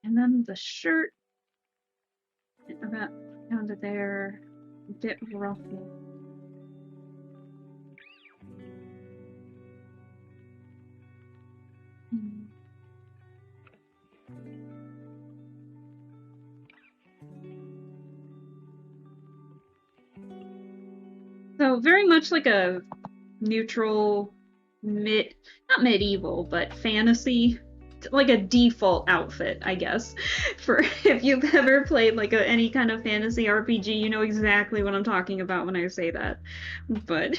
And then the shirt, about down to there, a bit ruffled. So very much like a neutral, not medieval, but fantasy, like a default outfit, I guess. For if you've ever played like any kind of fantasy RPG, you know exactly what I'm talking about when I say that. But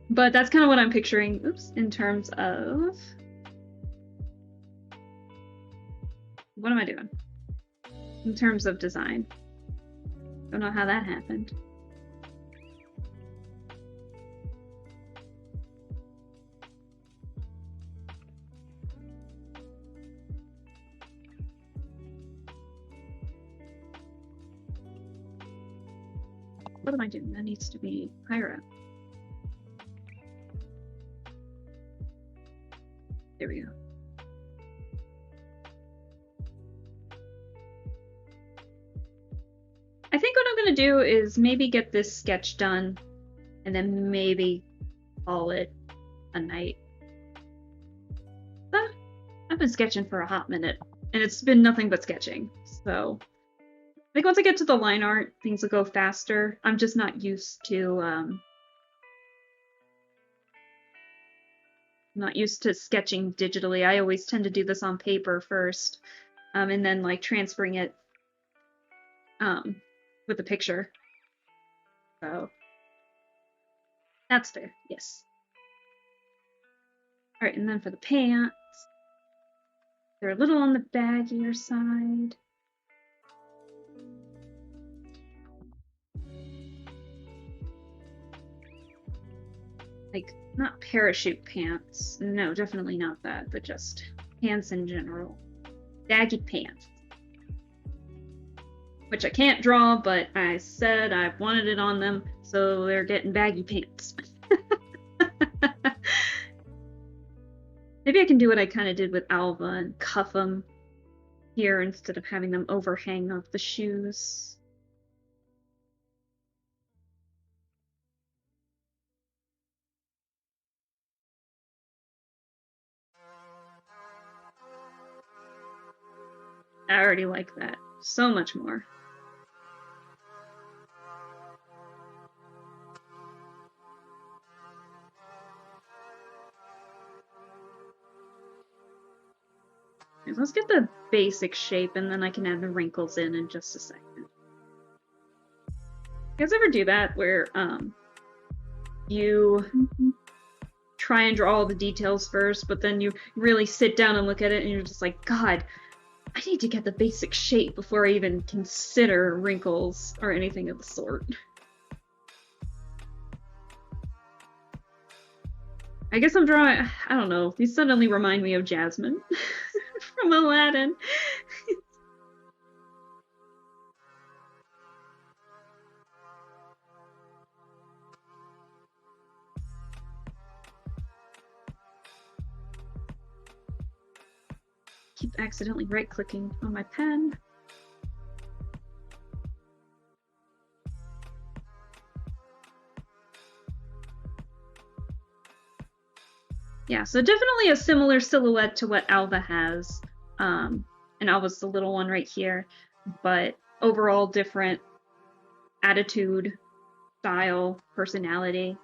but that's kind of what I'm picturing. Oops, in terms of what am I doing? In terms of design. Don't know how that happened. What am I doing? That needs to be higher up. There we go. I think what I'm going to do is maybe get this sketch done and then maybe call it a night. But I've been sketching for a hot minute and it's been nothing but sketching. So I think once I get to the line art, things will go faster. I'm just not used to sketching digitally. I always tend to do this on paper first, and then like transferring it with a picture. So that's fair, yes. All right, and then for the pants, they're a little on the baggier side. Like, not parachute pants. No, definitely not that, but just pants in general. Baggy pants. Which I can't draw, but I said I wanted it on them, so they're getting baggy pants. Maybe I can do what I kind of did with Alva and cuff them here instead of having them overhang off the shoes. I already like that so much more. Let's get the basic shape and then I can add the wrinkles in just a second. You guys ever do that where you try and draw all the details first, but then you really sit down and look at it and you're just like, God, I need to get the basic shape before I even consider wrinkles or anything of the sort. I guess I'm drawing, I don't know, these suddenly remind me of Jasmine from Aladdin. Keep accidentally right-clicking on my pen. Yeah, so definitely a similar silhouette to what Alva has. And Alva's the little one right here, but overall different attitude, style, personality.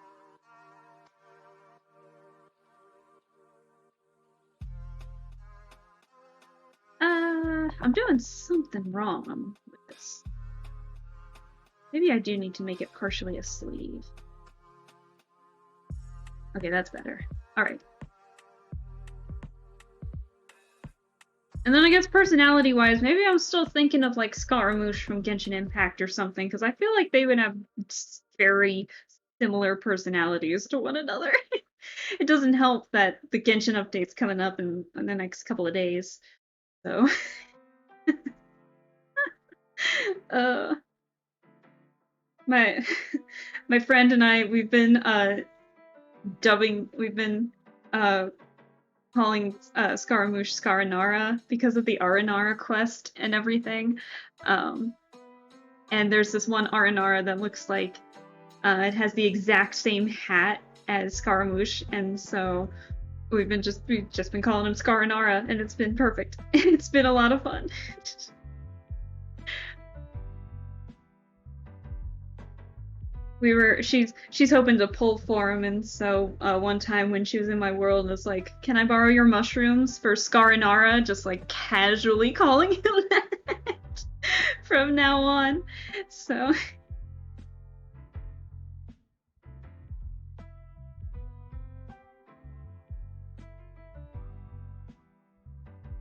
I'm doing something wrong with this. Maybe I do need to make it partially a sleeve. Okay, that's better. Alright. And then I guess personality-wise, maybe I'm still thinking of like Scaramouche from Genshin Impact or something, because I feel like they would have very similar personalities to one another. It doesn't help that the Genshin update's coming up in the next couple of days. So my my friend and I, we've been calling Scaramouche Scarinara because of the Aranara quest and everything. And there's this one Aranara that looks like it has the exact same hat as Scaramouche, and so we've just been calling him Scarinara, and it's been perfect. It's been a lot of fun. She's hoping to pull for him, and so one time when she was in my world, was like, "Can I borrow your mushrooms for Scarinara?" Just like casually calling him that from now on. So.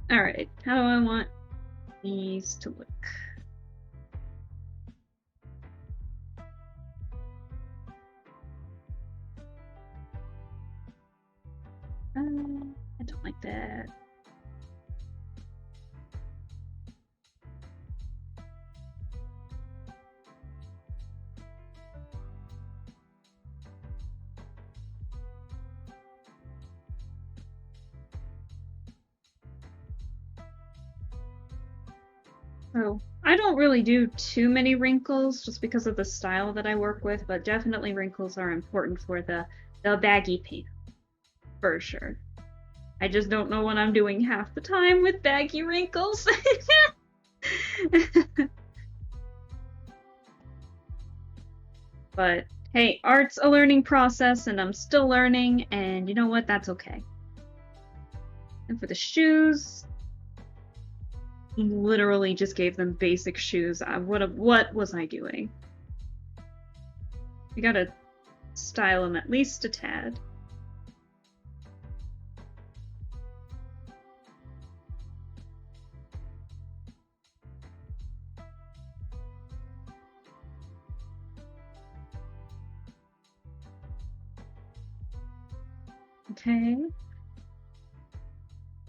Alright, how do I want these to look? I don't like that. So, I don't really do too many wrinkles just because of the style that I work with, but definitely wrinkles are important for the baggy pants, for sure. I just don't know what I'm doing half the time with baggy wrinkles. But hey, art's a learning process, and I'm still learning, and you know what? That's okay. And for the shoes, literally just gave them basic shoes. What was I doing? We gotta style them at least a tad. Okay.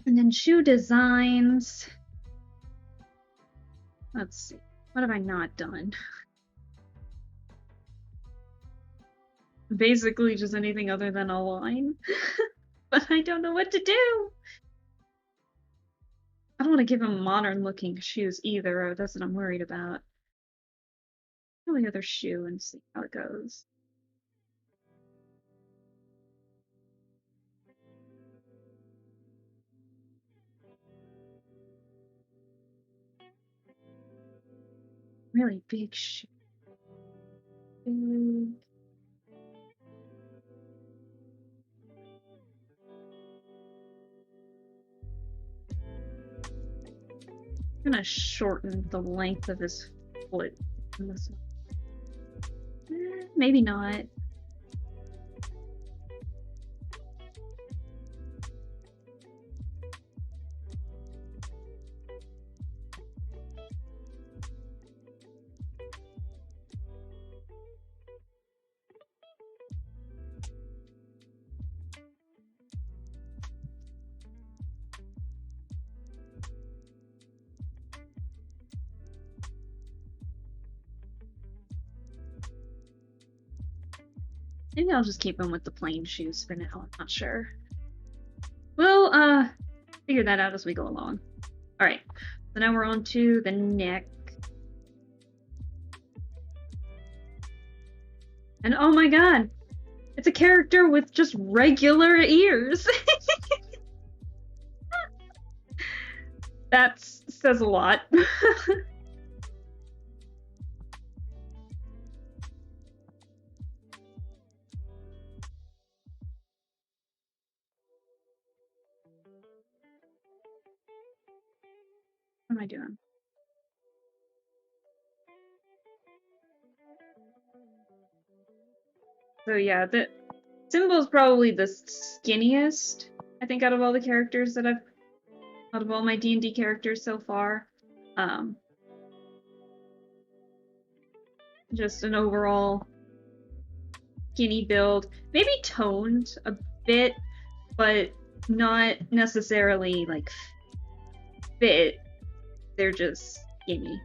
And then shoe designs. Let's see. What have I not done? Basically just anything other than a line. But I don't know what to do. I don't want to give him modern looking shoes either. That's what I'm worried about. Really other shoe and see how it goes. Really big shoe. I'm gonna shorten the length of his foot in this one. Maybe not. Maybe I'll just keep him with the plain shoes for now. I'm not sure. We'll figure that out as we go along. Alright, so now we're on to the neck. And oh my god! It's a character with just regular ears. That says a lot. What am I doing? So yeah, the Symbol's probably the skinniest, I think, out of all the characters that out of all my D&D characters so far. Just an overall skinny build, maybe toned a bit, but not necessarily like fit. They're just skinny.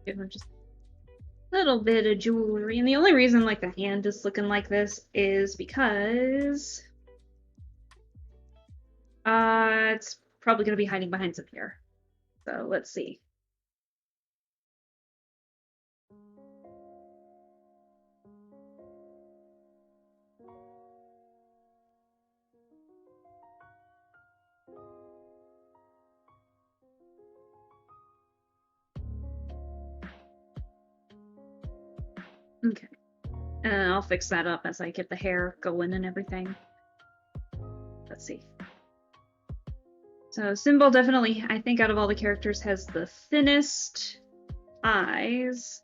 Give them just a little bit of jewelry, and the only reason like the hand is looking like this is because it's probably gonna be hiding behind some hair. So let's see. Okay. And I'll fix that up as I get the hair going and everything. Let's see. So Symbol definitely, I think, out of all the characters, has the thinnest eyes.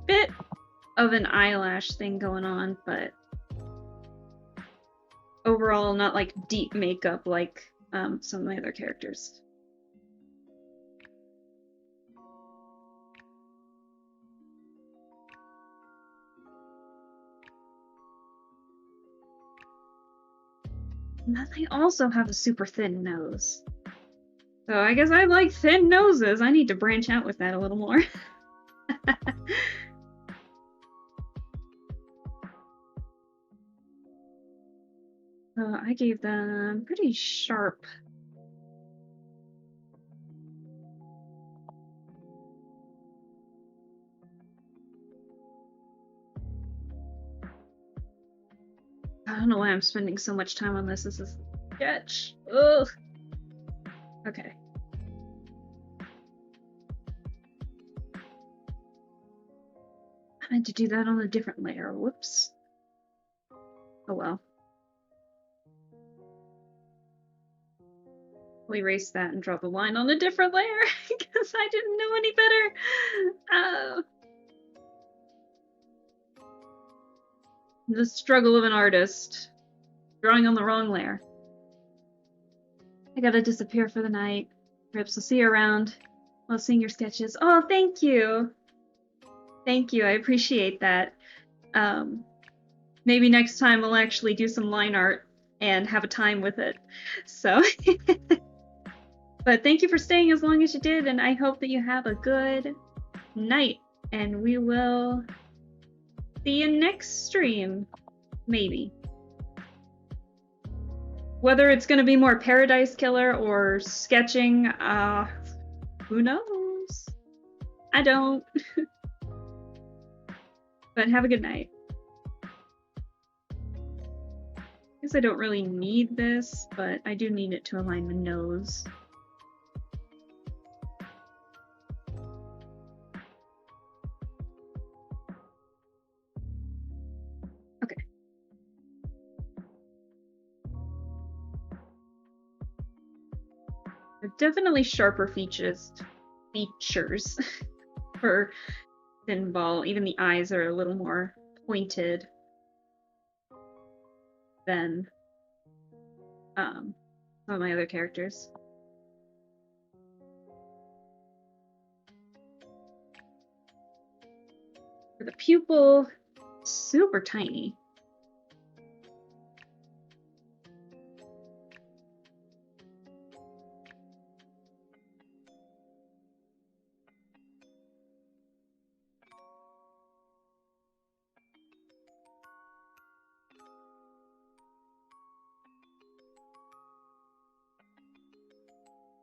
Bit of an eyelash thing going on, but overall not like deep makeup like some of my other characters. And then they also have a super thin nose. So I guess I like thin noses. I need to branch out with that a little more. I gave them pretty sharp. I don't know why I'm spending so much time on this. This is a sketch. Ugh. Okay. I meant to do that on a different layer. Whoops. Oh well. We'll erase that and draw the line on a different layer because I didn't know any better. The struggle of an artist. Drawing on the wrong layer. I gotta disappear for the night. Rips, I'll see you around. Love seeing your sketches. Oh, thank you. Thank you. I appreciate that. Maybe next time we'll actually do some line art and have a time with it. So, but thank you for staying as long as you did, and I hope that you have a good night. And we will see you next stream, maybe. Whether it's going to be more Paradise Killer or sketching, who knows? I don't. But have a good night. I guess I don't really need this, but I do need it to align the nose. Okay. They're definitely sharper features for Symbol. Even the eyes are a little more pointed than some of my other characters. For the pupil, super tiny.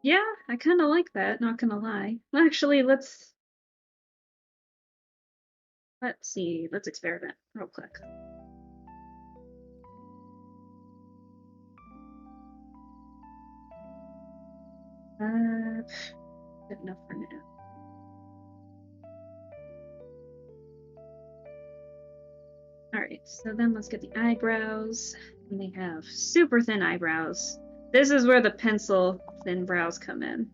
Yeah, I kind of like that, not gonna lie. Actually, let's see. Let's experiment real quick. Good enough for now. Alright, so then let's get the eyebrows. And they have super thin eyebrows. This is where the pencil thin brows come in.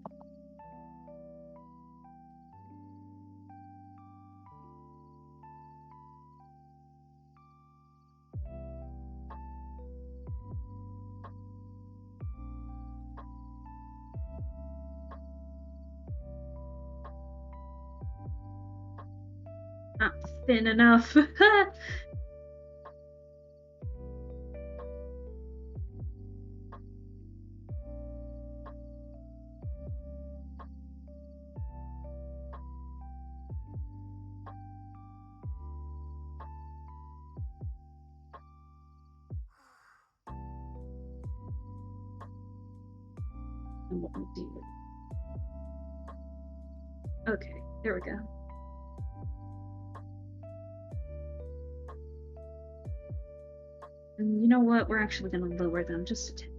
Not thin enough. And what we'll do. Okay, there we go. And you know what? We're actually going to lower them just a tad.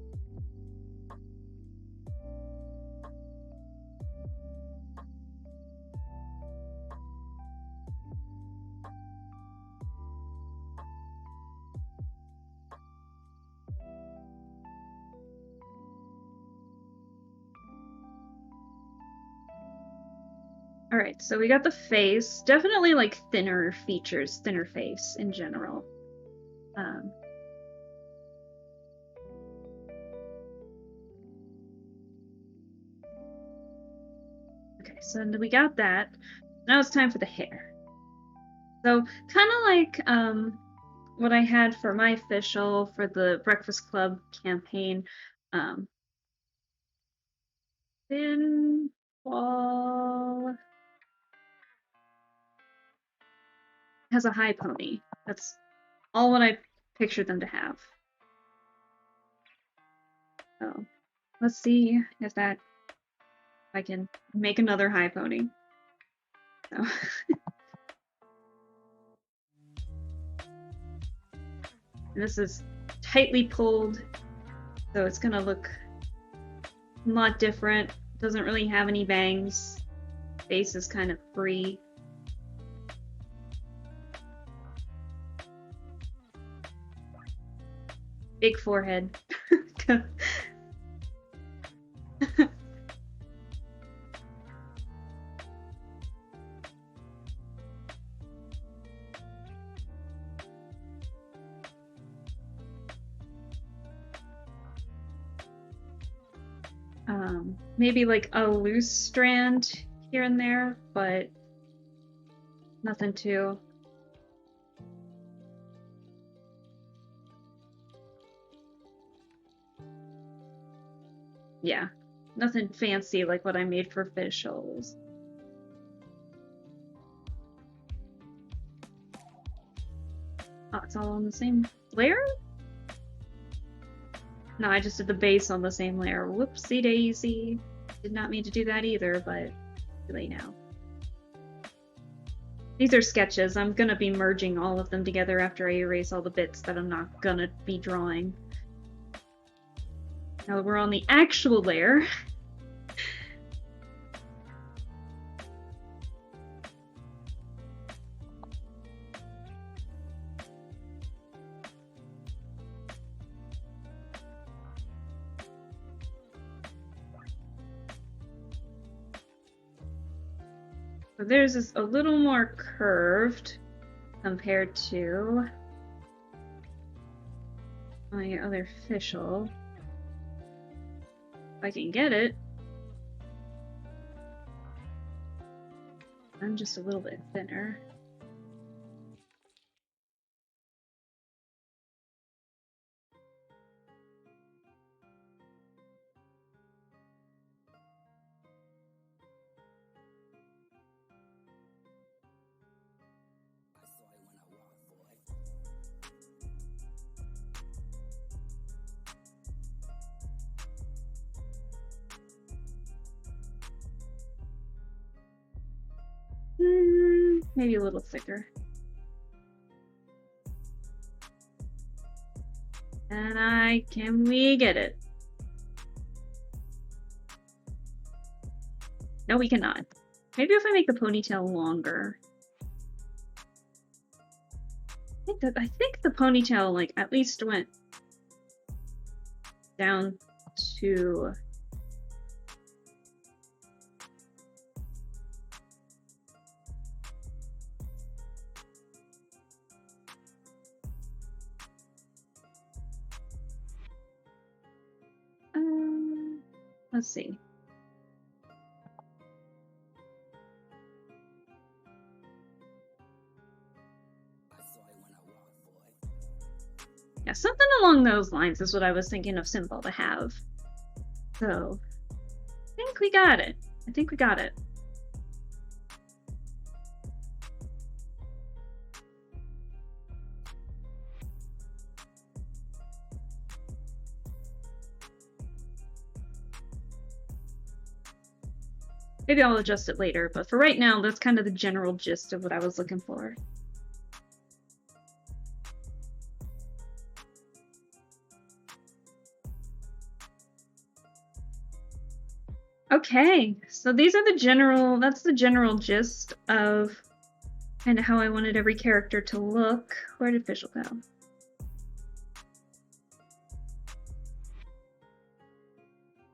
Alright, so we got the face. Definitely like thinner features, thinner face in general. Okay, so we got that. Now it's time for the hair. So kind of like what I had for my official for the Breakfast Club campaign. Thin Wall has a high pony. That's all what I pictured them to have. So let's see if I can make another high pony. So. This is tightly pulled, so it's gonna look a lot different. Doesn't really have any bangs. Face is kind of free. Big forehead. Maybe like a loose strand here and there, but nothing too. Yeah, nothing fancy like what I made for officials. Oh, it's all on the same layer? No, I just did the base on the same layer. Whoopsie daisy. Did not mean to do that either, but too late now. These are sketches. I'm gonna be merging all of them together after I erase all the bits that I'm not gonna be drawing. Now we're on the actual layer. So theirs is a little more curved compared to my other official. If I can get it. I'm just a little bit thinner. maybe a little thicker. And can we get it? No, we cannot. Maybe if I make the ponytail longer. I think the ponytail, like, at least went down to... let's see. Yeah, something along those lines is what I was thinking of Simple to have. So, I think we got it. I think we got it. Maybe I'll adjust it later, but for right now, that's kind of the general gist of what I was looking for. Okay, so these are that's the general gist of kind of how I wanted every character to look. Where did Fischl go?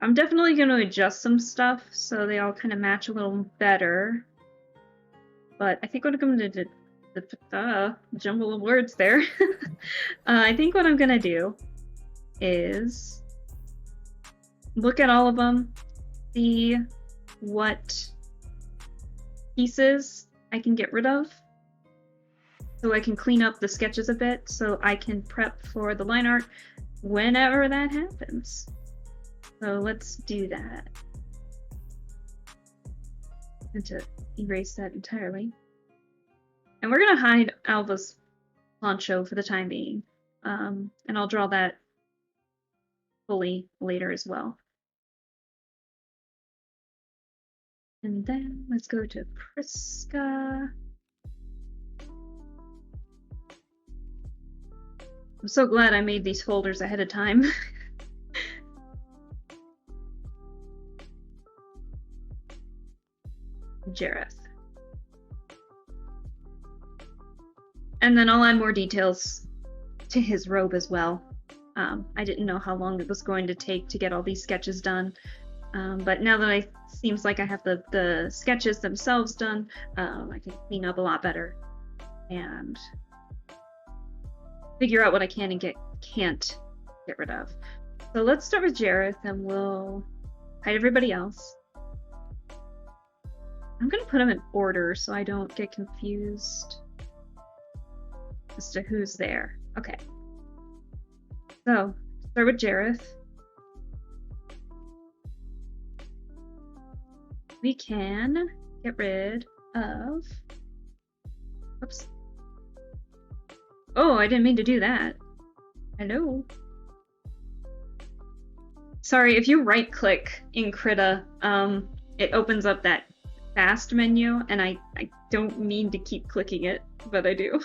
I'm definitely going to adjust some stuff so they all kind of match a little better. But I think what I'm going to do, the jumble of words there. I think what I'm going to do is look at all of them, see what pieces I can get rid of so I can clean up the sketches a bit so I can prep for the line art whenever that happens. So let's do that. And to erase that entirely. And we're going to hide Alva's poncho for the time being. And I'll draw that fully later as well. And then let's go to Priska. I'm so glad I made these folders ahead of time. Jareth. And then I'll add more details to his robe as well. I didn't know how long it was going to take to get all these sketches done. But now that it seems like I have the sketches themselves done, I can clean up a lot better and figure out what I can and can't get rid of. So let's start with Jareth and we'll hide everybody else. I'm going to put them in order so I don't get confused as to who's there. Okay. So, start with Jareth. We can get rid of... Oops. Oh, I didn't mean to do that. Hello. Sorry, if you right-click in Krita, it opens up that fast menu, and I don't mean to keep clicking it, but I do.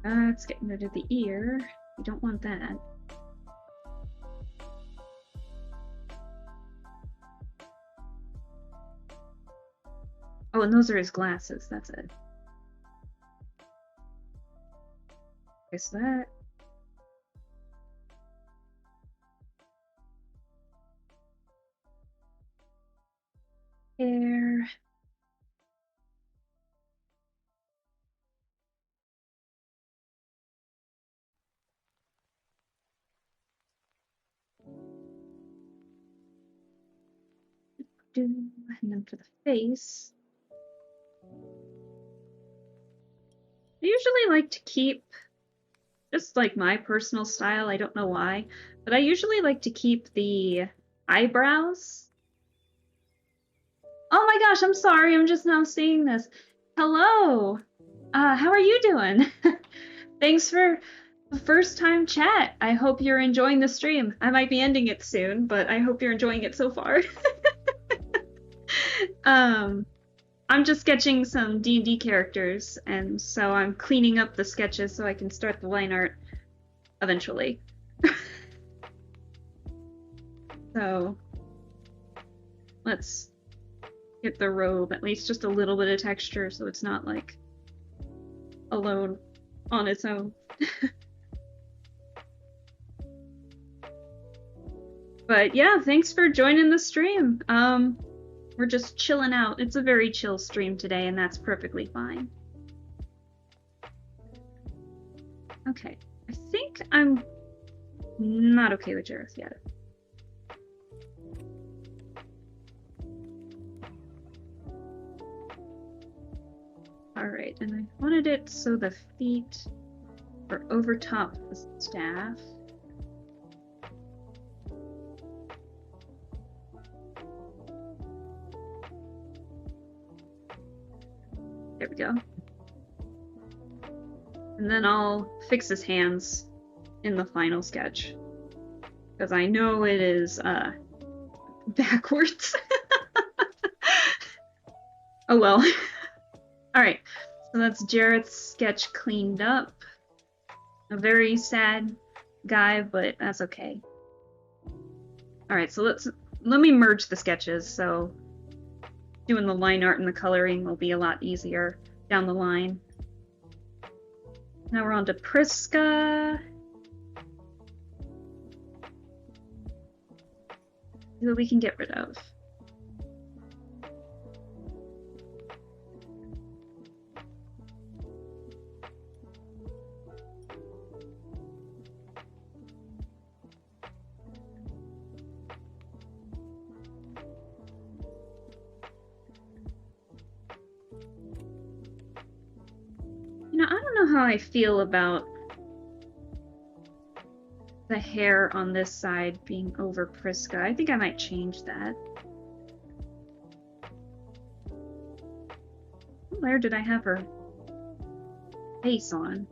It's getting rid of the ear. We don't want that. Oh, and those are his glasses. That's it. Okay, so that. Hair. And then for the face. I usually like to keep, just like my personal style, I don't know why, but I usually like to keep the eyebrows. Oh my gosh, I'm sorry, I'm just now seeing this. Hello! How are you doing? Thanks for the first time chat. I hope you're enjoying the stream. I might be ending it soon, but I hope you're enjoying it so far. um, I'm just sketching some D&D characters, and so I'm cleaning up the sketches so I can start the line art eventually. So let's get the robe, at least just a little bit of texture so it's not like alone on its own. But yeah, thanks for joining the stream. We're just chilling out. It's a very chill stream today, and that's perfectly fine. Okay, I think I'm not okay with Jareth yet. Alright, and I wanted it so the feet are over top the staff. There we go. And then I'll fix his hands in the final sketch, because I know it is backwards. Oh well. Alright, so that's Jareth's sketch cleaned up. A very sad guy, but that's okay. Alright, so let me merge the sketches, so doing the line art and the coloring will be a lot easier down the line. Now we're on to Priska. See what we can get rid of. You know, I don't know how I feel about the hair on this side being over Priska. I think I might change that. Where did I have her face on?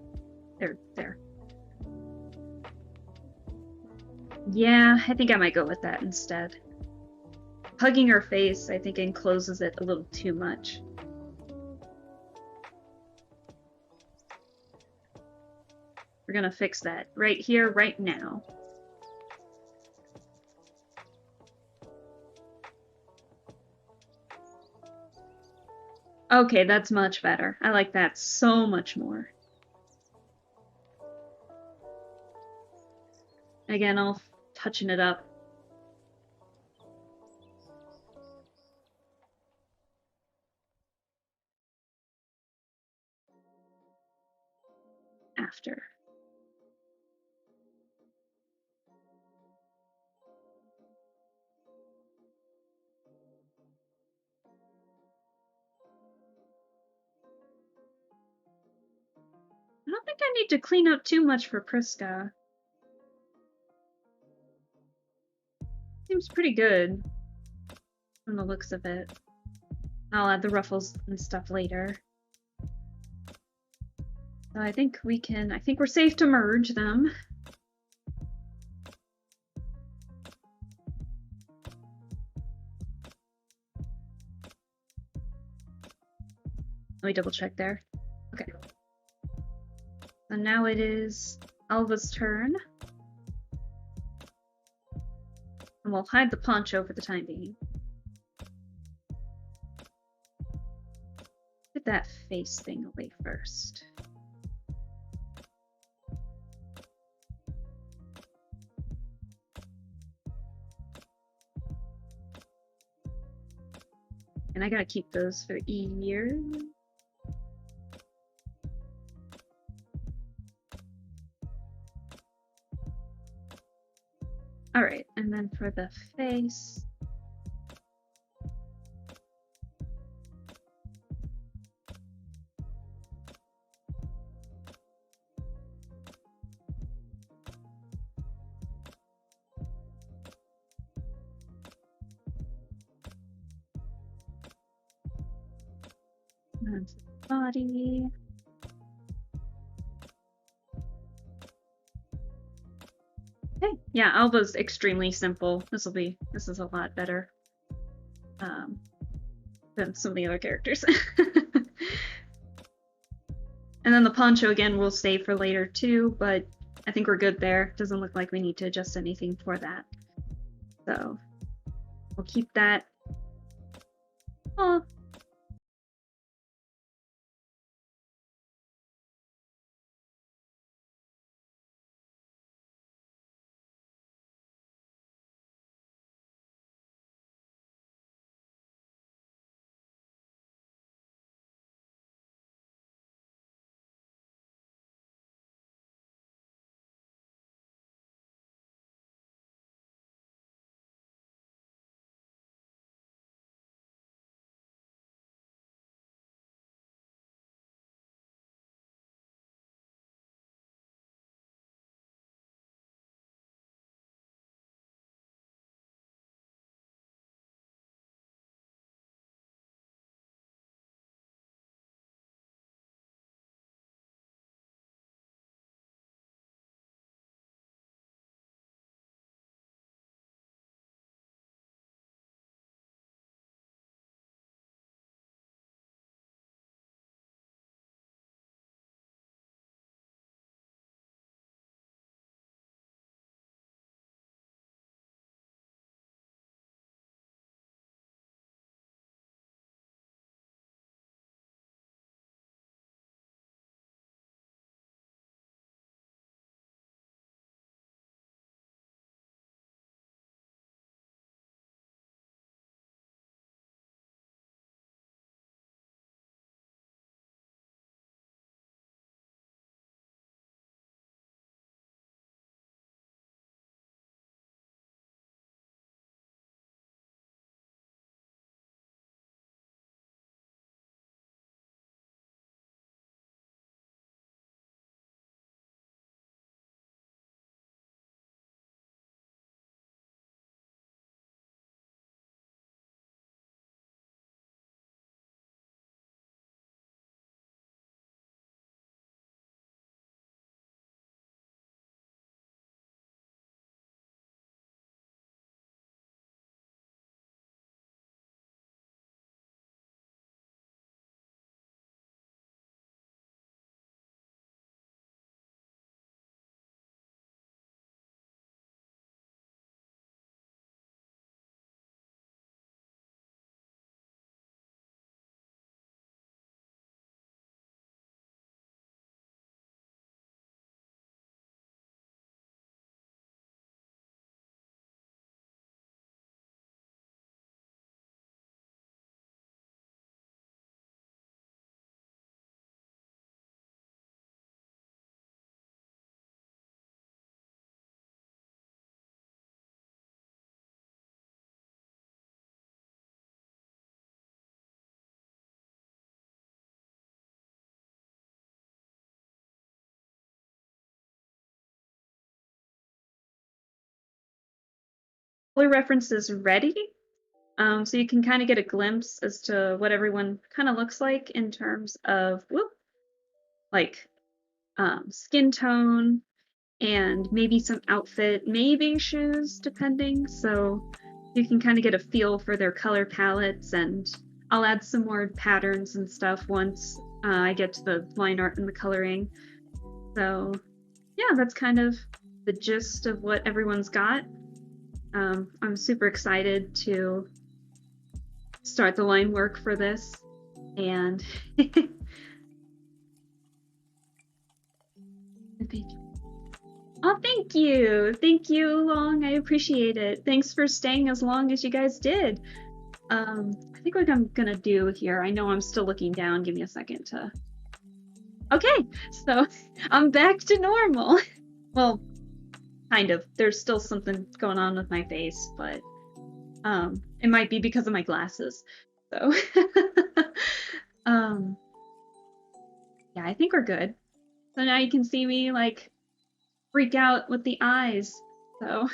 There. Yeah, I think I might go with that instead. Hugging her face, I think, encloses it a little too much. We're gonna fix that right here, right now. Okay, that's much better. I like that so much more. Again, I'll touching it up. After. I don't think I need to clean up too much for Priska. Seems pretty good from the looks of it. I'll add the ruffles and stuff later. So I think we're safe to merge them. Let me double check there. Okay. So now it is Alva's turn. And we'll hide the poncho for the time being. Get that face thing away first. And I gotta keep those for ears. Alright, and then for the face. And the body. Yeah, Alba's extremely simple. This is a lot better than some of the other characters. And then the poncho again will stay for later too, but I think we're good there. Doesn't look like we need to adjust anything for that. So we'll keep that. Oh, color references ready. So you can kind of get a glimpse as to what everyone kind of looks like in terms of like skin tone and maybe some outfit, maybe shoes, depending. So you can kind of get a feel for their color palettes, and I'll add some more patterns and stuff once I get to the line art and the coloring. So yeah, that's kind of the gist of what everyone's got. I'm super excited to start the line work for this, and oh, thank you, Long. I appreciate it. Thanks for staying as long as you guys did. I think what I'm gonna do here, I know I'm still looking down. Give me a second to. Okay, so I'm back to normal. Well, kind of. There's still something going on with my face, but it might be because of my glasses. So um yeah, I think we're good. So now you can see me like freak out with the eyes. So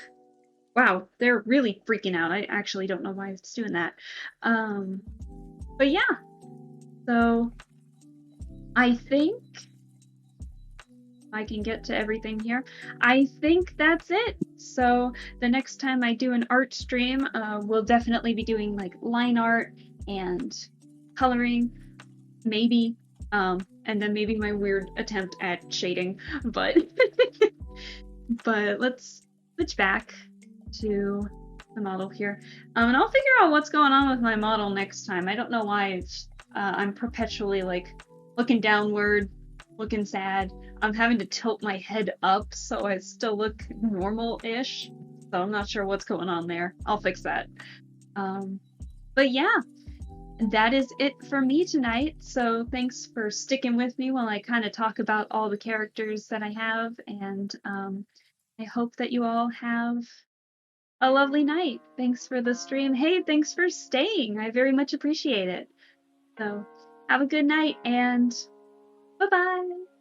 wow, they're really freaking out. I actually don't know why it's doing that. But yeah. So I think I can get to everything here. I think that's it. So the next time I do an art stream, we'll definitely be doing like line art and coloring, maybe, and then maybe my weird attempt at shading. But but let's switch back to the model here, and I'll figure out what's going on with my model next time. I don't know why I'm perpetually like looking downward, looking sad. I'm having to tilt my head up so I still look normal-ish. So I'm not sure what's going on there. I'll fix that. But yeah, that is it for me tonight. So thanks for sticking with me while I kind of talk about all the characters that I have, and I hope that you all have a lovely night. Thanks for the stream. Hey, thanks for staying. I very much appreciate it. So have a good night and bye-bye.